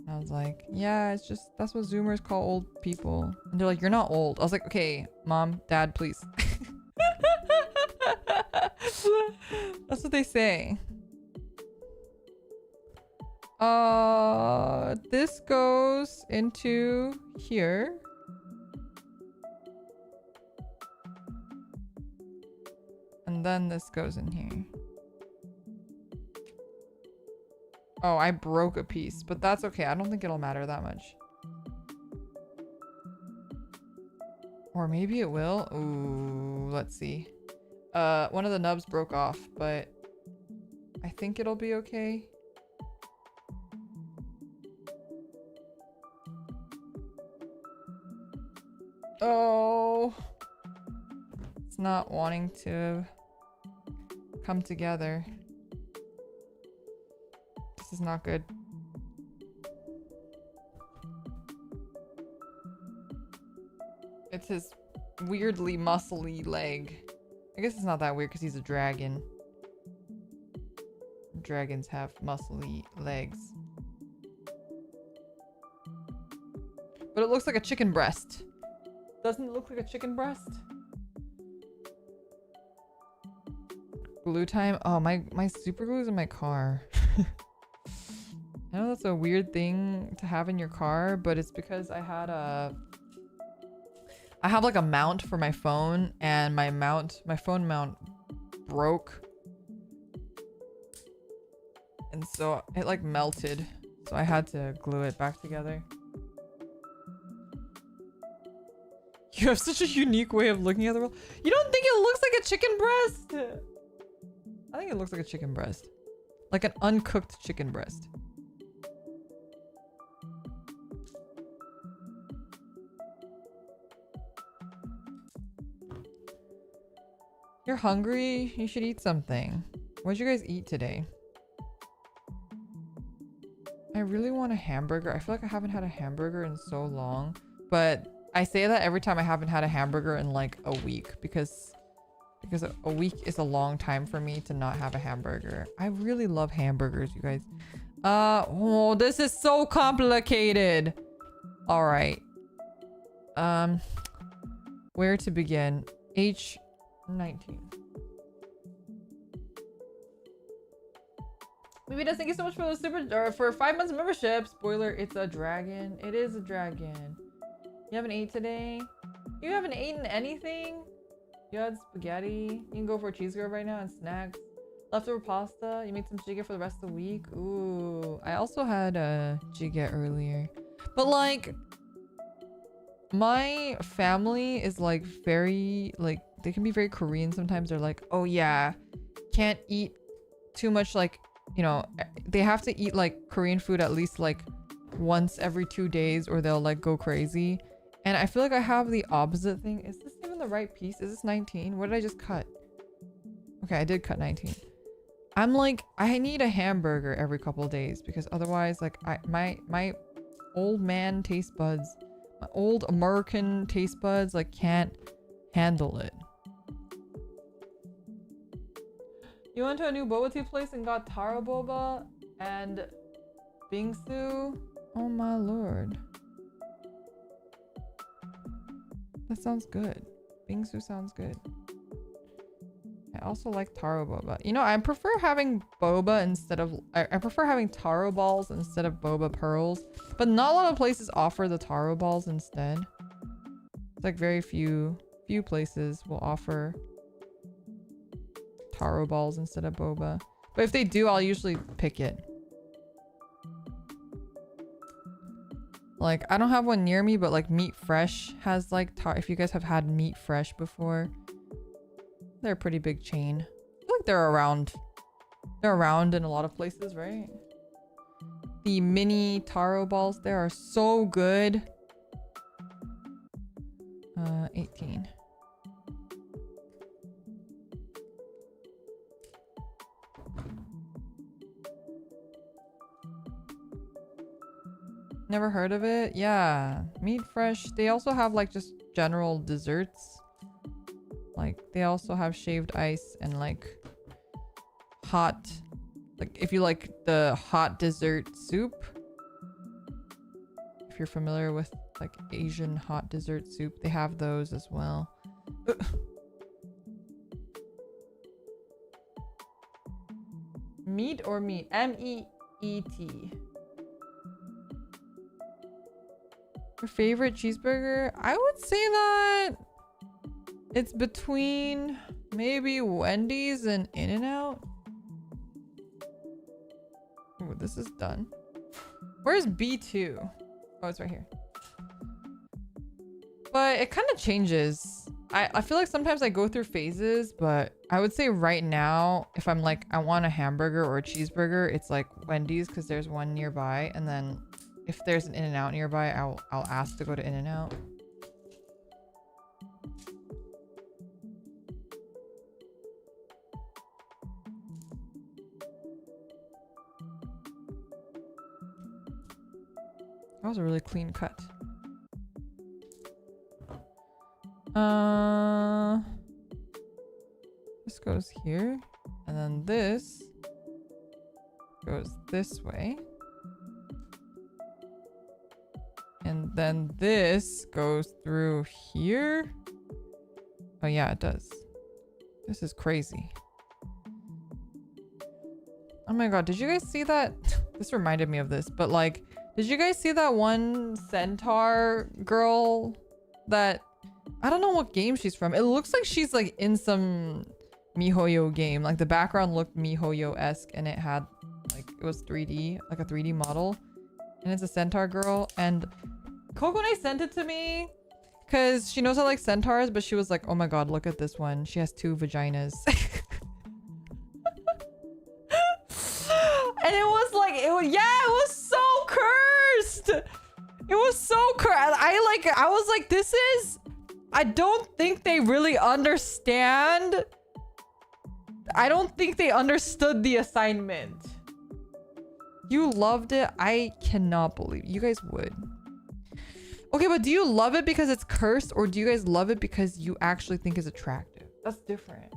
I was like, yeah, it's just, that's what Zoomers call old people. And they're like, you're not old. I was like, okay, mom, dad, please. That's what they say. This goes into here. And then this goes in here. Oh, I broke a piece, but that's okay. I don't think it'll matter that much. Or maybe it will. Ooh, let's see. One of the nubs broke off, but I think it'll be okay. Oh, it's not wanting to come together. This is not good. It's his weirdly muscly leg. I guess it's not that weird because he's a dragon. Dragons have muscly legs. But it looks like a chicken breast. Doesn't it look like a chicken breast? Glue time? Oh, my super glue is in my car. I know that's a weird thing to have in your car, but it's because I have like a mount for my phone, and my phone mount broke. And so it like melted. So I had to glue it back together. You have such a unique way of looking at the world. You don't think it looks like a chicken breast? I think it looks like a chicken breast. Like an uncooked chicken breast. You're hungry? You should eat something. What did you guys eat today? I really want a hamburger. I feel like I haven't had a hamburger in so long. But I say that every time I haven't had a hamburger in like a week. Because a week is a long time for me to not have a hamburger. I really love hamburgers, you guys. Oh, this is so complicated. All right. Where to begin? H19. Maybe does. Thank you so much for the super for 5 months membership. Spoiler, it's a dragon. It is a dragon. You haven't ate today? You haven't eaten anything? You had spaghetti. You can go for a cheeseburger right now and snacks. Leftover pasta. You made some jjigae for the rest of the week. Ooh. I also had a jjigae earlier. But like, my family is like very, like, they can be very Korean sometimes. They're like, oh yeah, can't eat too much, like, you know, they have to eat like Korean food at least like once every 2 days or they'll like go crazy. And I feel like I have the opposite thing. Is this even the right piece? Is this 19? What did I just cut? Okay, I did cut 19. I'm like, I need a hamburger every couple of days because otherwise, like, my old man taste buds, my old American taste buds, like, can't handle it. You went to a new boba tea place and got taro boba and bingsu? Oh my lord. That sounds good. Bingsu sounds good. I also like taro boba. You know, I prefer having boba instead of... I prefer having taro balls instead of boba pearls. But not a lot of places offer the taro balls instead. It's like very few places will offer taro balls instead of boba. But if they do, I'll usually pick it. Like, I don't have one near me, but like Meat Fresh has like if you guys have had Meat Fresh before, they're a pretty big chain. I feel like they're around in a lot of places, right? The mini taro balls there are so good. 18. Never heard of it? Yeah. Meat Fresh. They also have like just general desserts. Like they also have shaved ice and like hot, like if you like the hot dessert soup. If you're familiar with like Asian hot dessert soup, they have those as well. Meat or meat? M-E-E-T. Your favorite cheeseburger? I would say that it's between maybe Wendy's and In-N-Out. Ooh, this is done. Where's B2? Oh, it's right here. But it kind of changes. I feel like sometimes I go through phases, but I would say right now, if I'm like, I want a hamburger or a cheeseburger, it's like Wendy's because there's one nearby. And then if there's an In-N-Out nearby, I'll ask to go to In-N-Out. That was a really clean cut. This goes here, and then this goes this way, and then this goes through here. Oh yeah, it does. This is crazy. Oh my god, did you guys see that? This reminded me of this, but like, did you guys see that one centaur girl that, I don't know what game she's from. It looks like she's like in some MiHoYo game. Like the background looked MiHoYo-esque and it had like, it was 3D, like a 3D model. And it's a centaur girl. And Kokone sent it to me because she knows I like centaurs, but she was like, oh my god, look at this one. She has 2 vaginas. And it was like, it was so cursed. It was so cursed. I was like, this is, I don't think they really understand. I don't think they understood the assignment. You loved it. I cannot believe you guys would. Okay, but do you love it because it's cursed, or do you guys love it because you actually think it's attractive? That's different.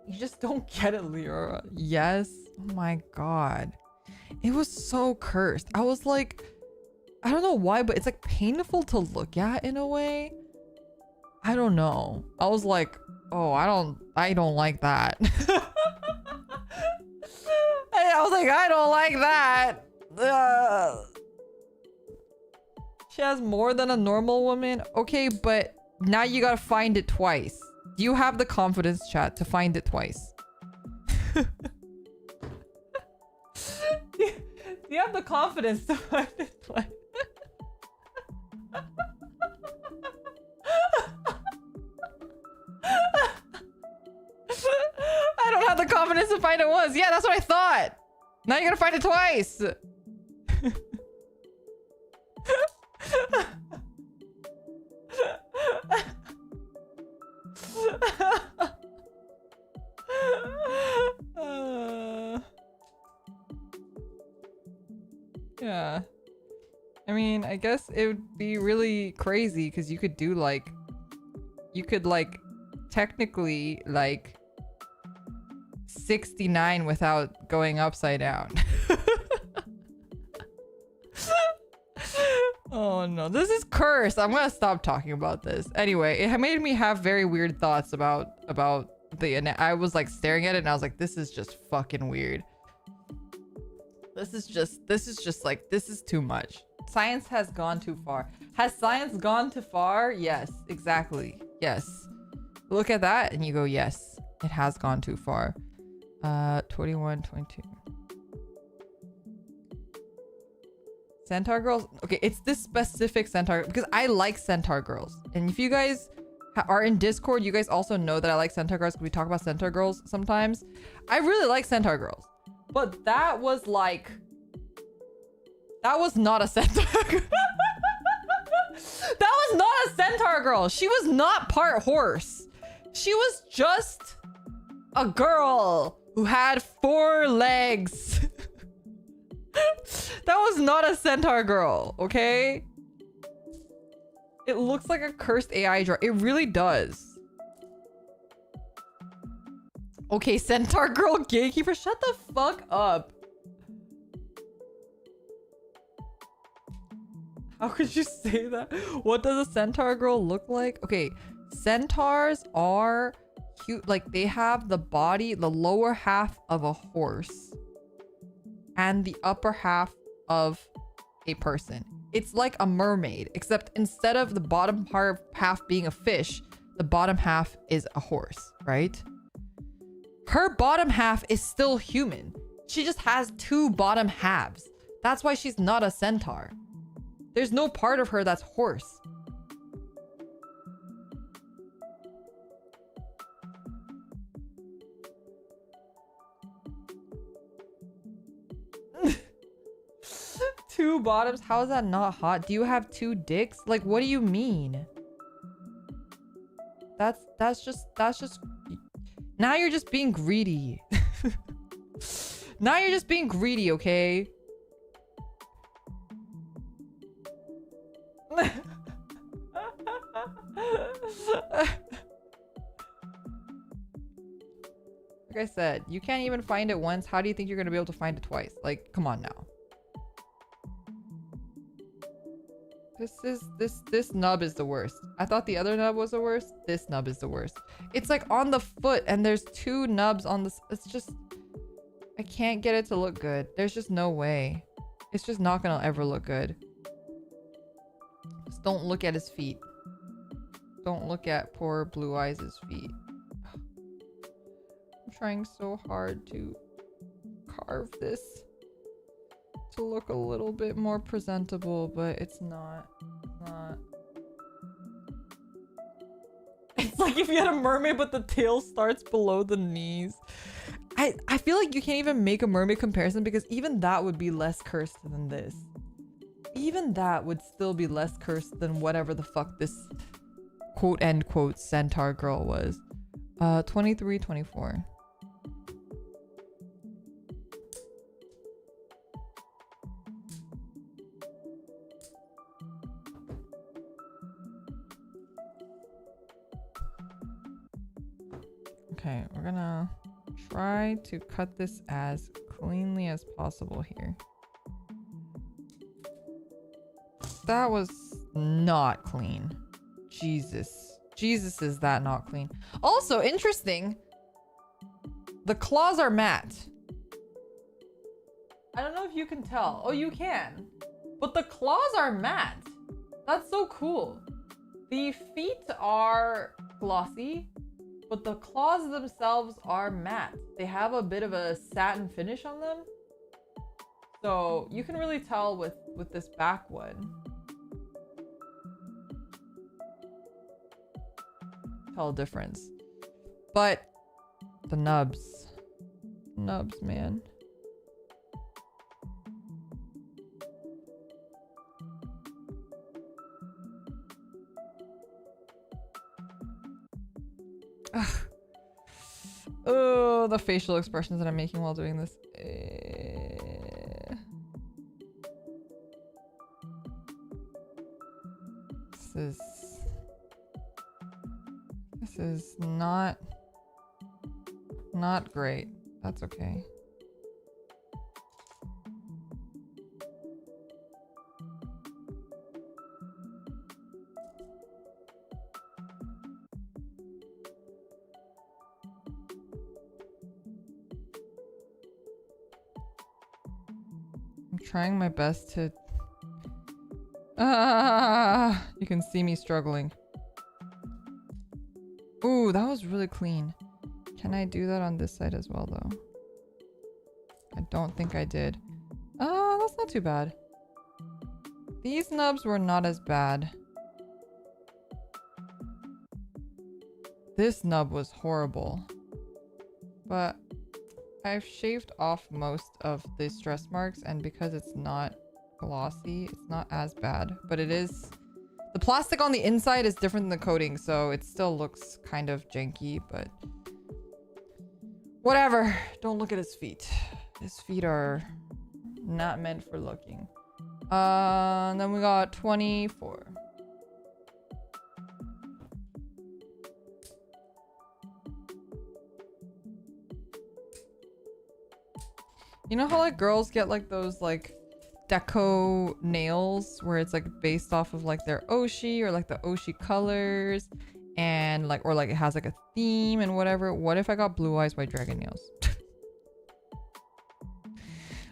You just don't get it, Lyra. Yes. Oh my god. It was so cursed. I was like, I don't know why, but it's like painful to look at in a way. I don't know. I was like, oh, I don't like that. I was like, I don't like that. She has more than a normal woman. Okay, but now you gotta find it twice. Do you have the confidence, chat, to find it twice? Do you have the confidence to find it twice? I don't have the confidence to find it once. Yeah, that's what I thought. Now you're gonna find it twice. Yeah. I mean, I guess it would be really crazy because you could do like, you could like technically like 69 without going upside down. Oh no, this is cursed. I'm gonna stop talking about this. Anyway, it made me have very weird thoughts about the, and I was like staring at it and I was like, this is just fucking weird. This is just like, this is too much. Science has gone too far. Has science gone too far? Yes, exactly. Yes. Look at that and you go, yes, it has gone too far. 21, 22. Centaur girls? Okay, it's this specific centaur because I like centaur girls. And if you guys are in Discord, you guys also know that I like centaur girls because we talk about centaur girls sometimes. I really like centaur girls. But that was like, that was not a centaur. That was not a centaur girl. She was not part horse. She was just a girl who had 4 legs. That was not a centaur girl, okay? It looks like a cursed AI draw. It really does. Okay, centaur girl gatekeeper, shut the fuck up. How could you say that? What does a centaur girl look like? Okay, centaurs are like they have the body, the lower half of a horse and the upper half of a person. It's like a mermaid, except instead of the bottom half being a fish, the bottom half is a horse, right? Her bottom half is still human. She just has two bottom halves. That's why she's not a centaur. There's no part of her that's horse. Two bottoms? How is that not hot? Do you have two dicks? Like, what do you mean? That's just now you're just being greedy. Now you're just being greedy, okay? Like I said, you can't even find it once. How do you think you're gonna be able to find it twice? Like, come on now. This nub is the worst. I thought the other nub was the worst. This nub is the worst. It's like on the foot and there's two nubs on this. It's just, I can't get it to look good. There's just no way. It's just not gonna ever look good. Just don't look at his feet. Don't look at poor Blue Eyes' feet. I'm trying so hard to carve this to look a little bit more presentable, but it's not. It's like if you had a mermaid but the tail starts below the knees. I feel like you can't even make a mermaid comparison because even that would be less cursed than this. Even that would still be less cursed than whatever the fuck this quote end quote centaur girl was. 23, 24. Okay, we're gonna try to cut this as cleanly as possible here. That was not clean. Jesus. Jesus, is that not clean? Also, interesting. The claws are matte. I don't know if you can tell. Oh, you can. But the claws are matte. That's so cool. The feet are glossy, but the claws themselves are matte. They have a bit of a satin finish on them. So you can really tell with this back one. Tell a difference. But the nubs. Nubs, man. Ugh. Oh, the facial expressions that I'm making while doing this. This is not great. That's okay. I'm trying my best to... you can see me struggling. Ooh, that was really clean. Can I do that on this side as well, though? I don't think I did. That's not too bad. These nubs were not as bad. This nub was horrible. But I've shaved off most of the stress marks, and because it's not glossy, it's not as bad. But it is... The plastic on the inside is different than the coating, so it still looks kind of janky, but... Whatever. Don't look at his feet. His feet are not meant for looking. And then we got 24. You know how like girls get like those like deco nails where it's like based off of like their Oshi or like the Oshi colors? and like, or like it has like a theme and whatever. What if I got blue eyes, white dragon nails?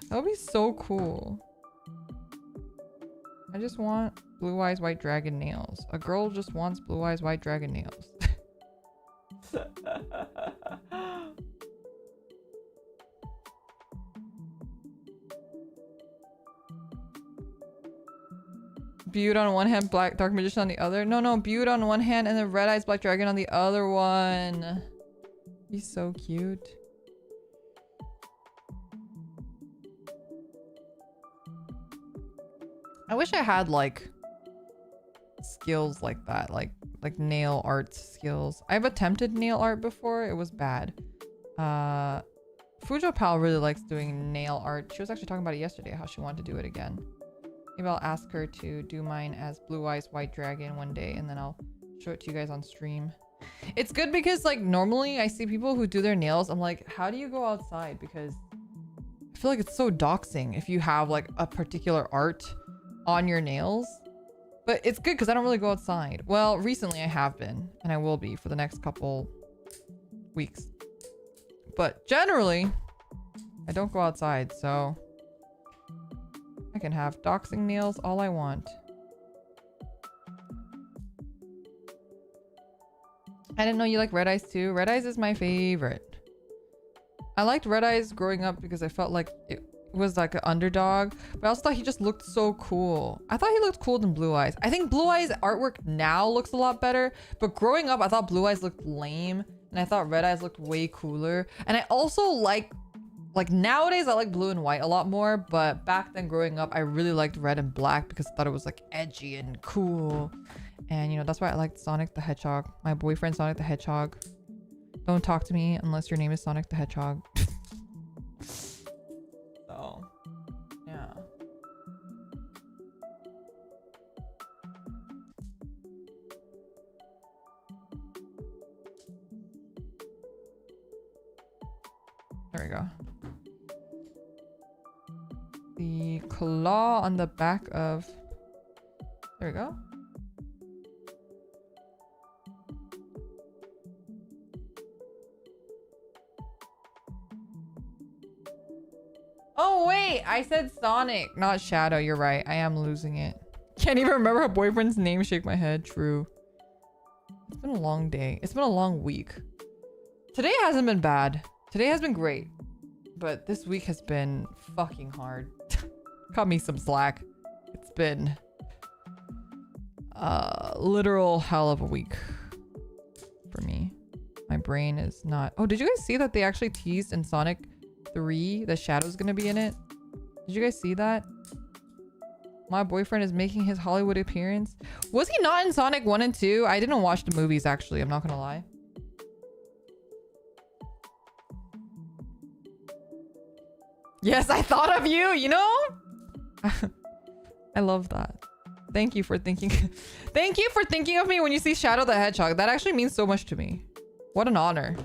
That would be so cool. I just want blue eyes, white dragon nails. A girl just wants blue eyes, white dragon nails. Beaut on one hand, black dark magician on the other. No, Beaut on one hand and then red eyes, black dragon on the other one. He's so cute. I wish I had like skills like that, like nail art skills. I've attempted nail art before. It was bad. Fujo Pal really likes doing nail art. She was actually talking about it yesterday, how she wanted to do it again. Maybe I'll ask her to do mine as blue eyes, white dragon one day, and then I'll show it to you guys on stream. It's good because like normally I see people who do their nails. I'm like, how do you go outside? Because I feel like it's so doxing if you have like a particular art on your nails. But it's good because I don't really go outside. Well, recently I have been, and I will be for the next couple weeks. But generally, I don't go outside, so I can have doxing nails all I want. I didn't know you like red eyes too. Red eyes is my favorite. I liked red eyes growing up because I felt like it was like an underdog, but I also thought he just looked so cool. I thought he looked cooler than blue eyes. I think blue eyes artwork now looks a lot better, but growing up I thought blue eyes looked lame and I thought red eyes looked way cooler. And I also like nowadays I like blue and white a lot more, but back then growing up I really liked red and black because I thought it was like edgy and cool. And you know, that's why I liked Sonic the Hedgehog. My boyfriend Sonic the Hedgehog. Don't talk to me unless your name is Sonic the Hedgehog. So yeah. There we go. The claw on the back of... There we go. Oh wait, I said Sonic, not Shadow. You're right. I am losing it. Can't even remember her boyfriend's name. Shake my head. True. It's been a long day. It's been a long week. Today hasn't been bad. Today has been great. But this week has been fucking hard. Cut me some slack. It's been a literal hell of a week for me. My brain is not... Oh, did you guys see that they actually teased in Sonic 3 the Shadow's gonna be in it? Did you guys see that? My boyfriend is making his Hollywood appearance. Was he not in Sonic 1 and 2? I didn't watch the movies actually, I'm not gonna lie. Yes, I thought of you, you know? I love that. Thank you for thinking. Thank you for thinking of me when you see Shadow the Hedgehog. That actually means so much to me. What an honor.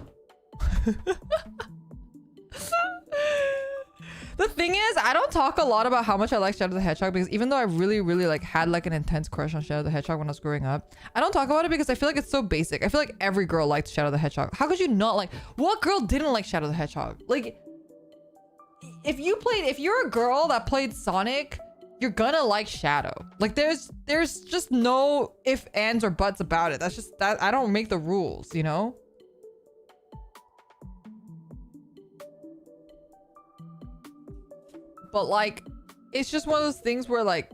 The thing is, I don't talk a lot about how much I like Shadow the Hedgehog because even though I really like had like an intense crush on Shadow the Hedgehog when I was growing up, I don't talk about it because I feel like it's so basic. I feel like every girl liked Shadow the Hedgehog. How could you not like... What girl didn't like Shadow the Hedgehog? Like, if you're a girl that played Sonic, you're gonna like Shadow. Like there's just no ifs, ands, or buts about it. That's just that. I don't make the rules, you know? But like, it's just one of those things where like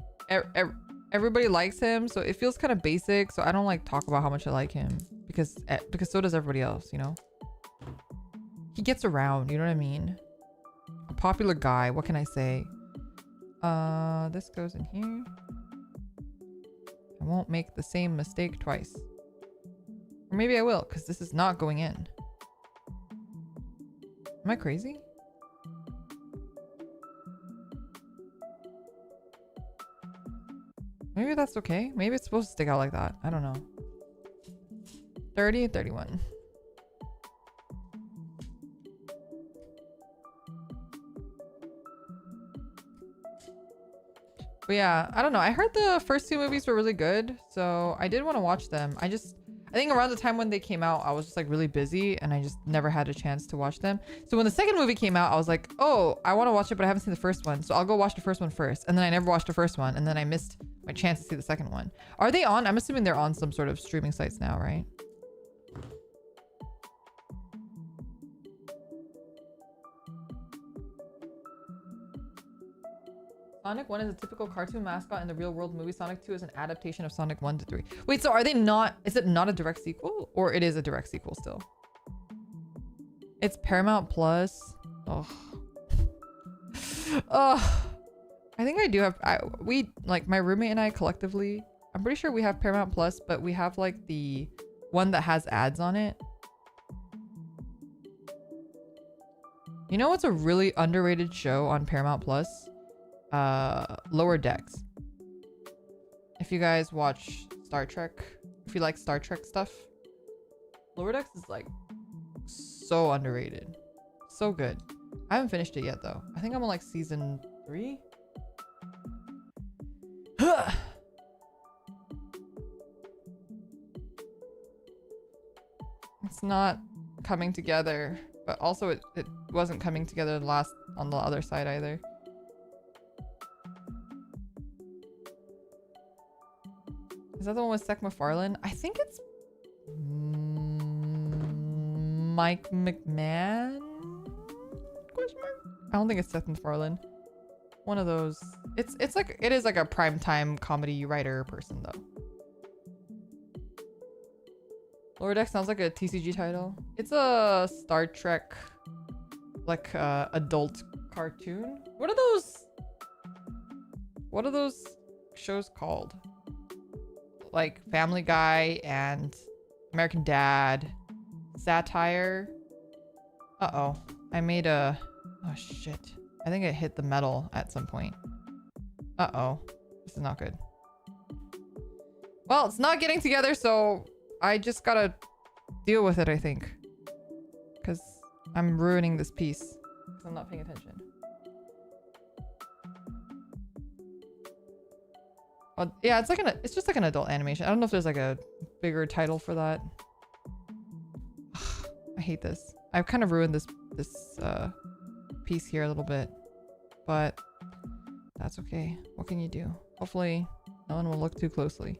everybody likes him, so it feels kind of basic. So I don't like talk about how much I like him because so does everybody else, you know? He gets around, you know what I mean? A popular guy, what can I say? This goes in here. I won't make the same mistake twice. Or maybe I will, because this is not going in. Am I crazy? Maybe that's okay. Maybe it's supposed to stick out like that. I don't know. 30, 31. But yeah, I don't know. I heard the first two movies were really good, so I did want to watch them. I I think around the time when they came out, I was just like really busy and I just never had a chance to watch them. So when the second movie came out, I was like, oh, I want to watch it, but I haven't seen the first one. So I'll go watch the first one first. And then I never watched the first one. And then I missed my chance to see the second one. Are they on? I'm assuming they're on some sort of streaming sites now, right? Sonic 1 is a typical cartoon mascot in the real world movie. Sonic 2 is an adaptation of Sonic 1 to 3. Wait, so are they not... Is it not a direct sequel? Or it is a direct sequel still? It's Paramount Plus. Oh. Oh. I think I do have... we, like, my roommate and I collectively... I'm pretty sure we have Paramount Plus, but we have, like, the one that has ads on it. You know what's a really underrated show on Paramount Plus? Lower Decks. If you guys watch Star Trek, if you like Star Trek stuff, Lower Decks is like so underrated, so good. I haven't finished it yet though. I think I'm on like season 3. It's not coming together, but also it wasn't coming together on the other side either. Is that the one with Seth MacFarlane? I think it's Mike McMahon? Question mark? I don't think it's Seth MacFarlane. One of those. It's like it is like a primetime comedy writer person though. Lower Deck sounds like a TCG title. It's a Star Trek like adult cartoon. What are those shows called? Like Family Guy and American Dad, satire. Uh-oh, I made a... Oh shit, I think it hit the metal at some point. Uh-oh, this is not good. Well, it's not getting together, so I just gotta deal with it, I think. Because I'm ruining this piece because I'm not paying attention. Yeah, it's just like an adult animation. I don't know if there's like a bigger title for that. I hate this. I've kind of ruined this piece here a little bit, but that's okay. What can you do? Hopefully no one will look too closely.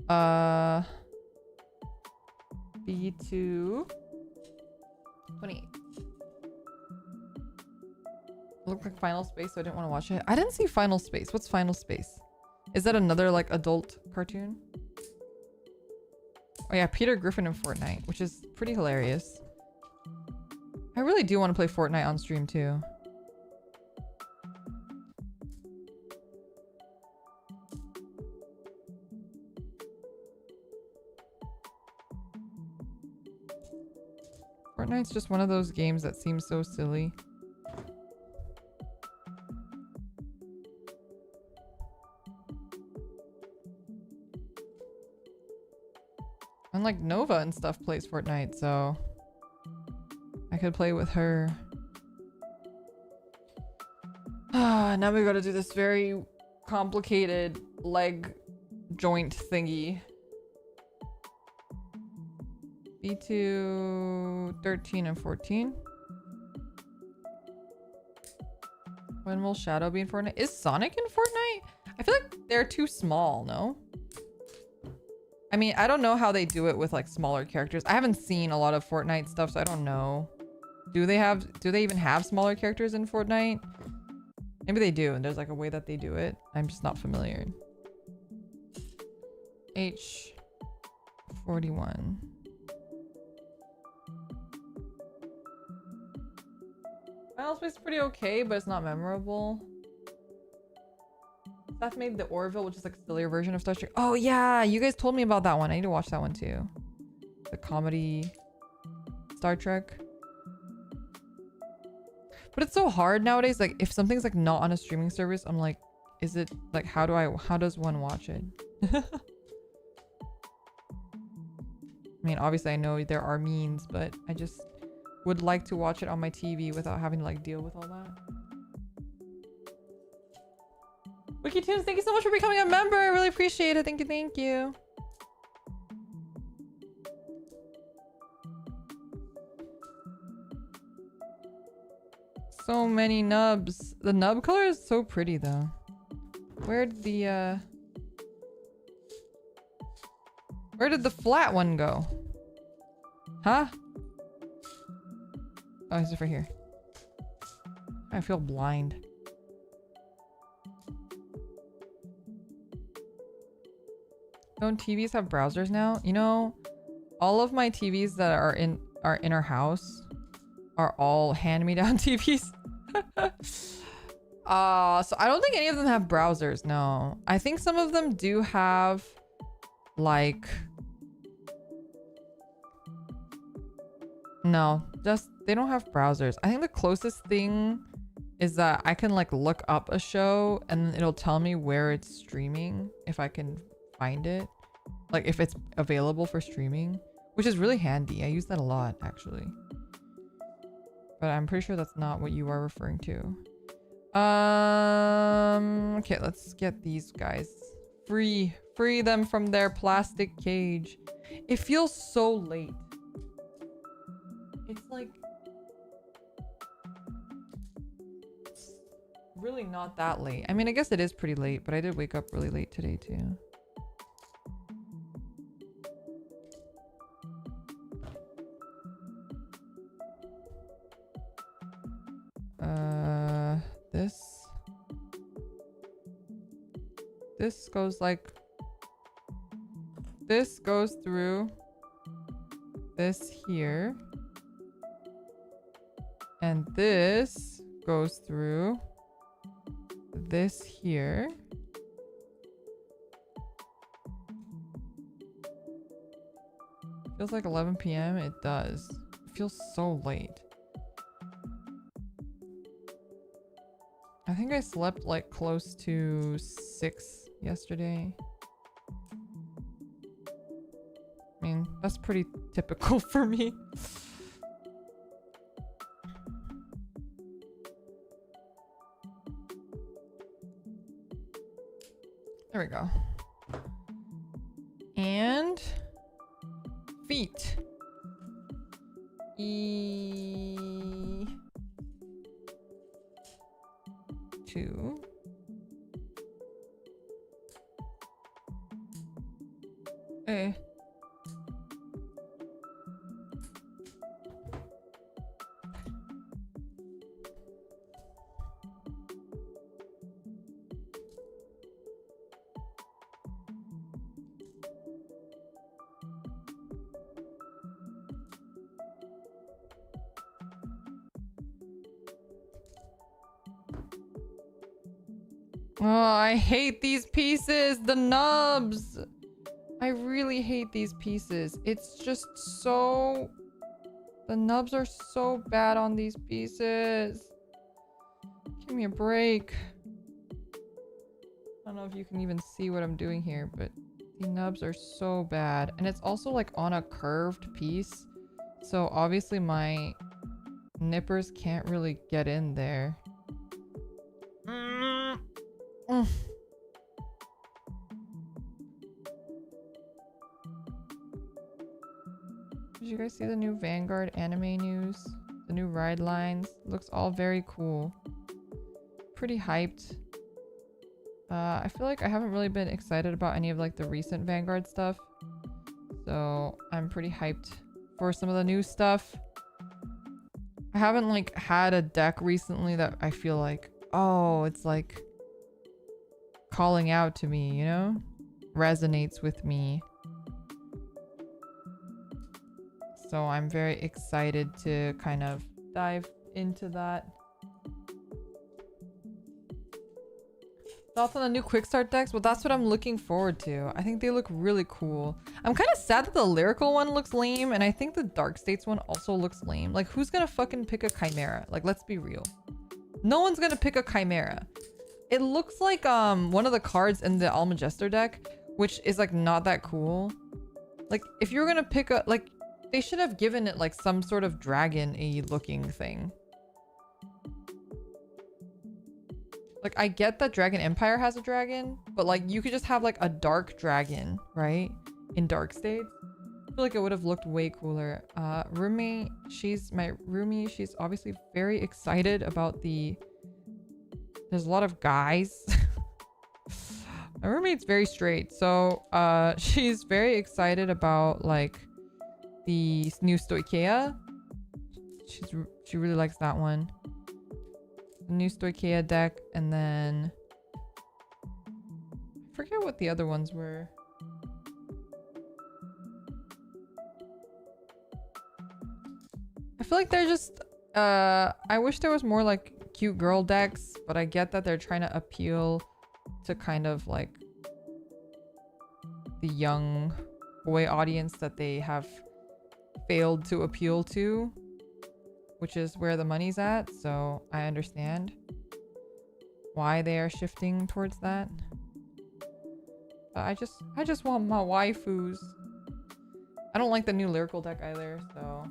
B2 28. Looked like Final Space, so I didn't want to watch it. I didn't see Final Space. What's Final Space? Is that another like adult cartoon? Oh yeah, Peter Griffin in Fortnite, which is pretty hilarious. I really do want to play Fortnite on stream too. Fortnite's just one of those games that seems so silly. And like Nova and stuff plays Fortnite, so I could play with her. Now we gotta do this very complicated leg joint thingy. B2 13 and 14. When will Shadow be in Fortnite? Is Sonic in Fortnite? I feel like they're too small, no? I mean, I don't know how they do it with like smaller characters. I haven't seen a lot of Fortnite stuff, so I don't know. Do they even have smaller characters in Fortnite? Maybe they do, and there's like a way that they do it. I'm just not familiar. H41. Final Space is pretty okay, but it's not memorable. Seth made the Orville, which is like a sillier version of Star Trek. Oh yeah, you guys told me about that one. I need to watch that one too. The comedy Star Trek. But it's so hard nowadays. Like if something's like not on a streaming service, I'm like, is it like how does one watch it? I mean, obviously I know there are means, but I just would like to watch it on my TV without having to like deal with all that. WikiTunes, thank you so much for becoming a member. I really appreciate it. Thank you, thank you. many nubs. The nub color is so pretty though. Where did the flat one go? Huh? Oh, he's over here. I feel blind. Don't TVs have browsers now? You know, all of my TVs that are in our house are all hand-me-down TVs. So I don't think any of them have browsers, no. I think some of them do have like no, just they don't have browsers. I think the closest thing is that I can like look up a show and it'll tell me where it's streaming if I can find it, like if it's available for streaming, which is really handy. I use that a lot actually, but I'm pretty sure that's not what you are referring to. Okay, let's get these guys free them from their plastic cage. It feels so late. It's like really not that late. I mean, I guess it is pretty late, but I did wake up really late today too. This goes like this goes through this here, and this goes through this here. Feels like 11 p.m. It does. It feels so late. I think I slept like close to 6 yesterday. I mean, that's pretty typical for me. There we go. And feet. E2. Eh. Oh, I hate these pieces, the nubs. I really hate these pieces. It's just so... The nubs are so bad on these pieces. Give me a break. I don't know if you can even see what I'm doing here, but the nubs are so bad. And it's also like on a curved piece. So obviously my nippers can't really get in there. Did you guys see the new Vanguard anime news? The new ride lines? Looks all very cool. Pretty hyped. I feel like I haven't really been excited about any of like the recent Vanguard stuff. So I'm pretty hyped for some of the new stuff. I haven't like had a deck recently that I feel like, oh, it's like calling out to me, you know? Resonates with me. So I'm very excited to kind of dive into that. Thoughts on the new quick start decks? Well, that's what I'm looking forward to. I think they look really cool. I'm kind of sad that the lyrical one looks lame, and I think the Dark States one also looks lame. Like, who's gonna fucking pick a Chimera? Like, let's be real. No one's gonna pick a Chimera. It looks like one of the cards in the Almagester deck, which is like not that cool. Like, if you were gonna pick a, like, they should have given it like some sort of dragon-y looking thing. Like, I get that Dragon Empire has a dragon, but like you could just have like a dark dragon, right? In Dark States. feel like it would have looked way cooler. Roommate, she's my roomie. She's obviously very excited about there's a lot of guys. My roommate's very straight, so she's very excited about like the new Stoicheia. She really likes that one. The new Stoicheia deck, and then I forget what the other ones were. I feel like they're just I wish there was more like cute girl decks, but I get that they're trying to appeal to kind of like the young boy audience that they have failed to appeal to, which is where the money's at. So I understand why they are shifting towards that. But I just want my waifus. I don't like the new lyrical deck either, so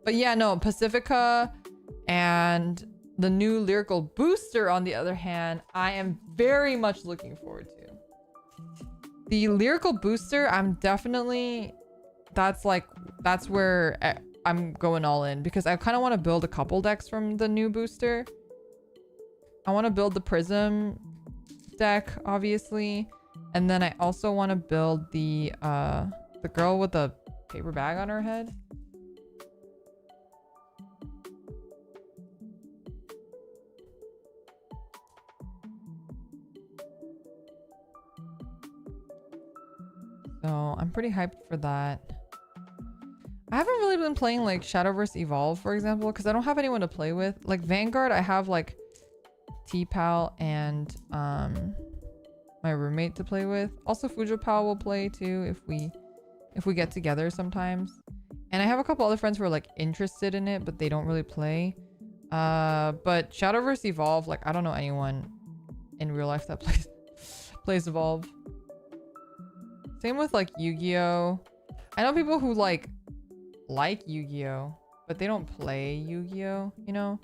but yeah, no, Pacifica and the new lyrical booster on the other hand, I am very much looking forward to. The lyrical booster, I'm definitely, that's where I'm going all in, because I kind of want to build a couple decks from the new booster. I want to build the Prism deck, obviously, and then I also want to build the girl with the paper bag on her head. So I'm pretty hyped for that. I haven't really been playing like Shadowverse Evolve, for example, because I don't have anyone to play with. Like Vanguard, I have like T-Pal and my roommate to play with. Also Fujopal will play too if we get together sometimes. And I have a couple other friends who are like interested in it, but they don't really play. But Shadowverse Evolve, like I don't know anyone in real life that plays Evolve. Same with like Yu-Gi-Oh! I know people who like Yu-Gi-Oh! But they don't play Yu-Gi-Oh! You know?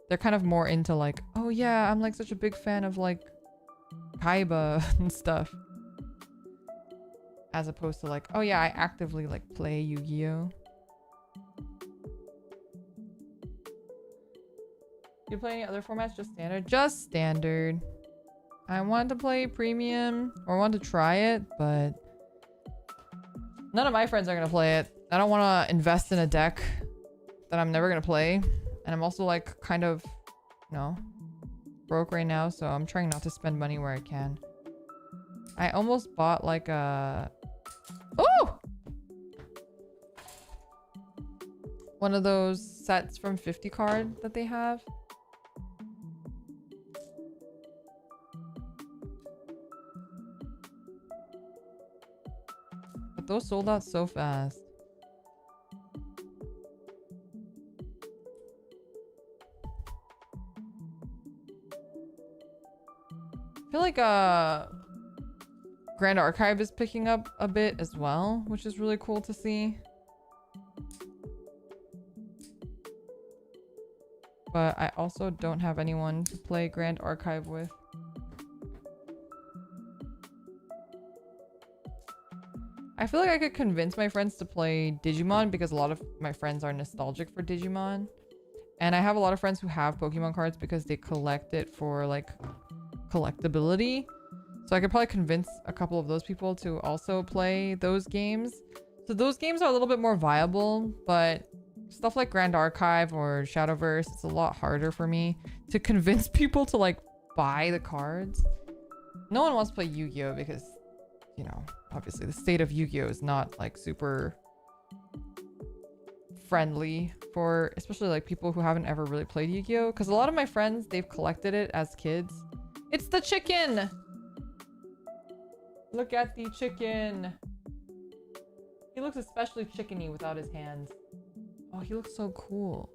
They're kind of more into like, oh yeah, I'm like such a big fan of like Kaiba and stuff. As opposed to like, oh yeah, I actively like play Yu-Gi-Oh! You play any other formats? Just standard? Just standard. I wanted to play premium or wanted to try it, but none of my friends are going to play it. I don't want to invest in a deck that I'm never going to play. And I'm also like kind of, you know, broke right now. So I'm trying not to spend money where I can. I almost bought like a... Oh! One of those sets from 50 card that they have. Those sold out so fast. I feel like Grand Archive is picking up a bit as well, which is really cool to see. But I also don't have anyone to play Grand Archive with. I feel like I could convince my friends to play Digimon because a lot of my friends are nostalgic for Digimon. And I have a lot of friends who have Pokemon cards because they collect it for like collectability. So I could probably convince a couple of those people to also play those games. So those games are a little bit more viable, but stuff like Grand Archive or Shadowverse, it's a lot harder for me to convince people to like buy the cards. No one wants to play Yu-Gi-Oh! Because, you know, obviously the state of Yu-Gi-Oh! Is not like super friendly for especially like people who haven't ever really played Yu-Gi-Oh! Because a lot of my friends, they've collected it as kids. It's the chicken! Look at the chicken! He looks especially chickeny without his hands. Oh, he looks so cool.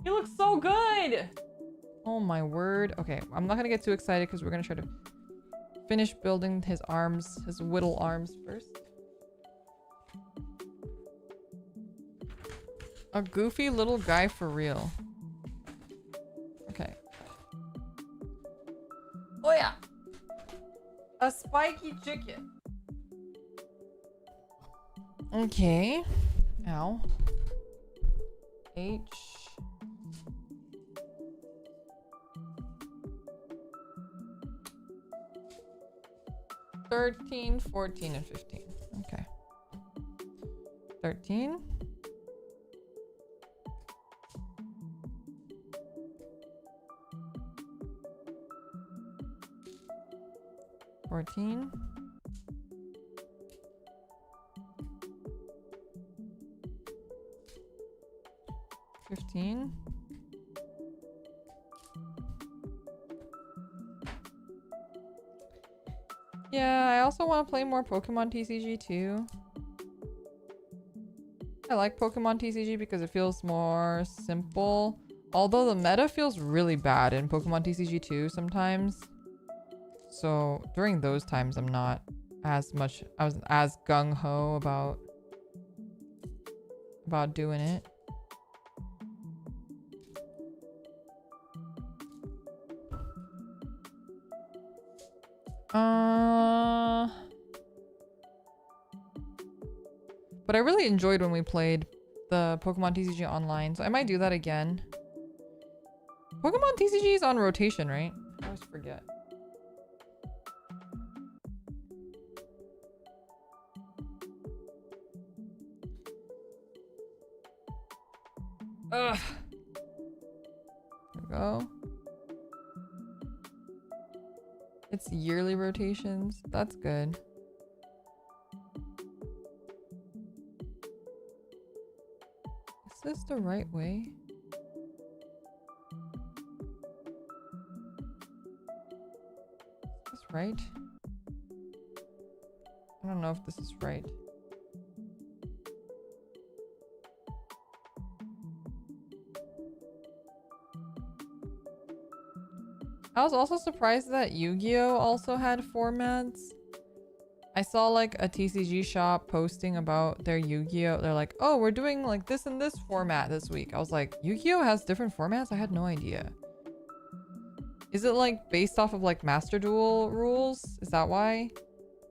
He looks so good! Oh my word. Okay, I'm not gonna get too excited because we're gonna try to finish building his arms, his whittle arms first. A goofy little guy for real. Okay. Oh yeah! A spiky chicken. Okay. Ow. H. $13, $14, and $15. Okay. 13. 14. 15. Yeah, I also want to play more Pokemon TCG too. I like Pokemon TCG because it feels more simple. Although the meta feels really bad in Pokemon TCG too sometimes. So during those times I'm not as much, I was as gung-ho about doing it. But I really enjoyed when we played the Pokemon TCG online, so I might do that again. Pokemon TCG is on rotation, right? I always forget. Ugh. There we go. It's yearly rotations. That's good. Is this the right way? Is this right? I don't know if this is right. I was also surprised that Yu-Gi-Oh! Also had formats. I saw like a TCG shop posting about their Yu-Gi-Oh! They're like, oh, we're doing like this and this format this week. I was like, Yu-Gi-Oh! Has different formats? I had no idea. Is it like based off of like Master Duel rules? Is that why?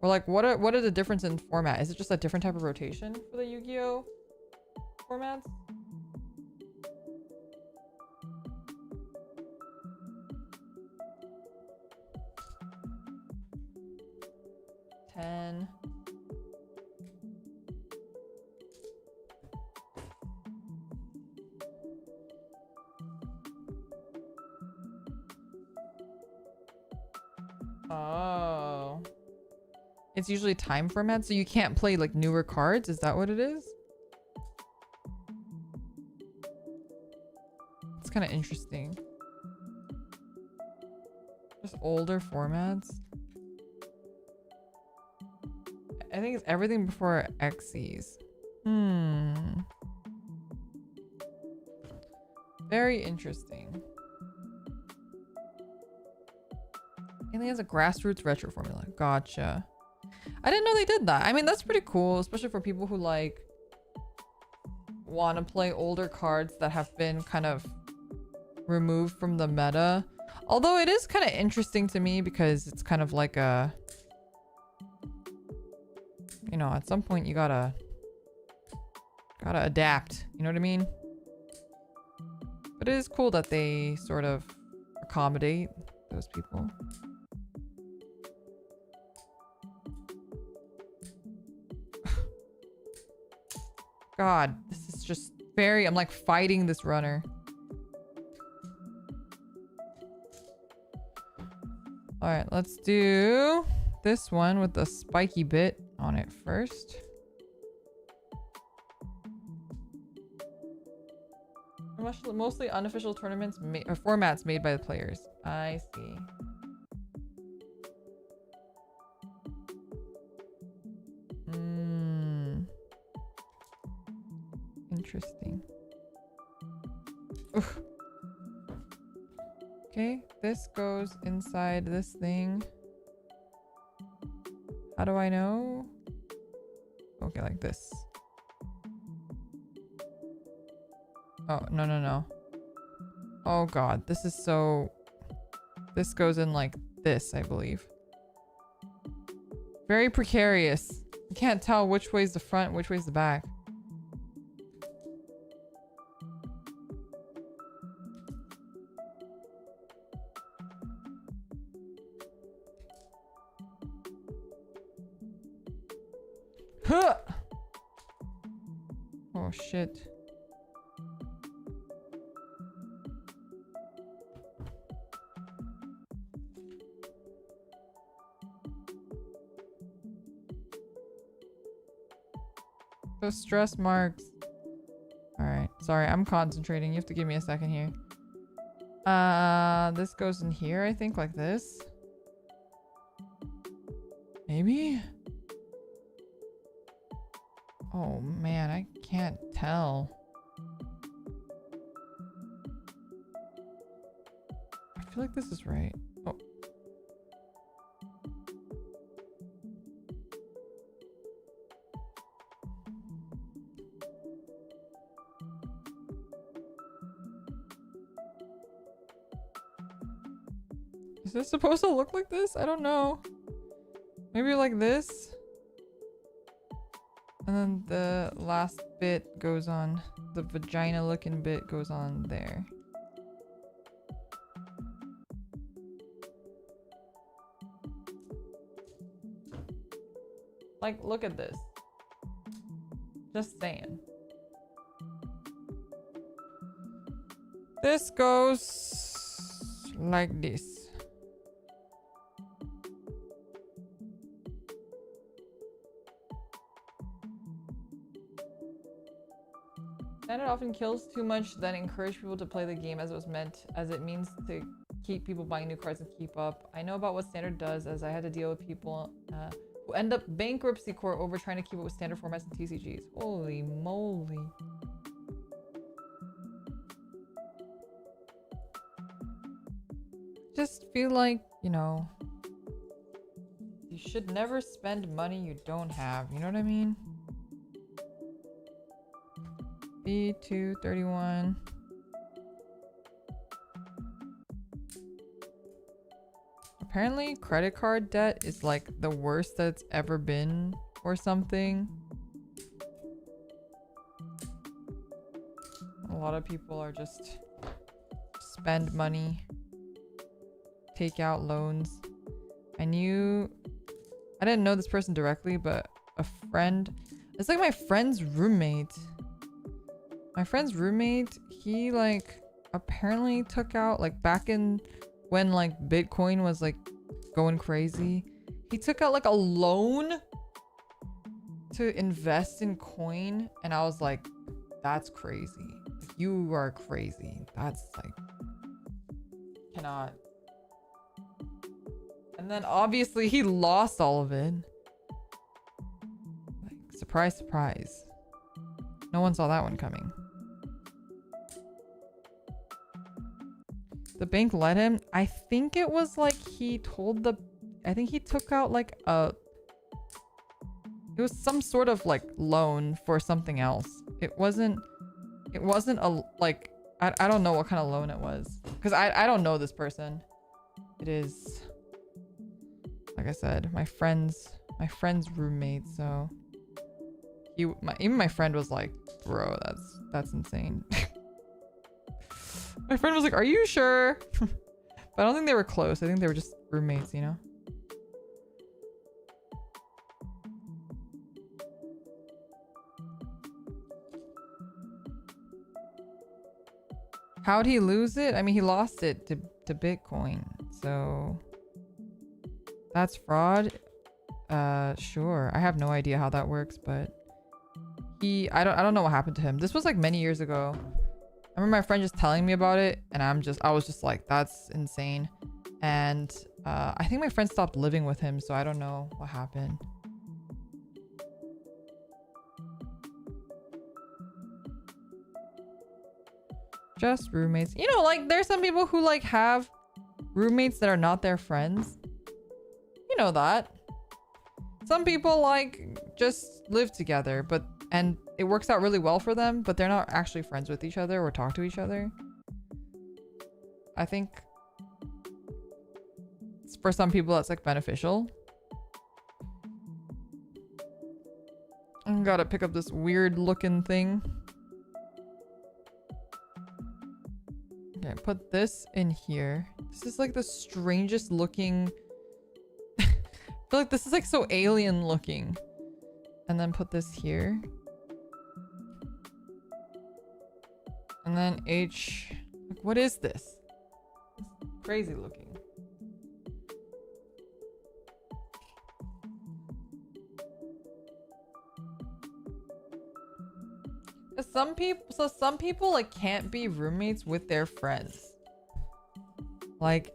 Or like what are the difference in format? Is it just a different type of rotation for the Yu-Gi-Oh! Formats? Oh. It's usually time format, so you can't play like newer cards? Is that what it is? It's kind of interesting. Just older formats. I think it's everything before Xyz. Very interesting. Alien has a grassroots retro formula. Gotcha. I didn't know they did that. I mean, that's pretty cool, especially for people who like want to play older cards that have been kind of removed from the meta. Although it is kind of interesting to me because it's kind of like a, you know, at some point you gotta adapt. You know what I mean? But it is cool that they sort of accommodate those people. God, this is just very... I'm like fighting this runner. Alright, let's do this one with the spiky bit on it first. Mostly unofficial tournaments or formats made by the players. I see. Interesting. Ugh. Okay, this goes inside this thing. How do I know? Okay, like this. Oh, no, no, no. Oh god, this is so... This goes in like this, I believe. Very precarious. You can't tell which way's the front, which way's the back. Huh! Oh shit. Those stress marks. Alright. Sorry, I'm concentrating. You have to give me a second here. This goes in here, I think, like this. Maybe? Oh man, I can't tell. I feel like this is right. Oh. Is this supposed to look like this? I don't know. Maybe like this? And then the last bit goes on, the vagina looking bit goes on there. Like, look at this. Just saying. This goes like this. Standard often kills too much, then encourage people to play the game as it was meant, as it means to keep people buying new cards and keep up. I know about what Standard does, as I had to deal with people who end up bankruptcy court over trying to keep up with Standard formats and TCGs. Holy moly. Just feel like, you know, you should never spend money you don't have. You know what I mean? B231. Apparently credit card debt is like the worst that's ever been or something. A lot of people are just spend money, take out loans. I didn't know this person directly, but a friend, it's like my friend's roommate. My friend's roommate, he like apparently took out, like back in when like Bitcoin was like going crazy, he took out like a loan to invest in coin, and I was like, that's crazy. You are crazy. That's like, cannot. And then obviously he lost all of it. Like, surprise, surprise. No one saw that one coming. The bank let him. I think it was like he told the, I think he took out like it was some sort of like loan for something else. It wasn't a, like, I don't know what kind of loan it was. Because I don't know this person. It is, like I said, my friend's roommate, so even my friend was like, bro, that's insane. My friend was like, are you sure? But I don't think they were close. I think they were just roommates, you know? How'd he lose it? I mean, he lost it to Bitcoin. So that's fraud. Sure. I have no idea how that works, but I don't know what happened to him. This was like many years ago. I remember my friend just telling me about it, and I was just like, that's insane. And I think my friend stopped living with him, so I don't know what happened. Just roommates. You know, like there's some people who like have roommates that are not their friends. You know that. Some people like just live together, and it works out really well for them, but they're not actually friends with each other or talk to each other. I think for some people that's like beneficial. Gotta pick up this weird looking thing. Okay, put this in here. This is like the strangest looking... I feel like this is like so alien looking. And then put this here. And then H... Like, what is this? It's crazy looking. Some people like can't be roommates with their friends. Like,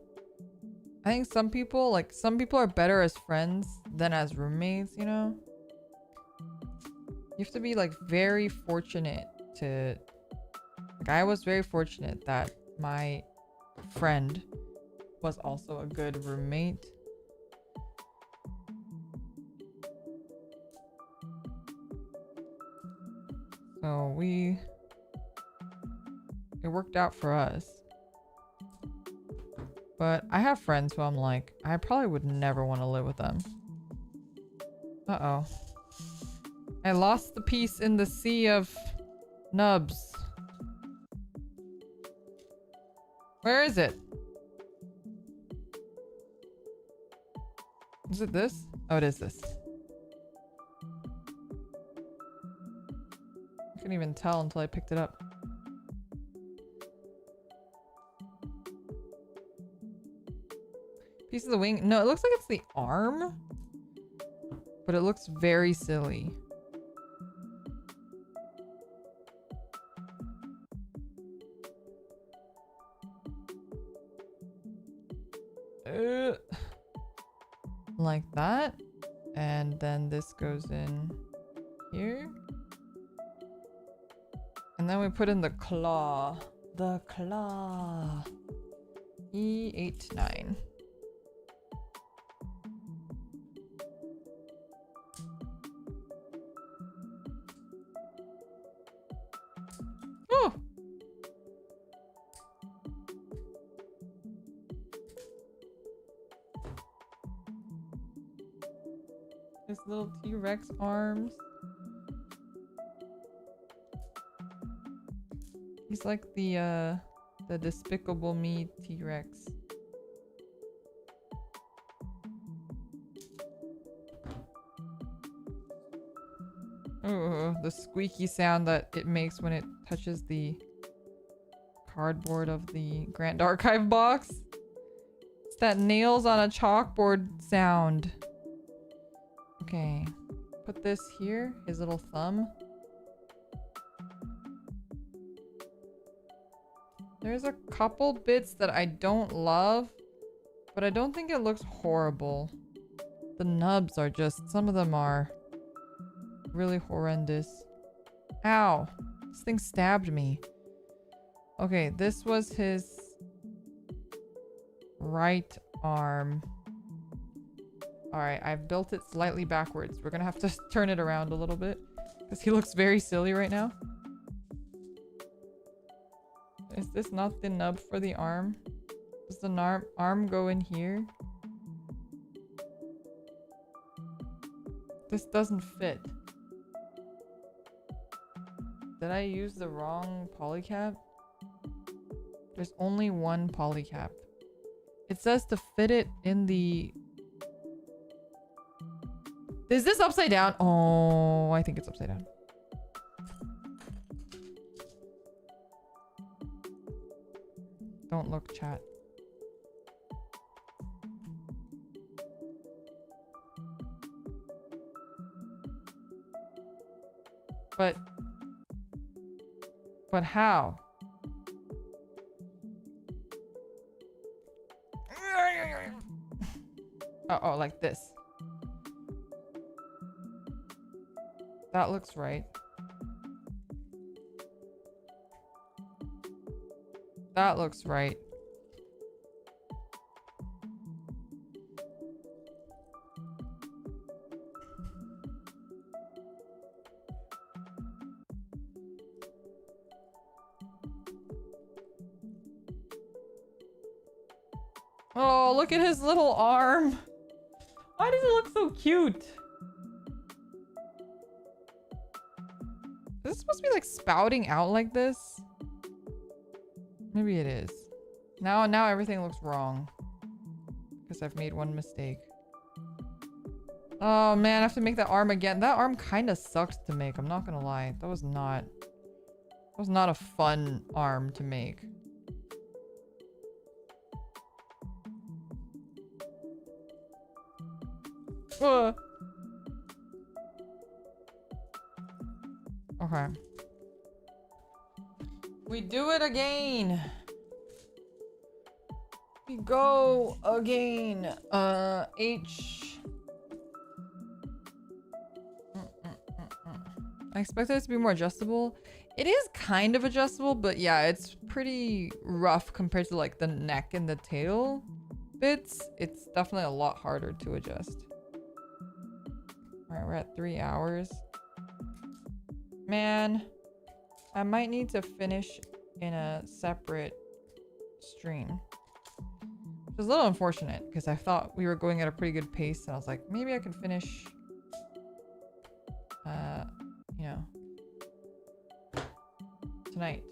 I think some people are better as friends than as roommates, you know? You have to be like very fortunate to... Like, I was very fortunate that my friend was also a good roommate. So it worked out for us. But I have friends who I'm like, I probably would never want to live with them. Uh-oh. I lost the piece in the sea of nubs. Where is it? Is it this? Oh, it is this. I couldn't even tell until I picked it up. Piece of the wing. No, it looks like it's the arm. But it looks very silly. Like that. And then this goes in here. And then we put in the claw. The claw. E89. Oh! His little T-Rex arms. He's like the Despicable Me T-Rex. Oh, the squeaky sound that it makes when it touches the cardboard of the Grand Archive box. It's that nails on a chalkboard sound. Okay, put this here, his little thumb. There's a couple bits that I don't love, but I don't think it looks horrible. The nubs are just, some of them are really horrendous. Ow, this thing stabbed me. Okay, this was his right arm. Alright, I've built it slightly backwards. We're gonna have to turn it around a little bit because he looks very silly right now. Is this not the nub for the arm? Does the arm go in here? This doesn't fit. Did I use the wrong polycap? There's only one polycap. It says to fit it in the... Is this upside down? Oh, I think it's upside down. Don't look, chat. But how? Oh, like this. That looks right. That looks right. Oh, look at his little arm. Why does it look so cute? it supposed to be like spouting out like this? Maybe it is. Now everything looks wrong. Because I've made one mistake. Oh man, I have to make that arm again. That arm kind of sucks to make. I'm not gonna lie. That was not a fun arm to make. Ugh. Okay. We do it again. We go again. H. I expected it to be more adjustable. It is kind of adjustable, but yeah, it's pretty rough compared to like the neck and the tail bits. It's definitely a lot harder to adjust. All right, we're at 3 hours. Man, I might need to finish in a separate stream. Which is a little unfortunate because I thought we were going at a pretty good pace and I was like, maybe I can finish, you know, tonight.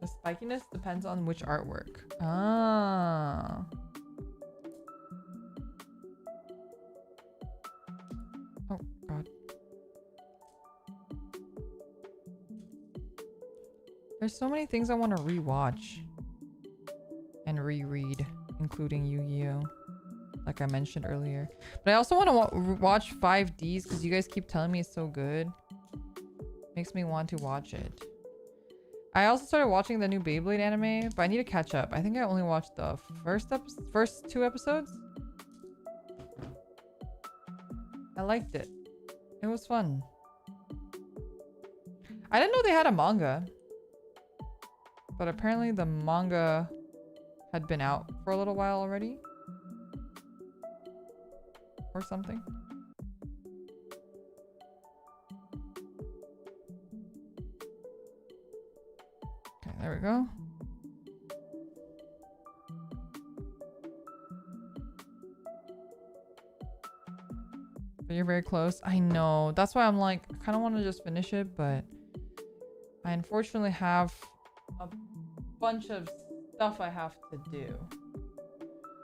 The spikiness depends on which artwork. Ah. Oh, God. There's so many things I want to rewatch and reread, including Yu-Gi-Oh! Like I mentioned earlier. But I also want to watch 5Ds because you guys keep telling me it's so good. Makes me want to watch it. I also started watching the new Beyblade anime, but I need to catch up. I think I only watched the first 2 episodes. I liked it. It was fun. I didn't know they had a manga. But apparently the manga had been out for a little while already. Or something. Okay, there we go. But you're very close. I know. That's why I'm like, I kind of want to just finish it, but I unfortunately have a bunch of stuff I have to do.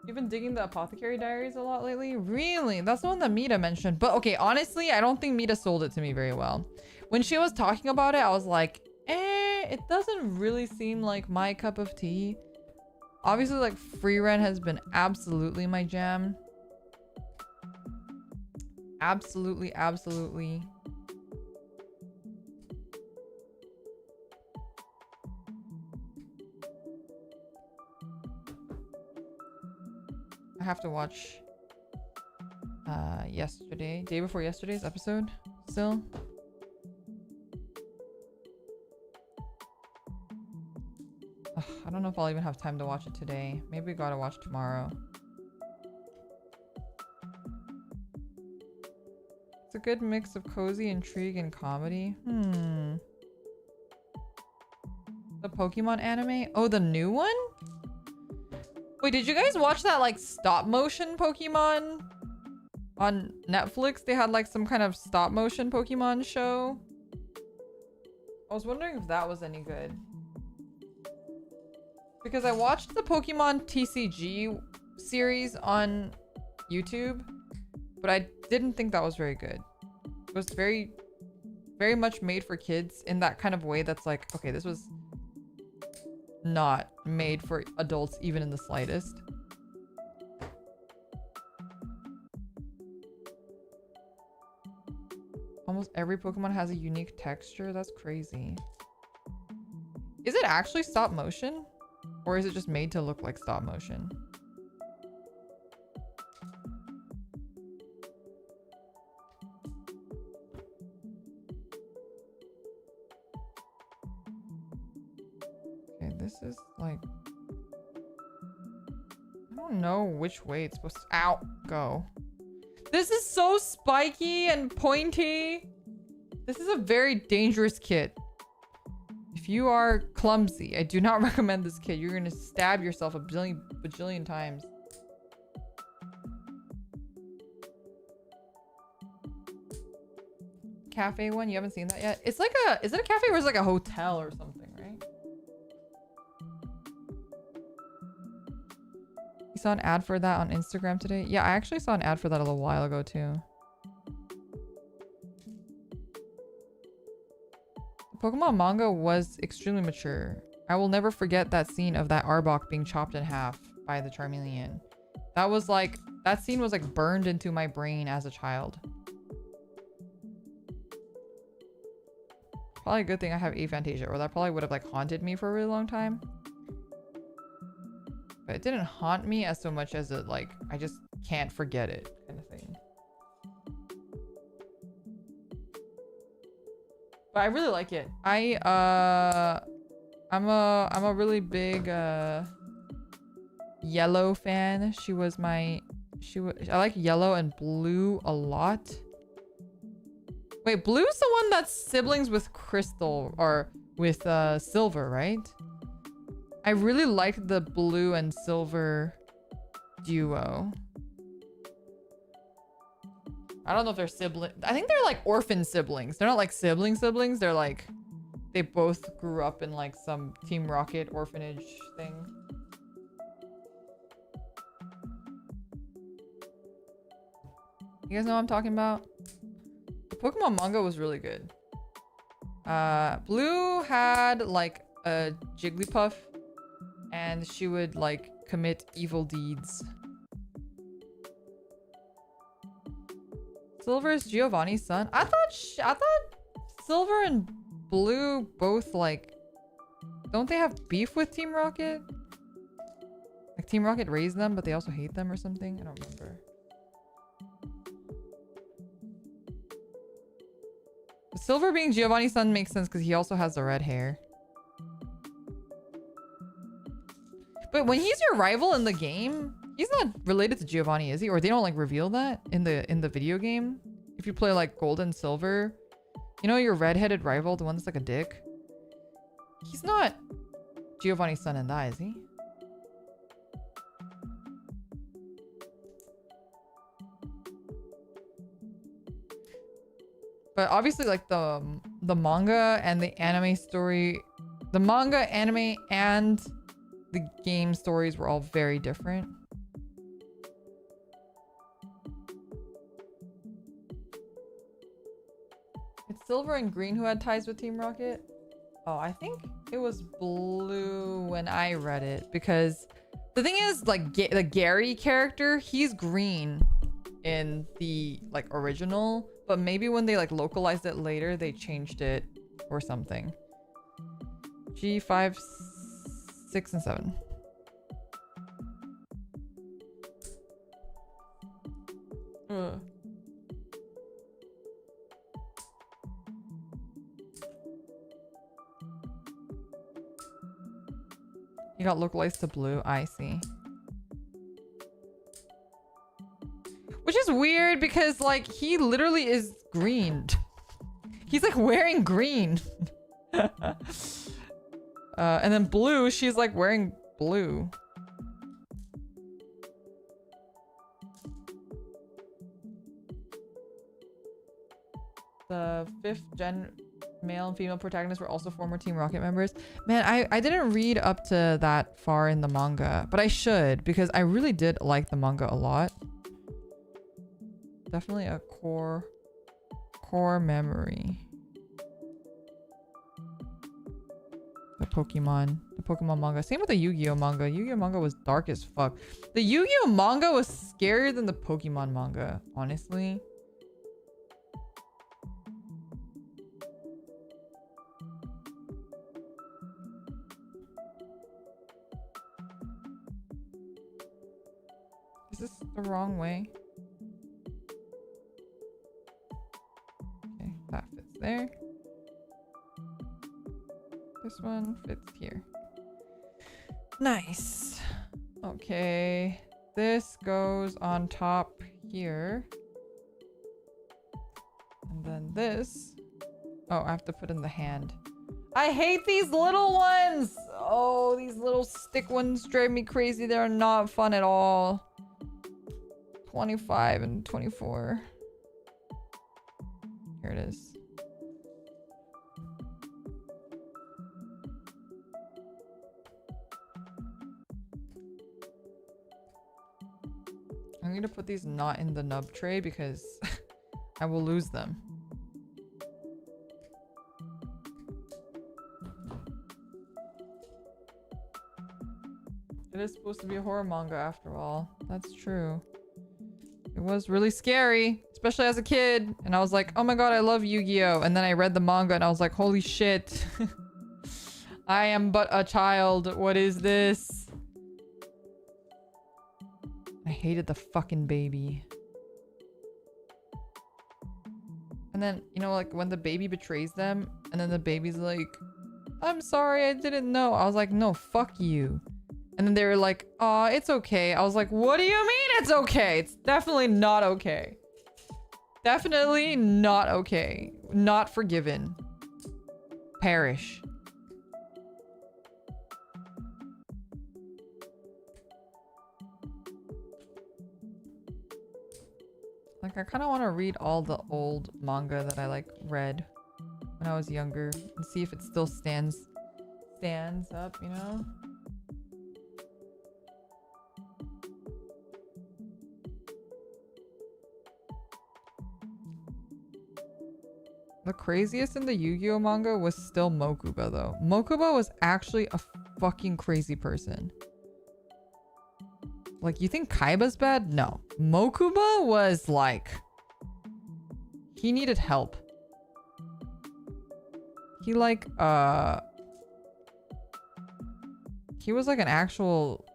You've been digging the Apothecary Diaries a lot lately? Really? That's the one that Mita mentioned. But okay, honestly, I don't think Mita sold it to me very well. When she was talking about it, I was like, it doesn't really seem like my cup of tea. Obviously, like, Free Rent has been absolutely my jam. Absolutely, absolutely. I have to watch day before yesterday's episode still. Ugh, I don't know if I'll even have time to watch it today. Maybe we gotta watch tomorrow. It's a good mix of cozy intrigue and comedy. The Pokemon anime? Oh, the new one? Wait, did you guys watch that like stop motion Pokemon on Netflix? They had like some kind of stop motion Pokemon show. I was wondering if that was any good. Because I watched the Pokemon TCG series on YouTube, but I didn't think that was very good. It was very, very much made for kids in that kind of way that's like, okay, this was not made for adults even in the slightest. Almost every Pokemon has a unique texture. That's crazy. Is it actually stop motion? Or is it just made to look like stop motion? Okay, this is like... I don't know which way it's supposed to... Ow! Go. This is so spiky and pointy. This is a very dangerous kit. If you are clumsy, I do not recommend this kit. You're going to stab yourself a bajillion times. cafe one? You haven't seen that yet? It's like a, is it a cafe or is it like a hotel or something, right? You saw an ad for that on Instagram today? Yeah, I actually saw an ad for that a little while ago too. The Pokemon manga was extremely mature. I will never forget that scene of that Arbok being chopped in half by the Charmeleon. That was like, that scene was like burned into my brain as a child. Probably a good thing I have aphantasia, or that probably would have like haunted me for a really long time. But it didn't haunt me as so much as it like, I just can't forget it kind of thing. But I really like it. I'm a really big Yellow fan. I like Yellow and Blue a lot. Wait, Blue's the one that's siblings with Crystal or with Silver, right? I really liked the Blue and Silver duo. I don't know if they're siblings. I think they're like orphan siblings. They're not like siblings. They're like, they both grew up in like some Team Rocket orphanage thing. You guys know what I'm talking about? The Pokemon manga was really good. Blue had like a Jigglypuff and she would like commit evil deeds. Silver is Giovanni's son. I thought Silver and Blue both like, don't they have beef with Team Rocket? Like Team Rocket raised them, but they also hate them or something. I don't remember. Silver being Giovanni's son makes sense because he also has the red hair. But when he's your rival in the game, he's not related to Giovanni, is he? Or they don't like reveal that in the video game? If you play like Gold and Silver, you know your redheaded rival, the one that's like a dick? He's not Giovanni's son in that, is he? But obviously like the manga and the anime story, the manga, anime, and the game stories were all very different. It's Silver and Green who had ties with Team Rocket. Oh, I think it was Blue when I read it, because the thing is like the Gary character, he's green in the like original, but maybe when they like localized it later, they changed it or something. G5, 6, and 7. Ugh. He got localized to Blue. I see. Which is weird because like he literally is green. He's like wearing green. And then Blue, she's like wearing blue. The 5th gen male and female protagonists were also former Team Rocket members. Man, I didn't read up to that far in the manga, but I should, because I really did like the manga a lot. Definitely a core memory. The Pokemon manga. Same with the Yu-Gi-Oh manga. Yu-Gi-Oh manga was dark as fuck. The Yu-Gi-Oh manga was scarier than the Pokemon manga, honestly. Is this the wrong way? Okay, that fits there. This one fits here. Nice. Okay, this goes on top here. And then this. Oh, I have to put in the hand. I hate these little ones! Oh, these little stick ones drive me crazy. They're not fun at all. 25 and 24. Here it is. I need to put these not in the nub tray because I will lose them. It is supposed to be a horror manga after all. That's true. It was really scary, especially as a kid. And I was like, oh my god, I love Yu-Gi-Oh! And then I read the manga and I was like, holy shit. I am but a child. What is this? I hated the fucking baby. And then, you know, like when the baby betrays them and then the baby's like, I'm sorry, I didn't know. I was like, no, fuck you. And then they were like, aw, it's okay. I was like, what do you mean it's okay? It's definitely not okay. Definitely not okay. Not forgiven. Perish. Like, I kind of want to read all the old manga that I, like, read when I was younger and see if it still stands up, you know? The craziest in the Yu-Gi-Oh manga was still Mokuba, though. Mokuba was actually a fucking crazy person. Like, you think Kaiba's bad? No. Mokuba was like... he needed help. He like, he was like an actual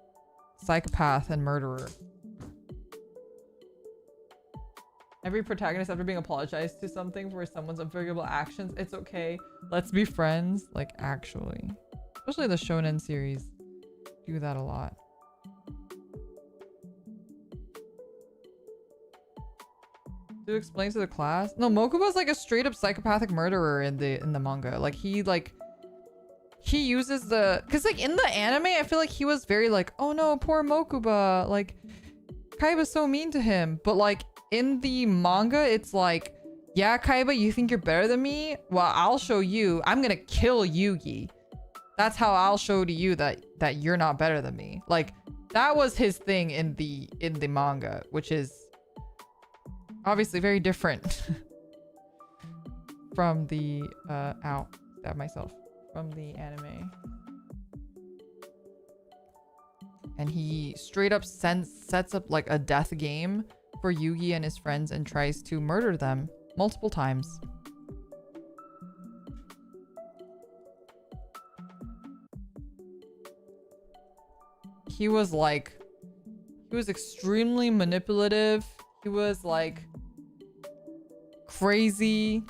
psychopath and murderer. Every protagonist after being apologized to something for someone's unforgivable actions, it's okay, let's be friends. Like, actually. Especially the shonen series do that a lot. To explain to the class? No, Mokuba's like a straight up psychopathic murderer in the manga. Like, he uses the... Because, like, in the anime, I feel like he was very like, oh no, poor Mokuba. Like, Kaiba's so mean to him. But, like, in the manga, it's like, yeah, Kaiba, you think you're better than me? Well, I'll show you. I'm gonna kill Yugi. That's how I'll show to you that you're not better than me. Like, that was his thing in the manga, which is obviously very different from the stab myself, from the anime. And he straight up sets up like a death game for Yugi and his friends and tries to murder them multiple times. He was extremely manipulative. He was like crazy.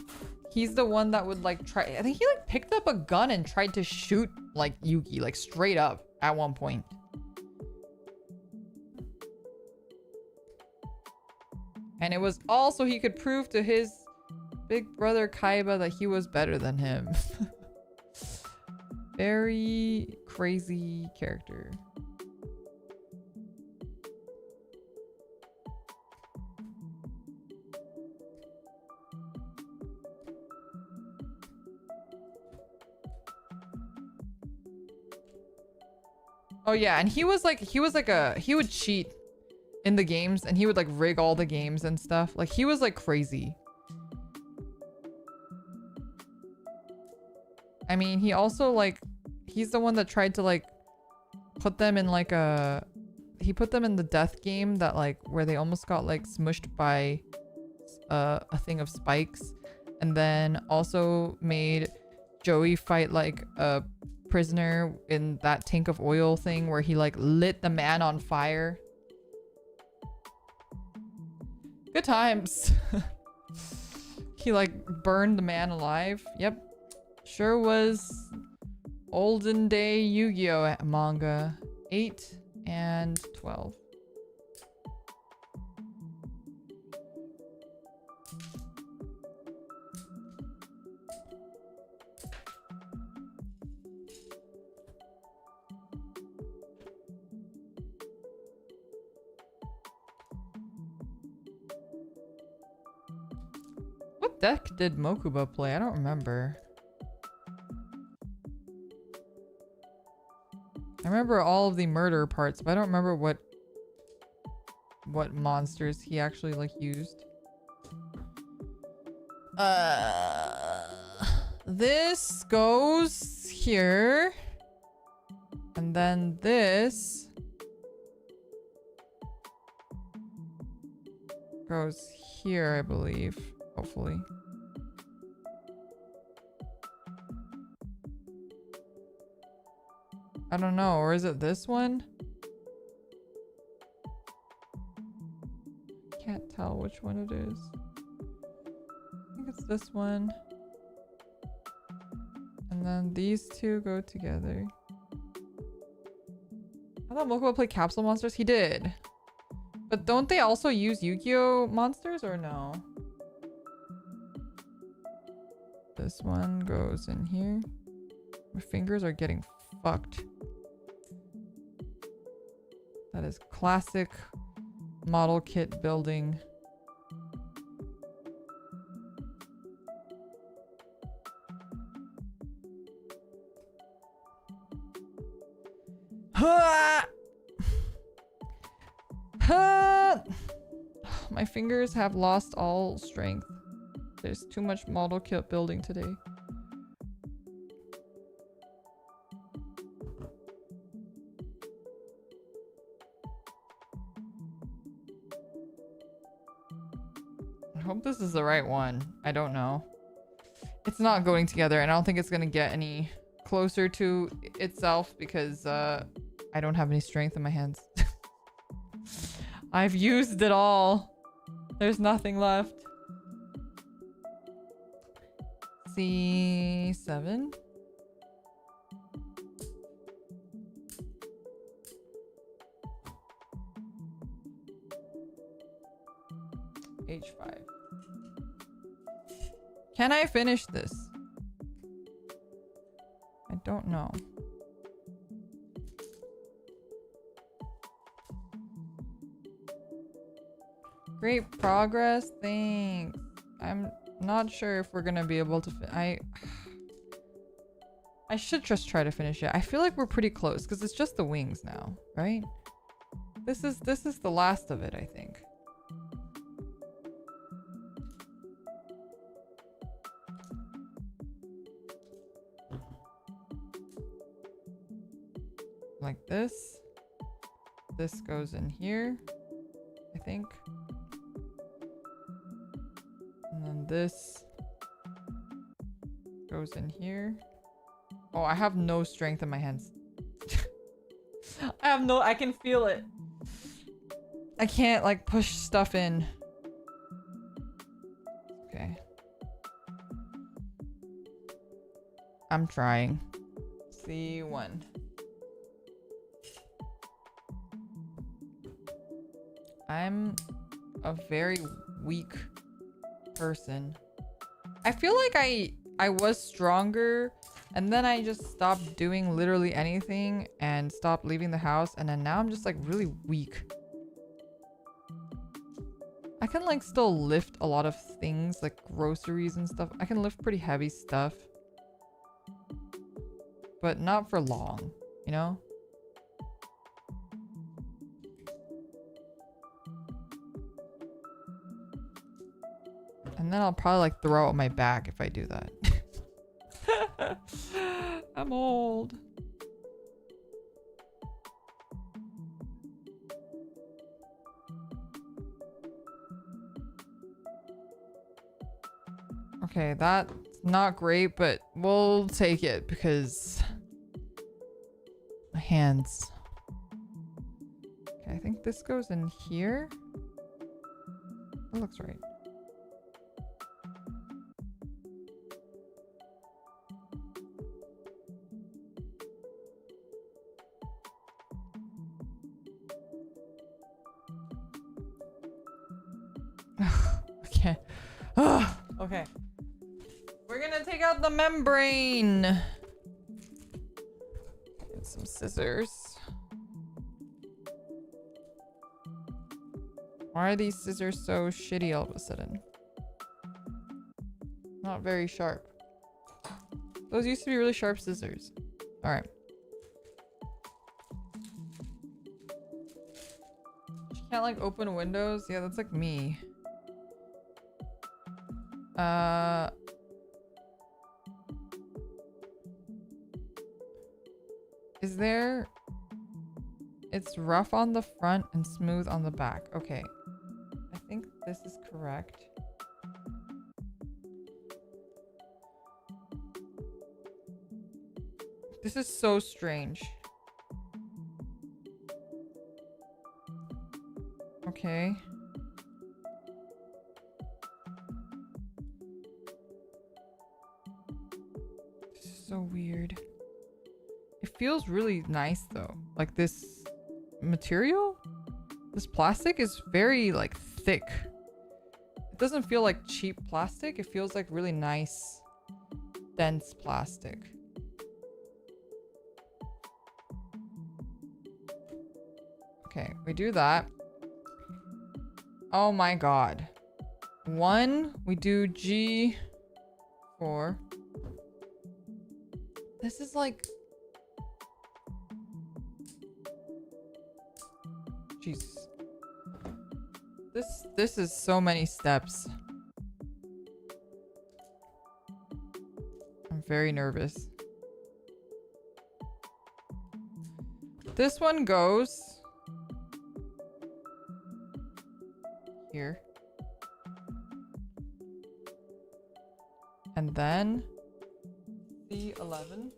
He's the one that would like try, I think he like picked up a gun and tried to shoot like Yugi, like straight up at one point. And it was also he could prove to his big brother Kaiba that he was better than him. Very crazy character. Oh yeah, and he would cheat in the games and he would like rig all the games and stuff. Like, he was like crazy. I mean, he also like, he's the one that tried to like put them in like he put them in the death game that like where they almost got like smushed by a thing of spikes, and then also made Joey fight like a prisoner in that tank of oil thing where he like lit the man on fire. Good times. He like burned the man alive. Yep. Sure was olden day Yu-Gi-Oh manga. 8 and 12. What deck did Mokuba play? I don't remember. I remember all of the murder parts, but I don't remember what what monsters he actually like used. This goes here. And then this goes here, I believe. Hopefully. I don't know, or is it this one? Can't tell which one it is. I think it's this one. And then these two go together. I thought Moko would play Capsule Monsters. He did. But don't they also use Yu-Gi-Oh monsters or no? This one goes in here. My fingers are getting fucked. That is classic model kit building. My fingers have lost all strength. There's too much model kit building today. I hope this is the right one. I don't know. It's not going together, and I don't think it's gonna get any closer to itself because I don't have any strength in my hands. I've used it all. There's nothing left. C7. H5. Can I finish this? I don't know. Great progress. Thanks. I'm not sure if we're gonna be able to I should just try to finish it. I feel like we're pretty close because it's just the wings now, right? This is the last of it, I think. Like this. This goes in here, I think. And then this goes in here. Oh, I have no strength in my hands. I can feel it. I can't like push stuff in. Okay. I'm trying. C1. I'm a very weak person. I feel like I was stronger and then I just stopped doing literally anything and stopped leaving the house, and then now I'm just like really weak. I can like still lift a lot of things like groceries and stuff. I can lift pretty heavy stuff, but not for long, you know? And then I'll probably like throw out my back if I do that. I'm old. Okay, that's not great, but we'll take it because my hands. Okay, I think this goes in here. That looks right. Okay. Okay. We're gonna take out the membrane. Get some scissors. Why are these scissors so shitty all of a sudden? Not very sharp. Those used to be really sharp scissors. Alright. Can't like open windows. Yeah, that's like me. Is there... It's rough on the front and smooth on the back. Okay. I think this is correct. This is so strange. Okay. This is so weird. It feels really nice though. Like this material? This plastic is very like thick. It doesn't feel like cheap plastic. It feels like really nice, dense plastic. Okay, we do that. Oh my god. 1, we do G4. This is like... Jesus. This is so many steps. I'm very nervous. This one goes here. And then C11.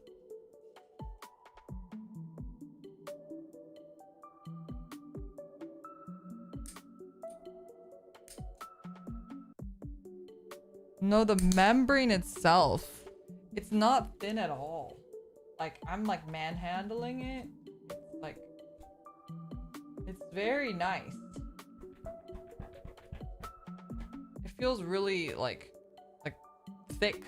No, the membrane itself, it's not thin at all. Like, I'm like manhandling it. It's like, it's very nice. It feels really like thick.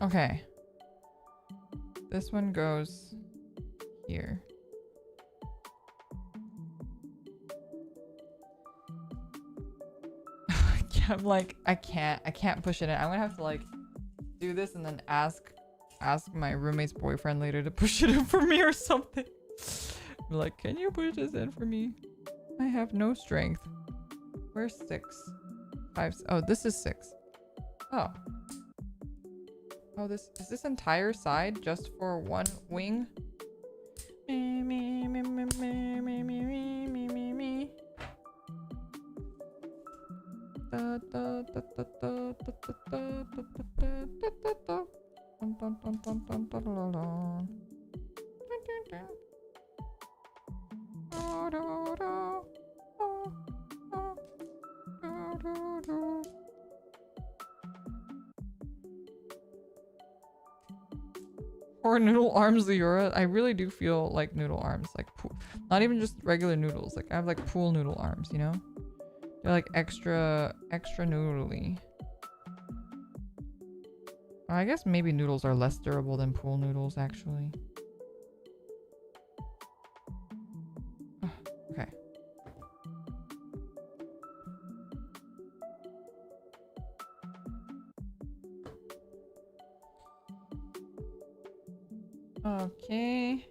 Okay. This one goes here. I'm like, I can't push it in. I'm gonna have to like do this and then ask my roommate's boyfriend later to push it in for me or something. I'm like, can you push this in for me? I have no strength. Where's 6? 5. Oh, this is 6. Oh. Oh, this is this entire side just for one wing? Or noodle arms, Leora. I really do feel like noodle arms, like not even just regular noodles. Like I have like pool noodle arms, you know? They're like extra noodly. I guess maybe noodles are less durable than pool noodles, actually. Okay. Okay.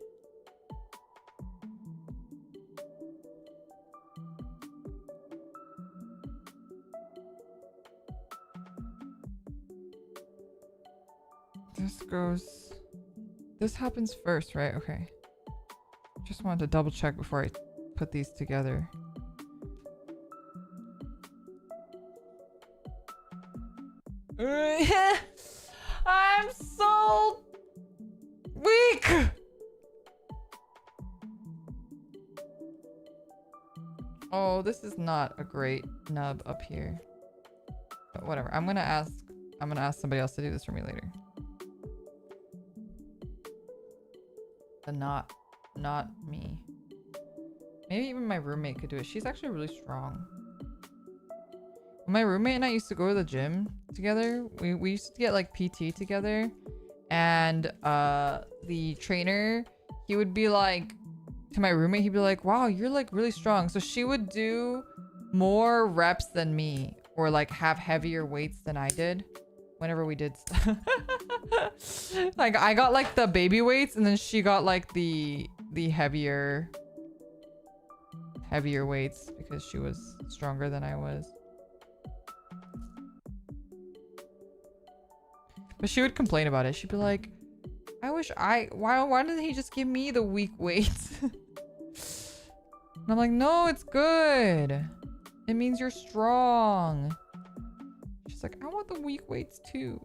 This happens first, right? Okay. Just wanted to double check before I put these together. I'm so weak. Oh, this is not a great nub up here. But whatever. I'm gonna ask somebody else to do this for me later. But not me. Maybe even my roommate could do it. She's actually really strong. When my roommate and I used to go to the gym together, we used to get like PT together, and the trainer, he would be like, to my roommate, he'd be like, wow, you're like really strong. So she would do more reps than me, or like have heavier weights than I did whenever we did stuff. Like I got like the baby weights and then she got like the heavier weights because she was stronger than I was. But she would complain about it. She'd be like, I wish why didn't he just give me the weak weights? And I'm like, no, it's good. It means you're strong. She's like, I want the weak weights too.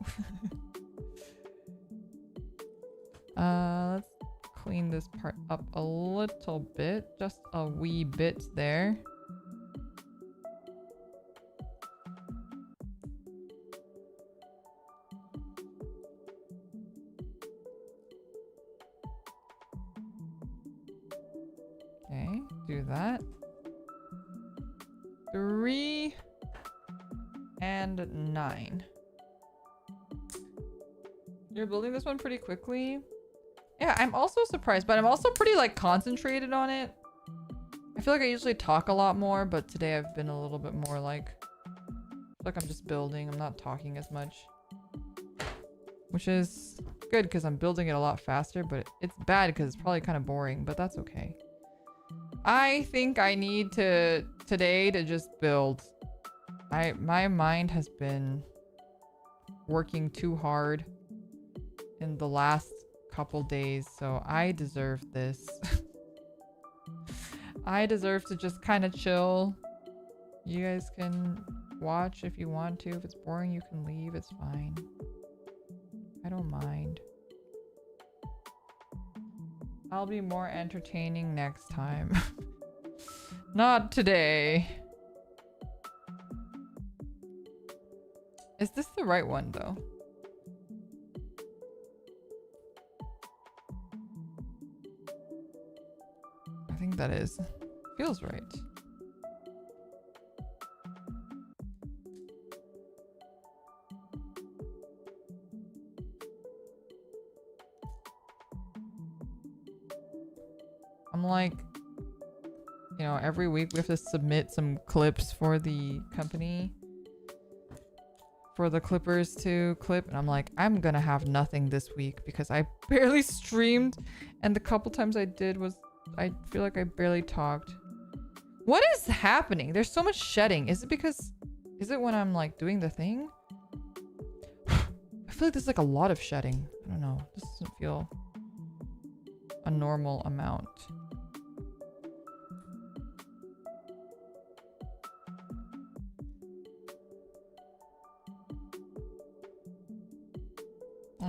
Let's clean this part up a little bit. Just a wee bit there. Okay, do that. 3 and 9. You're building this one pretty quickly. Yeah, I'm also surprised, but I'm also pretty like concentrated on it. I feel like I usually talk a lot more, but today I've been a little bit more like I'm just building. I'm not talking as much, which is good because I'm building it a lot faster, but it's bad because it's probably kind of boring, but that's okay. I think I need today to just build. My mind has been working too hard in the last couple days, so I deserve this. I deserve to just kind of chill. You guys can watch if you want to. If it's boring, you can leave. It's fine. I don't mind. I'll be more entertaining next time. Not today. Is this the right one though? I think that is. Feels right. I'm like, you know, every week we have to submit some clips for the company, for the clippers to clip, and I'm like, I'm gonna have nothing this week because I barely streamed, and the couple times I did was, I feel like I barely talked. What is happening? There's so much shedding. Is it when I'm like doing the thing? I feel like there's like a lot of shedding. I don't know. This doesn't feel a normal amount.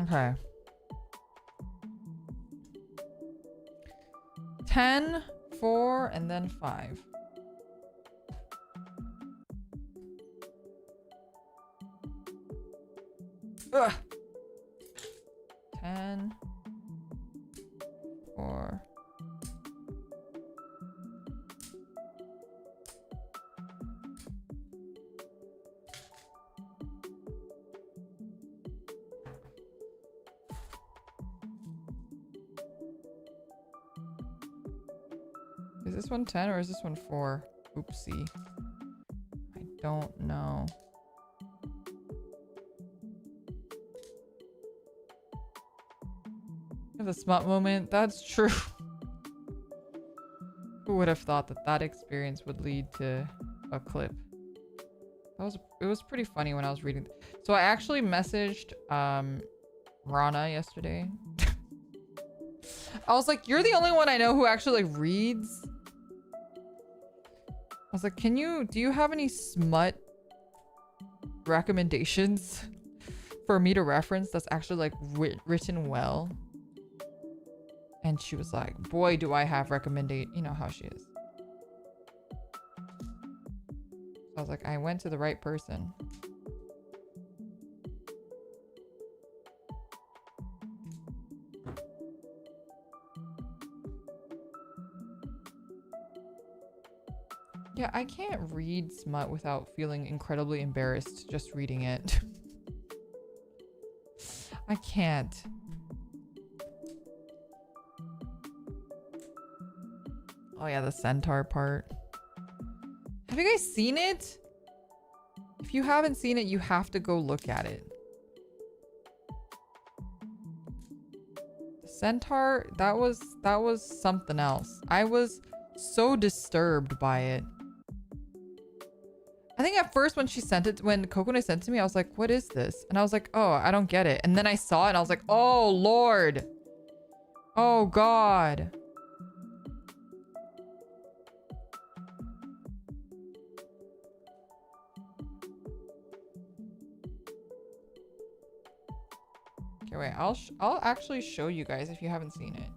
Okay. 10, 4, and then 5. Ugh. 10, 4. Is this one 10 or is this one 4? Oopsie. I don't know. The smut moment, that's true. Who would have thought that that experience would lead to a clip? It was pretty funny when I was reading. So I actually messaged Rana yesterday. I was like, you're the only one I know who actually like reads. I was like, do you have any smut recommendations for me to reference that's actually like written well? And she was like, boy, do I have you know how she is. I was like, I went to the right person. Yeah, I can't read smut without feeling incredibly embarrassed just reading it. I can't. Oh yeah, the centaur part. Have you guys seen it? If you haven't seen it, you have to go look at it. The centaur, that was something else. I was so disturbed by it. I think at first when Kokone sent it to me, I was like, what is this? And I was like, oh, I don't get it. And then I saw it and I was like, oh, Lord. Oh, God. Okay, wait, I'll actually show you guys if you haven't seen it.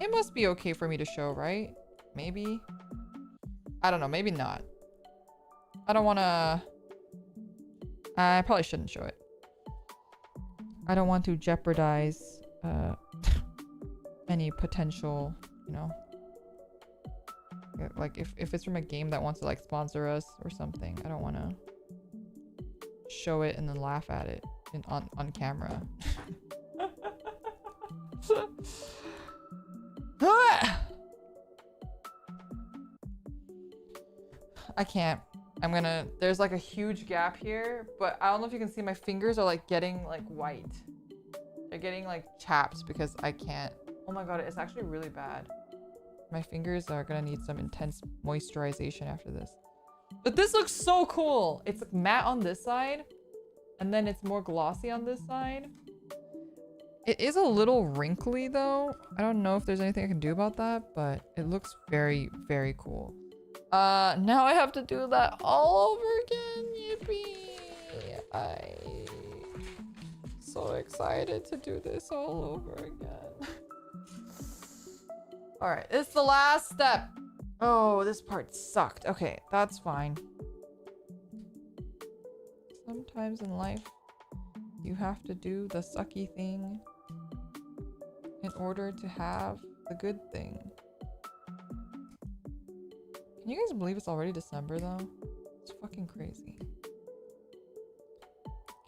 It must be okay for me to show, right? Maybe. I don't know, maybe not. I don't want to... I probably shouldn't show it. I don't want to jeopardize any potential, you know... Like, if it's from a game that wants to, like, sponsor us or something, I don't want to show it and then laugh at it on camera. I can't. There's like a huge gap here, but I don't know if you can see my fingers are like getting like white. They're getting like chapped because I can't. Oh my God, it's actually really bad. My fingers are gonna need some intense moisturization after this. But this looks so cool. It's like matte on this side, and then it's more glossy on this side. It is a little wrinkly though. I don't know if there's anything I can do about that, but it looks very, very cool. Now I have to do that all over again. Yippee! I'm so excited to do this all over again. All right, it's the last step. Oh, this part sucked. Okay, that's fine. Sometimes in life, you have to do the sucky thing in order to have the good thing. Can you guys believe it's already December though? It's fucking crazy.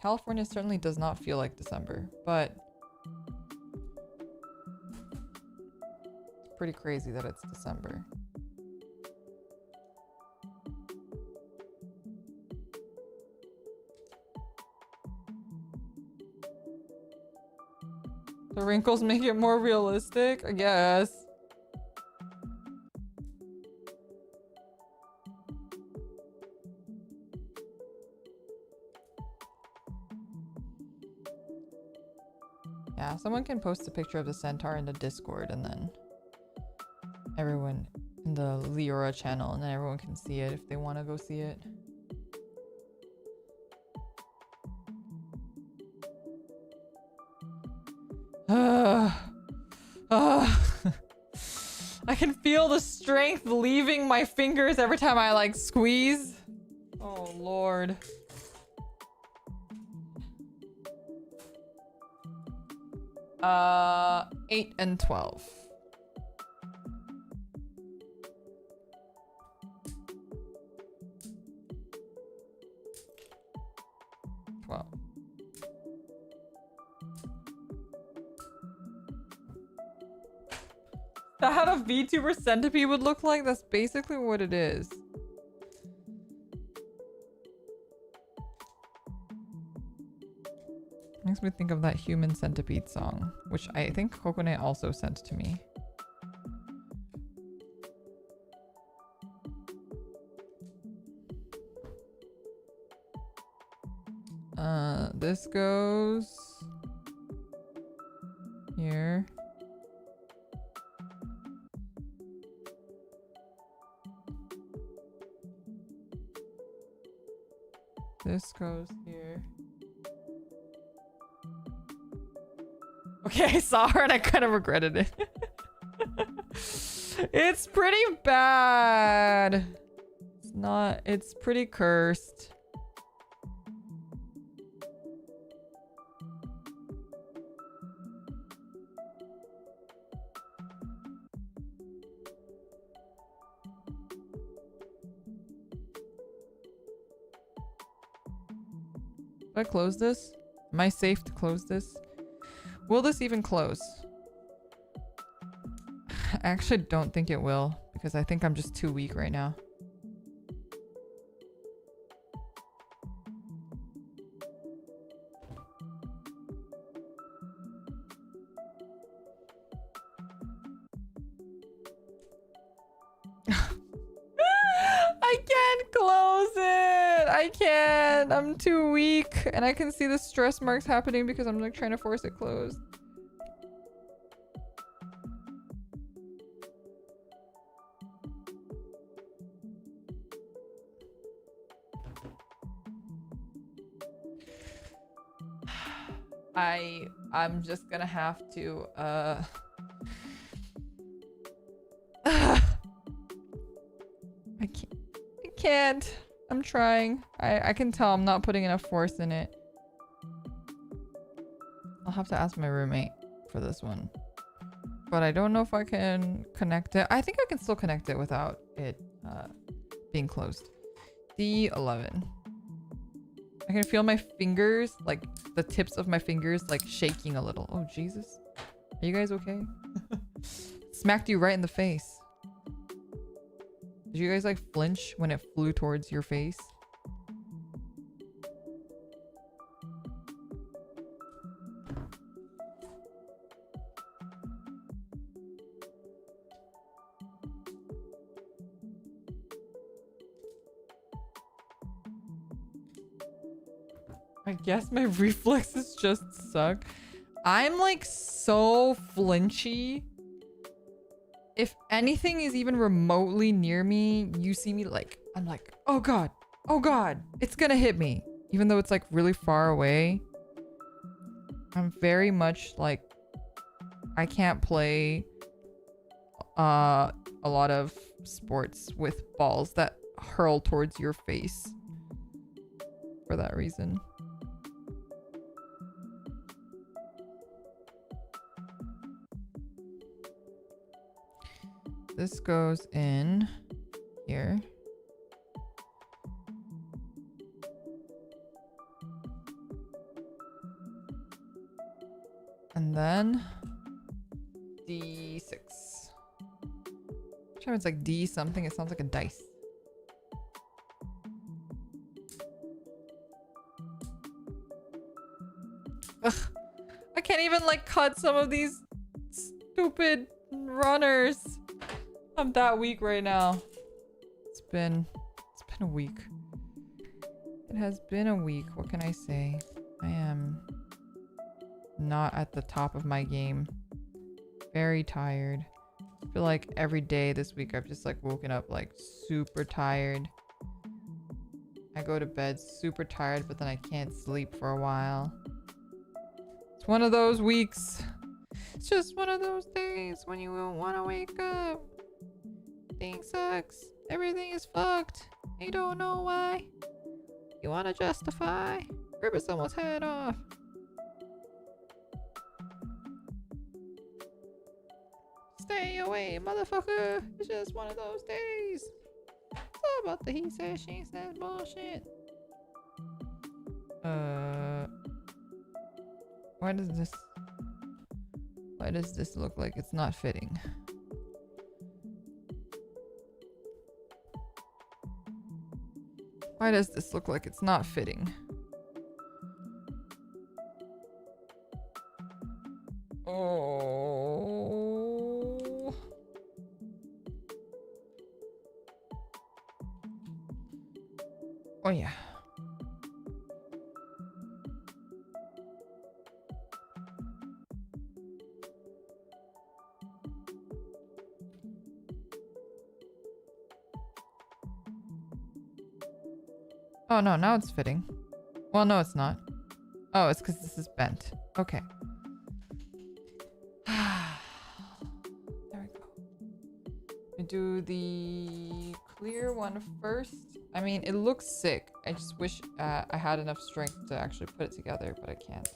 California certainly does not feel like December, but it's pretty crazy that it's December. The wrinkles make it more realistic, I guess. Yeah, someone can post a picture of the centaur in the Discord and then everyone in the Leora channel, and then everyone can see it if they want to go see it. I can feel the strength leaving my fingers every time I like squeeze. Oh Lord. Uh, 8 and 12. That a VTuber centipede would look like? That's basically what it is. Makes me think of that human centipede song, which I think Kokone also sent to me. This goes here. This goes here. Okay, I saw her and I kind of regretted it. It's pretty bad. It's pretty cursed. Do I close this? Am I safe to close this? Will this even close? I actually don't think it will, because I think I'm just too weak right now. I can't close it. I can't. I'm too weak. And I can see the stress marks happening because I'm like trying to force it closed. I'm just gonna have to I can't. I'm trying. I can tell I'm not putting enough force in it. I'll have to ask my roommate for this one. But I don't know if I can connect it. I think I can still connect it without it being closed. D11. I can feel my fingers, like the tips of my fingers, like shaking a little. Oh, Jesus. Are you guys okay? Smacked you right in the face. Did you guys like flinch when it flew towards your face? I guess my reflexes just suck. I'm like so flinchy. If anything is even remotely near me, you see me like, I'm like, oh God, it's gonna hit me. Even though it's like really far away. I'm very much like, I can't play a lot of sports with balls that hurl towards your face for that reason. This goes in here. And then D6. Every time it's like D something, it sounds like a dice. Ugh. I can't even like cut some of these stupid runners. I'm that weak right now. It's been a week. It has been a week. What can I say? I am not at the top of my game. Very tired. I feel like every day this week I've just like woken up like super tired. I go to bed super tired, but then I can't sleep for a while. It's one of those weeks. It's just one of those days when you won't want to wake up. Things sucks. Everything is fucked. You don't know why. You want to justify ripping someone's head off. Stay away, motherfucker. It's just one of those days. It's all about the he said, she said bullshit. Why does this look like it's not fitting? Why does this look like it's not fitting? Oh. Oh yeah. Oh no, now it's fitting. Well, no, it's not. Oh, it's because this is bent. Okay. There we go. We do the clear one first. I mean, it looks sick. I just wish I had enough strength to actually put it together, but I can't.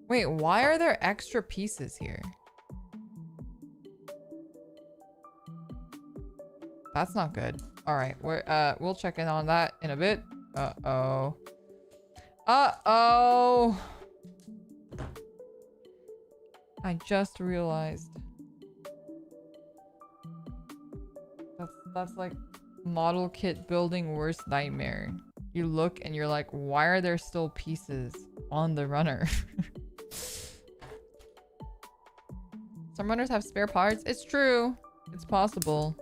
Wait, why are there extra pieces here? That's not good. All right, we'll check in on that in a bit. Uh-oh. Uh-oh. I just realized. That's like model kit building worst nightmare. You look and you're like, why are there still pieces on the runner? Some runners have spare parts. It's true. It's possible.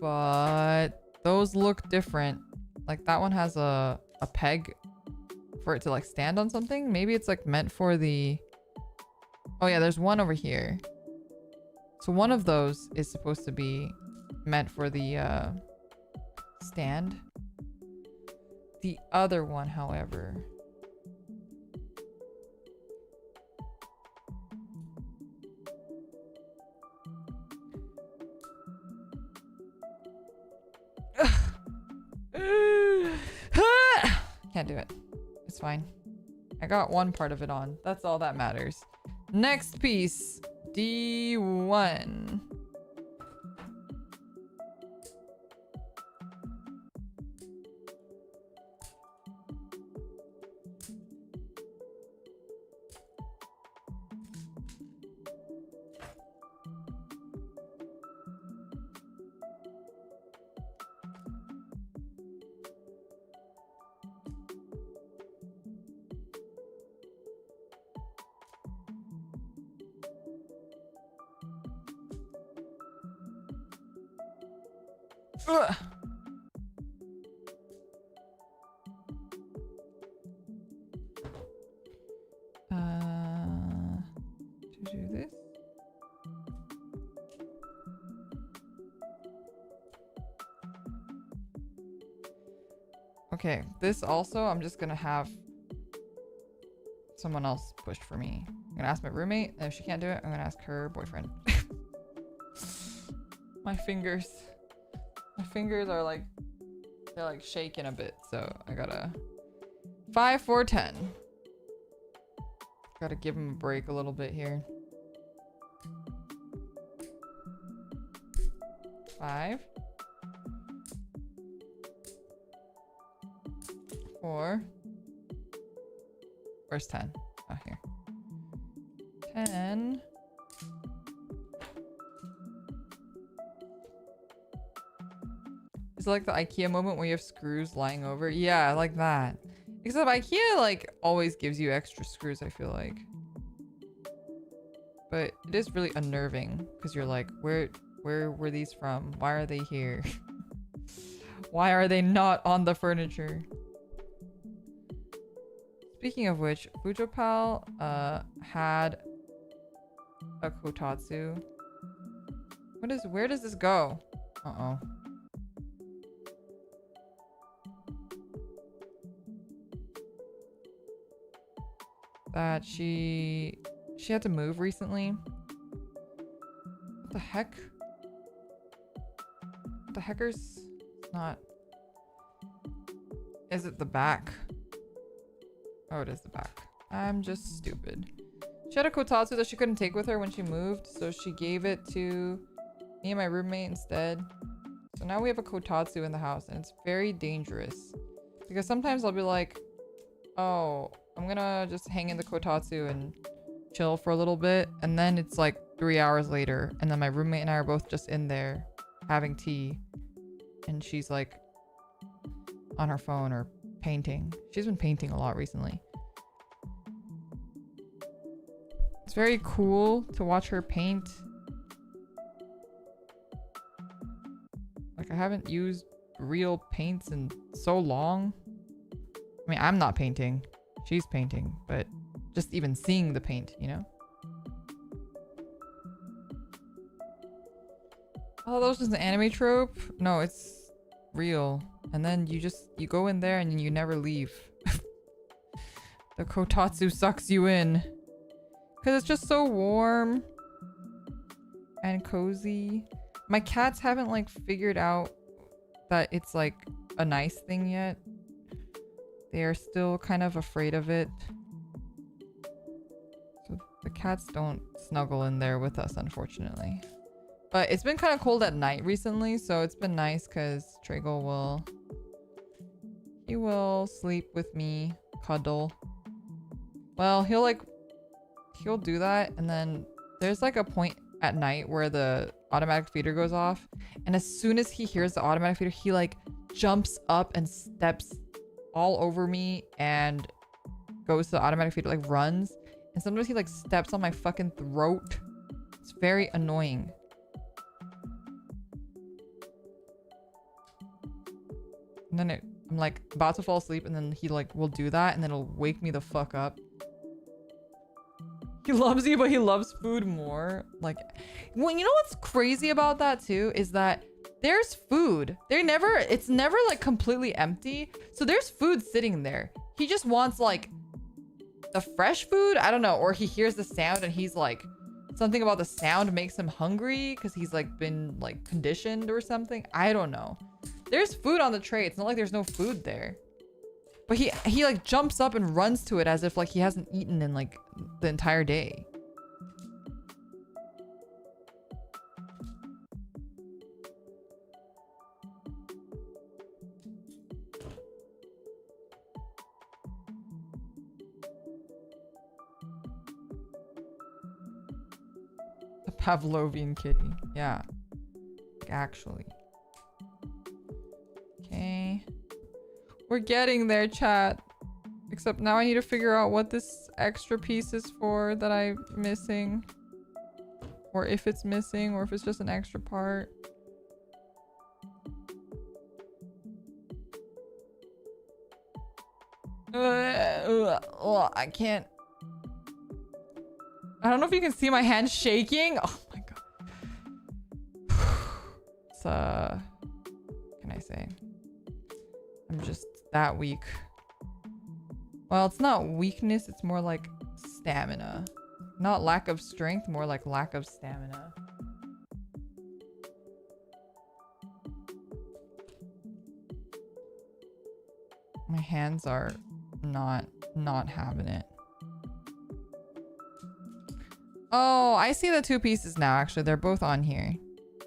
But those look different. Like that one has a peg for it to like stand on something. Maybe it's like meant for the... Oh yeah, there's one over here. So one of those is supposed to be meant for the stand. The other one, however... Can't do it. It's fine. I got one part of it on. That's all that matters. Next piece. D1. Ugh. To do this. Okay, this also I'm just gonna have someone else push for me. I'm gonna ask my roommate, and if she can't do it, I'm gonna ask her boyfriend. My fingers. My fingers are like, they're like shaking a bit, so I gotta 5, 4, 10. Gotta give him a break a little bit here. 5, 4. Where's 10? Oh, here. 10. It's like the IKEA moment where you have screws lying over. Yeah, like that. Except IKEA like always gives you extra screws, I feel like. But it is really unnerving because you're like, where were these from? Why are they here? Why are they not on the furniture? Speaking of which, Fujopal had a kotatsu. Where does this go? Uh-oh. That she had to move recently. What the heck? What the heckers? It's not. Is it the back? Oh, it is the back. I'm just stupid. She had a kotatsu that she couldn't take with her when she moved, so she gave it to me and my roommate instead. So now we have a kotatsu in the house, and it's very dangerous. Because sometimes I'll be like, oh, I'm gonna just hang in the kotatsu and chill for a little bit, and then it's like 3 hours later, and then my roommate and I are both just in there having tea, and she's like on her phone or painting. She's been painting a lot recently. It's very cool to watch her paint. Like, I haven't used real paints in so long. I mean, I'm not painting. She's painting, but just even seeing the paint, you know? Oh, that was just an anime trope? No, it's real. And then you go in there and you never leave. The kotatsu sucks you in. Because it's just so warm and cozy. My cats haven't like figured out that it's like a nice thing yet. They are still kind of afraid of it. So the cats don't snuggle in there with us, unfortunately. But it's been kind of cold at night recently, so it's been nice because Trago will sleep with me, cuddle. Well, he'll do that, and then there's like a point at night where the automatic feeder goes off, and as soon as he hears the automatic feeder, he like jumps up and steps all over me and goes to the automatic feeder, like runs, and sometimes he like steps on my fucking throat It's very annoying. And then I'm like about to fall asleep and then he like will do that and then it'll wake me the fuck up. He loves you, but he loves food more. Like, well, you know what's crazy about that too is that there's food. It's never like completely empty. So there's food sitting there. He just wants like the fresh food. I don't know. Or he hears the sound and he's like, something about the sound makes him hungry because he's like been like conditioned or something. I don't know. There's food on the tray. It's not like there's no food there. But he like jumps up and runs to it as if like he hasn't eaten in like the entire day. The Pavlovian kitty. Yeah. Actually. Okay. We're getting there, chat. Except now I need to figure out what this extra piece is for that I'm missing. Or if it's missing, or if it's just an extra part. I can't. I don't know if you can see my hand shaking. Oh my god. It's what can I say? I'm just that weak. Well, it's not weakness, it's more like stamina. Not lack of strength, more like lack of stamina. My hands are not having it. Oh, I see the two pieces now, actually. They're both on here.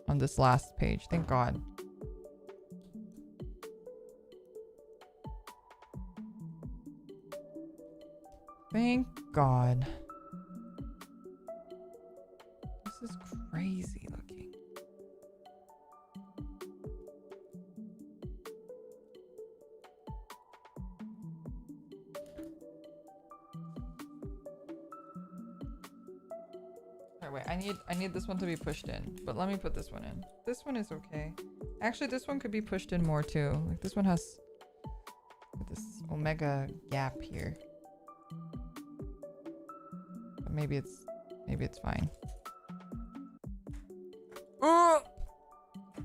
On this last page. Thank God. Thank God. This is crazy looking. Alright, wait, I need this one to be pushed in, but let me put this one in. This one is okay. Actually, this one could be pushed in more too. Like this one has this omega gap here. But maybe it's fine. Oh!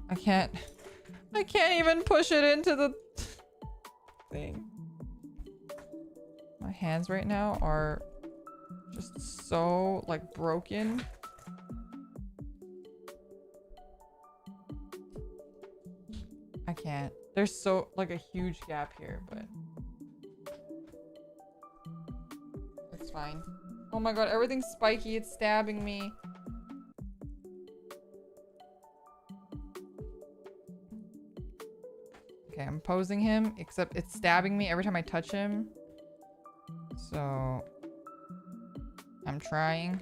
I can't even push it into the thing. My hands right now are just so like broken. I can't. There's so like a huge gap here, but it's fine. Oh my god, everything's spiky. It's stabbing me. Okay, I'm posing him, except it's stabbing me every time I touch him. So I'm trying.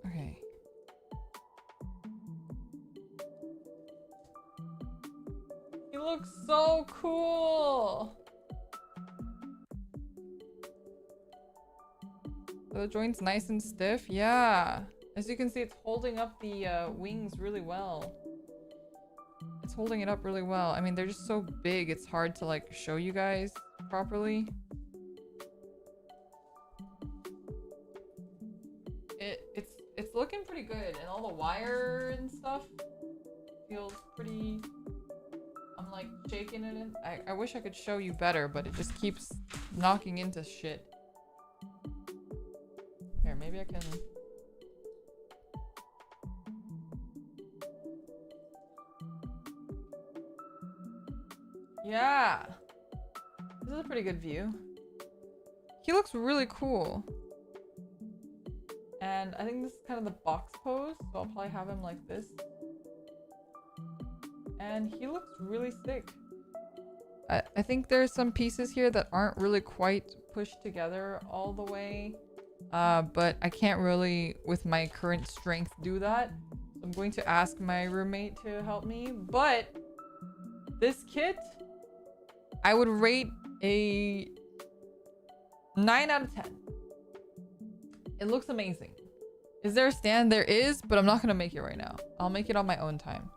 Okay. He looks so cool. The joint's nice and stiff. Yeah. As you can see, it's holding up the wings really well. It's holding it up really well. I mean, they're just so big, it's hard to like show you guys properly. It's looking pretty good, and all the wire and stuff feels pretty. I'm like shaking it in. I wish I could show you better, but it just keeps knocking into shit. Here, maybe I can. Yeah. This is a pretty good view. He looks really cool. And I think this is kind of the box pose, so I'll probably have him like this. And he looks really sick. I think there's some pieces here that aren't really quite pushed together all the way. But I can't really, with my current strength, do that. So I'm going to ask my roommate to help me. But this kit, I would rate a 9 out of 10. It looks amazing. Is there a stand? There is, but I'm not gonna make it right now. I'll make it on my own time.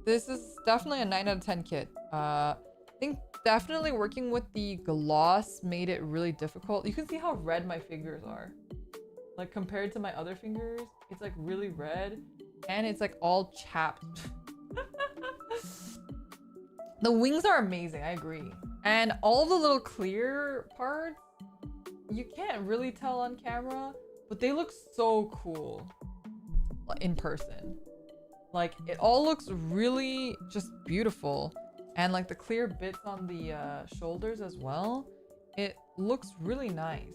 This is definitely a 9 out of 10 kit. I think definitely working with the gloss made it really difficult. You can see how red my fingers are. Like compared to my other fingers, it's like really red and it's like all chapped. The wings are amazing, I agree. And all the little clear parts, you can't really tell on camera, but they look so cool in person. Like it all looks really just beautiful. And like the clear bits on the shoulders as well, it looks really nice.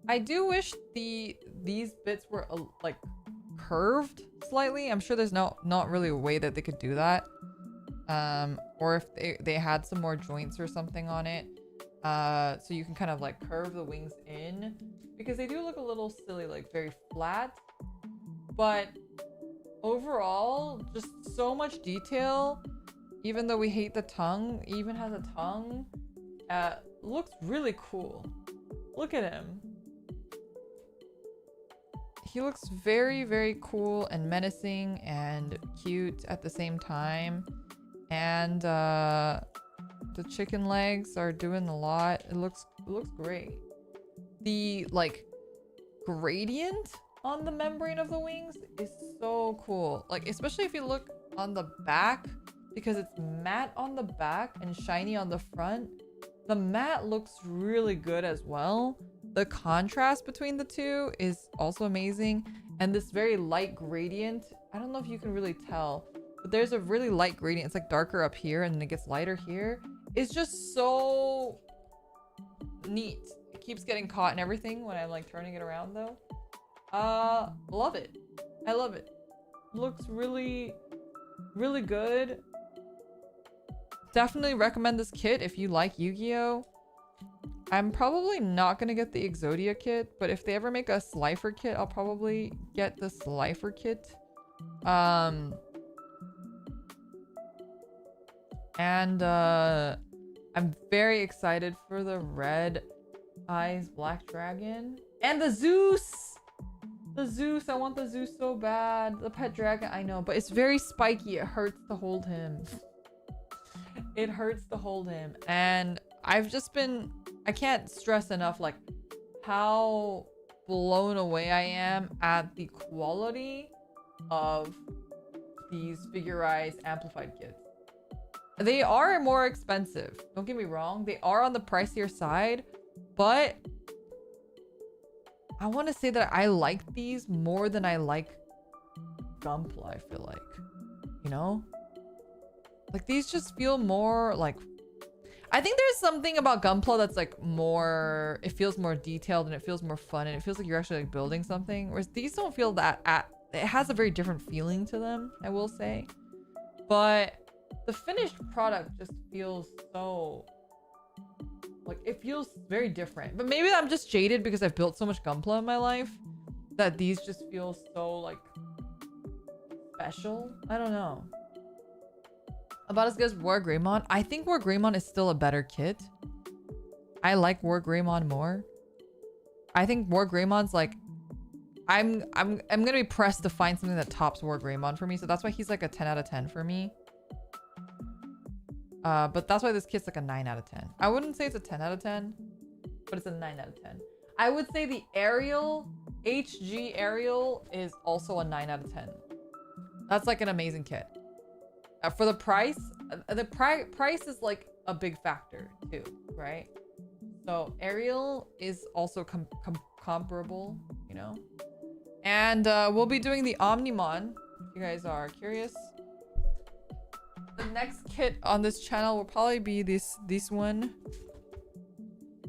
I do wish these bits were like curved slightly. I'm sure there's not really a way that they could do that. Or if they had some more joints or something on it. So you can kind of like curve the wings in, because they do look a little silly, like very flat. But overall, just so much detail. Even though we hate the tongue, even has a tongue. Looks really cool. Look at him. He looks very, very cool and menacing and cute at the same time. And the chicken legs are doing a lot. It looks great. The like gradient on the membrane of the wings is so cool. Like especially if you look on the back, because it's matte on the back and shiny on the front. The matte looks really good as well. The contrast between the two is also amazing. And this very light gradient, I don't know if you can really tell, but there's a really light gradient. It's like darker up here and then it gets lighter here. It's just so neat. It keeps getting caught and everything when I'm like turning it around though. Love it. I love it. Looks really, really good. Definitely recommend this kit if you like Yu-Gi-Oh! I'm probably not gonna get the Exodia kit, but if they ever make a Slifer kit, I'll probably get the Slifer kit. I'm very excited for the Red Eyes Black Dragon and the Zeus. The Zeus, I want the Zeus so bad. The pet dragon, I know, but it's very spiky. It hurts to hold him. It hurts to hold him. And I've just been, I can't stress enough like how blown away I am at the quality of these Figure-Eyes amplified kits. They are more expensive. Don't get me wrong. They are on the pricier side, but I want to say that I like these more than I like Gunpla, I feel like. You know? Like these just feel more like... I think there's something about Gunpla that's like more... It feels more detailed and it feels more fun and it feels like you're actually like building something. Whereas these don't feel that... It has a very different feeling to them, I will say. But the finished product just feels so... Like it feels very different. But maybe I'm just jaded because I've built so much Gunpla in my life that these just feel so like special. I don't know. About as good as War Greymon. I think War Greymon is still a better kit. I like War Greymon more. I think War Greymon's like I'm gonna be pressed to find something that tops War Greymon for me. So that's why he's like a 10 out of 10 for me. But that's why this kit's like a 9 out of 10. I wouldn't say it's a 10 out of 10, but it's a 9 out of 10. I would say the Ariel, HG Ariel is also a 9 out of 10. That's like an amazing kit. For the price, price is like a big factor too, right? So Ariel is also comparable, you know? And we'll be doing the Omnimon, if you guys are curious. The next kit on this channel will probably be this one.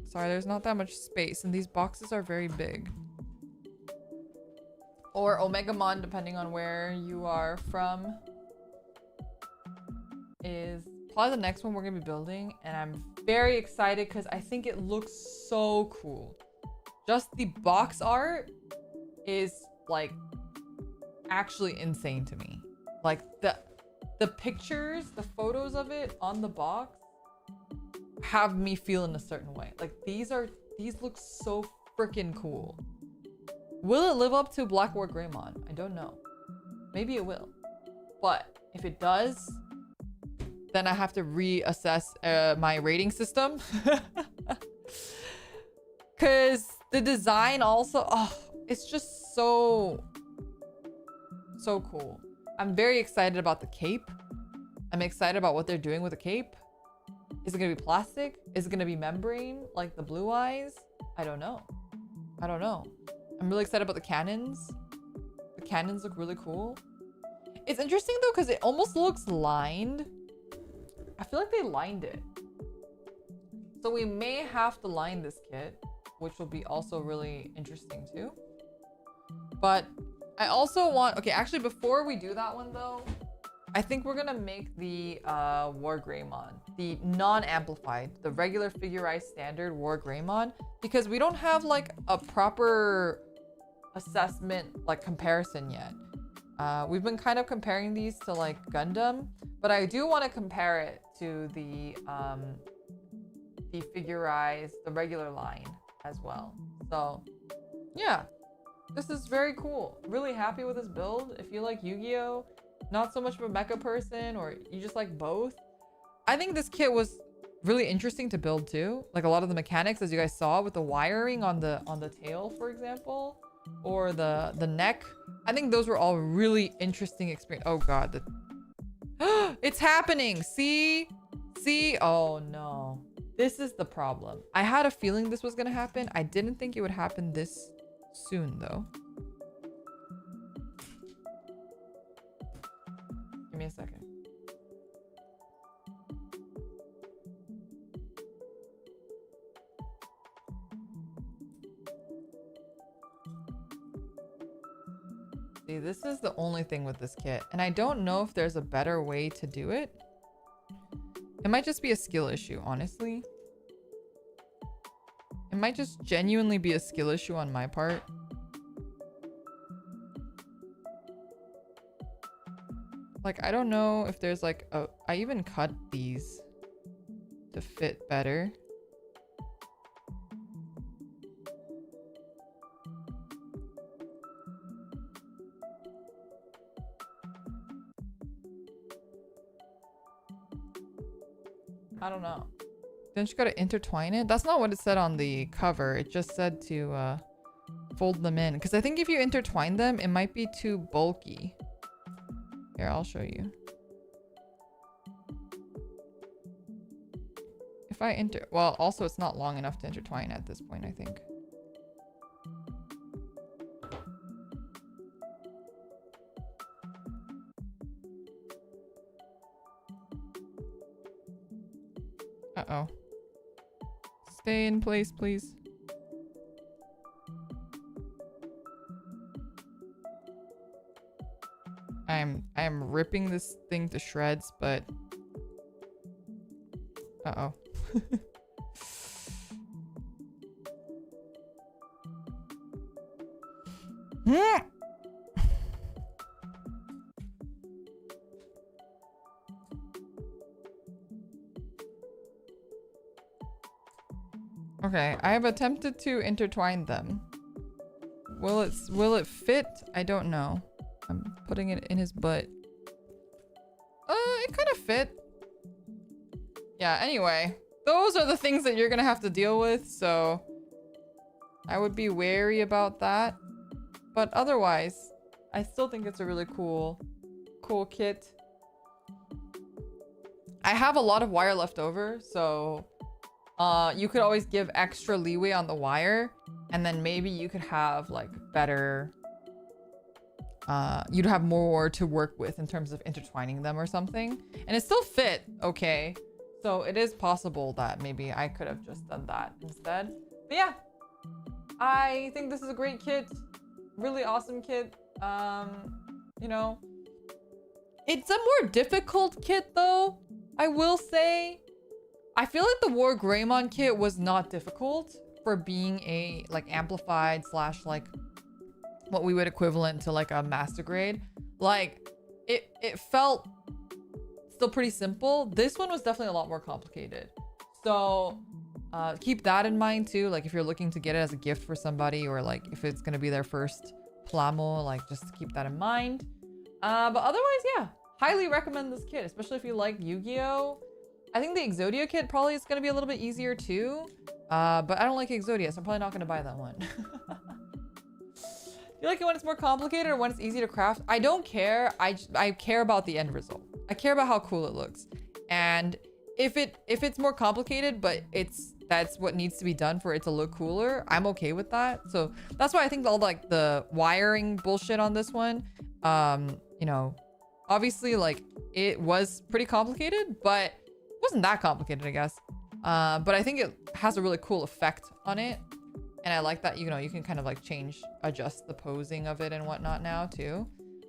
Sorry, there's not that much space and these boxes are very big. Or Omegamon, depending on where you are from, is probably the next one we're gonna be building. And I'm very excited because I think it looks so cool. Just the box art is like actually insane to me. Like the pictures, the photos of it on the box have me feeling a certain way. Like these are These look so freaking cool. Will it live up to Black War Greymon? I don't know. Maybe it will. But if it does, then I have to reassess my rating system. Because the design also, oh, it's just so cool. I'm very excited about the cape. I'm excited about what they're doing with the cape. Is it gonna be plastic? Is it gonna be membrane like the blue eyes? I don't know. I don't know. I'm really excited about the cannons. The cannons look really cool. It's interesting though because it almost looks lined. I feel like they lined it. So we may have to line this kit, which will be also really interesting too. But I also want, okay, actually before we do that one though, I think we're gonna make the War Greymon, the non-amplified, the regular figurized standard War Greymon, because we don't have like a proper assessment, like comparison yet. We've been kind of comparing these to like Gundam, but I do want to compare it to the figurized, the regular line as well. So yeah, this is very cool. Really happy with this build. If you like Yu-Gi-Oh, not so much of a mecha person, or you just like both, I think this kit was really interesting to build too. Like a lot of the mechanics, as you guys saw with the wiring on the tail, for example, or the neck. I think those were all really interesting experience. Oh god, it's happening. See? Oh no. This is the problem. I had a feeling this was gonna happen. I didn't think it would happen this soon though. Give me a second. See, this is the only thing with this kit, and I don't know if there's a better way to do it. It might just be a skill issue, honestly. It might just genuinely be a skill issue on my part. Like, I don't know if there's like a... I even cut these to fit better. I don't know. Don't you gotta intertwine it? That's not what it said on the cover. It just said to fold them in. Because I think if you intertwine them, it might be too bulky. Here, I'll show you. If I well, also it's not long enough to intertwine at this point, I think. Uh-oh. Stay in place, please. I'm ripping this thing to shreds, but uh-oh. Okay, I have attempted to intertwine them. Will it fit? I don't know. I'm putting it in his butt. It kind of fit. Yeah, anyway. Those are the things that you're gonna have to deal with, so I would be wary about that. But otherwise, I still think it's a really cool kit. I have a lot of wire left over, so you could always give extra leeway on the wire, and then maybe you could have like better, you'd have more to work with in terms of intertwining them or something, and it still fit okay. So it is possible that maybe I could have just done that instead. But yeah, I think this is a great kit, really awesome kit. You know, it's a more difficult kit though, I will say. I feel like the War Greymon kit was not difficult for being a like amplified slash like what we would equivalent to like a master grade. Like it felt still pretty simple. This one was definitely a lot more complicated. So Keep that in mind too. Like if you're looking to get it as a gift for somebody, or like if it's gonna be their first plamo, like just keep that in mind. But otherwise, yeah, highly recommend this kit, especially if you like Yu-Gi-Oh! I think the Exodia kit probably is gonna be a little bit easier too. But I don't like Exodia, so I'm probably not gonna buy that one. You like it when it's more complicated or when it's easy to craft? I don't care. I care about the end result. I care about how cool it looks. And if it's more complicated, but that's what needs to be done for it to look cooler, I'm okay with that. So that's why I think all like the wiring bullshit on this one, you know, obviously like it was pretty complicated, but it wasn't that complicated, I guess. But I think it has a really cool effect on it. And I like that, you know, you can kind of like adjust the posing of it and whatnot now too.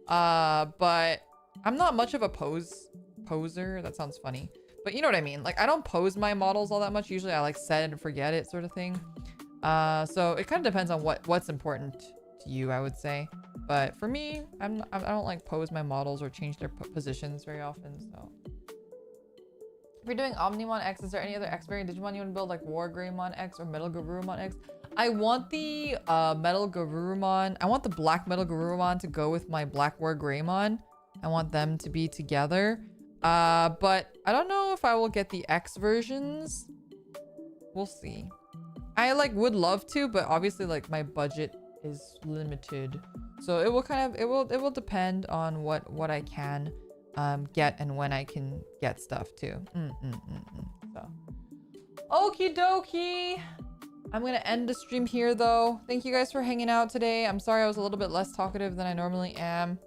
But I'm not much of a poser. That sounds funny. But you know what I mean? Like I don't pose my models all that much. Usually I like set it and forget it sort of thing. So it kind of depends on what's important to you, I would say. But for me, I don't like pose my models or change their positions very often, so. If you're doing Omnimon X, is there any other X variant Digimon you want to build, like War Greymon X or Metal Garurumon X? I want the Metal Garurumon. I want the Black Metal Garurumon to go with my Black War Greymon. I want them to be together. But I don't know if I will get the X versions. We'll see. I like would love to, but obviously like my budget is limited. So it will kind of, it will depend on what I can get and when I can get stuff too. So okie dokie. I'm gonna end the stream here though. Thank you guys for hanging out today. I'm sorry I was a little bit less talkative than I normally am.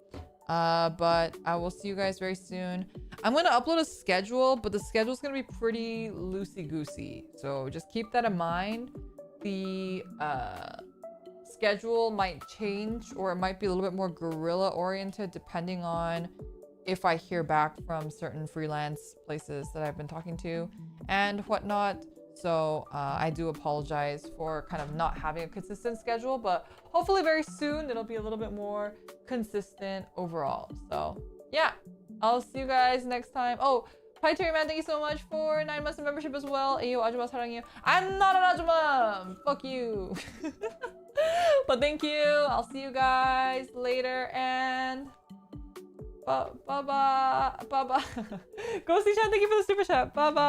But I will see you guys very soon. I'm gonna upload a schedule, but the schedule's gonna be pretty loosey-goosey. So just keep that in mind. The schedule might change, or it might be a little bit more guerrilla oriented depending on if I hear back from certain freelance places that I've been talking to and whatnot. So I do apologize for kind of not having a consistent schedule, but hopefully very soon it'll be a little bit more consistent overall. So yeah, I'll see you guys next time. Oh, Terry Man, thank you so much for 9 months of membership as well. Ayo, Ajuma 사랑해요. I'm not an Ajuma! Fuck you. But thank you. I'll see you guys later and bye-bye. Bye-bye. Ghosty Chan, thank you for the super chat. Bye-bye.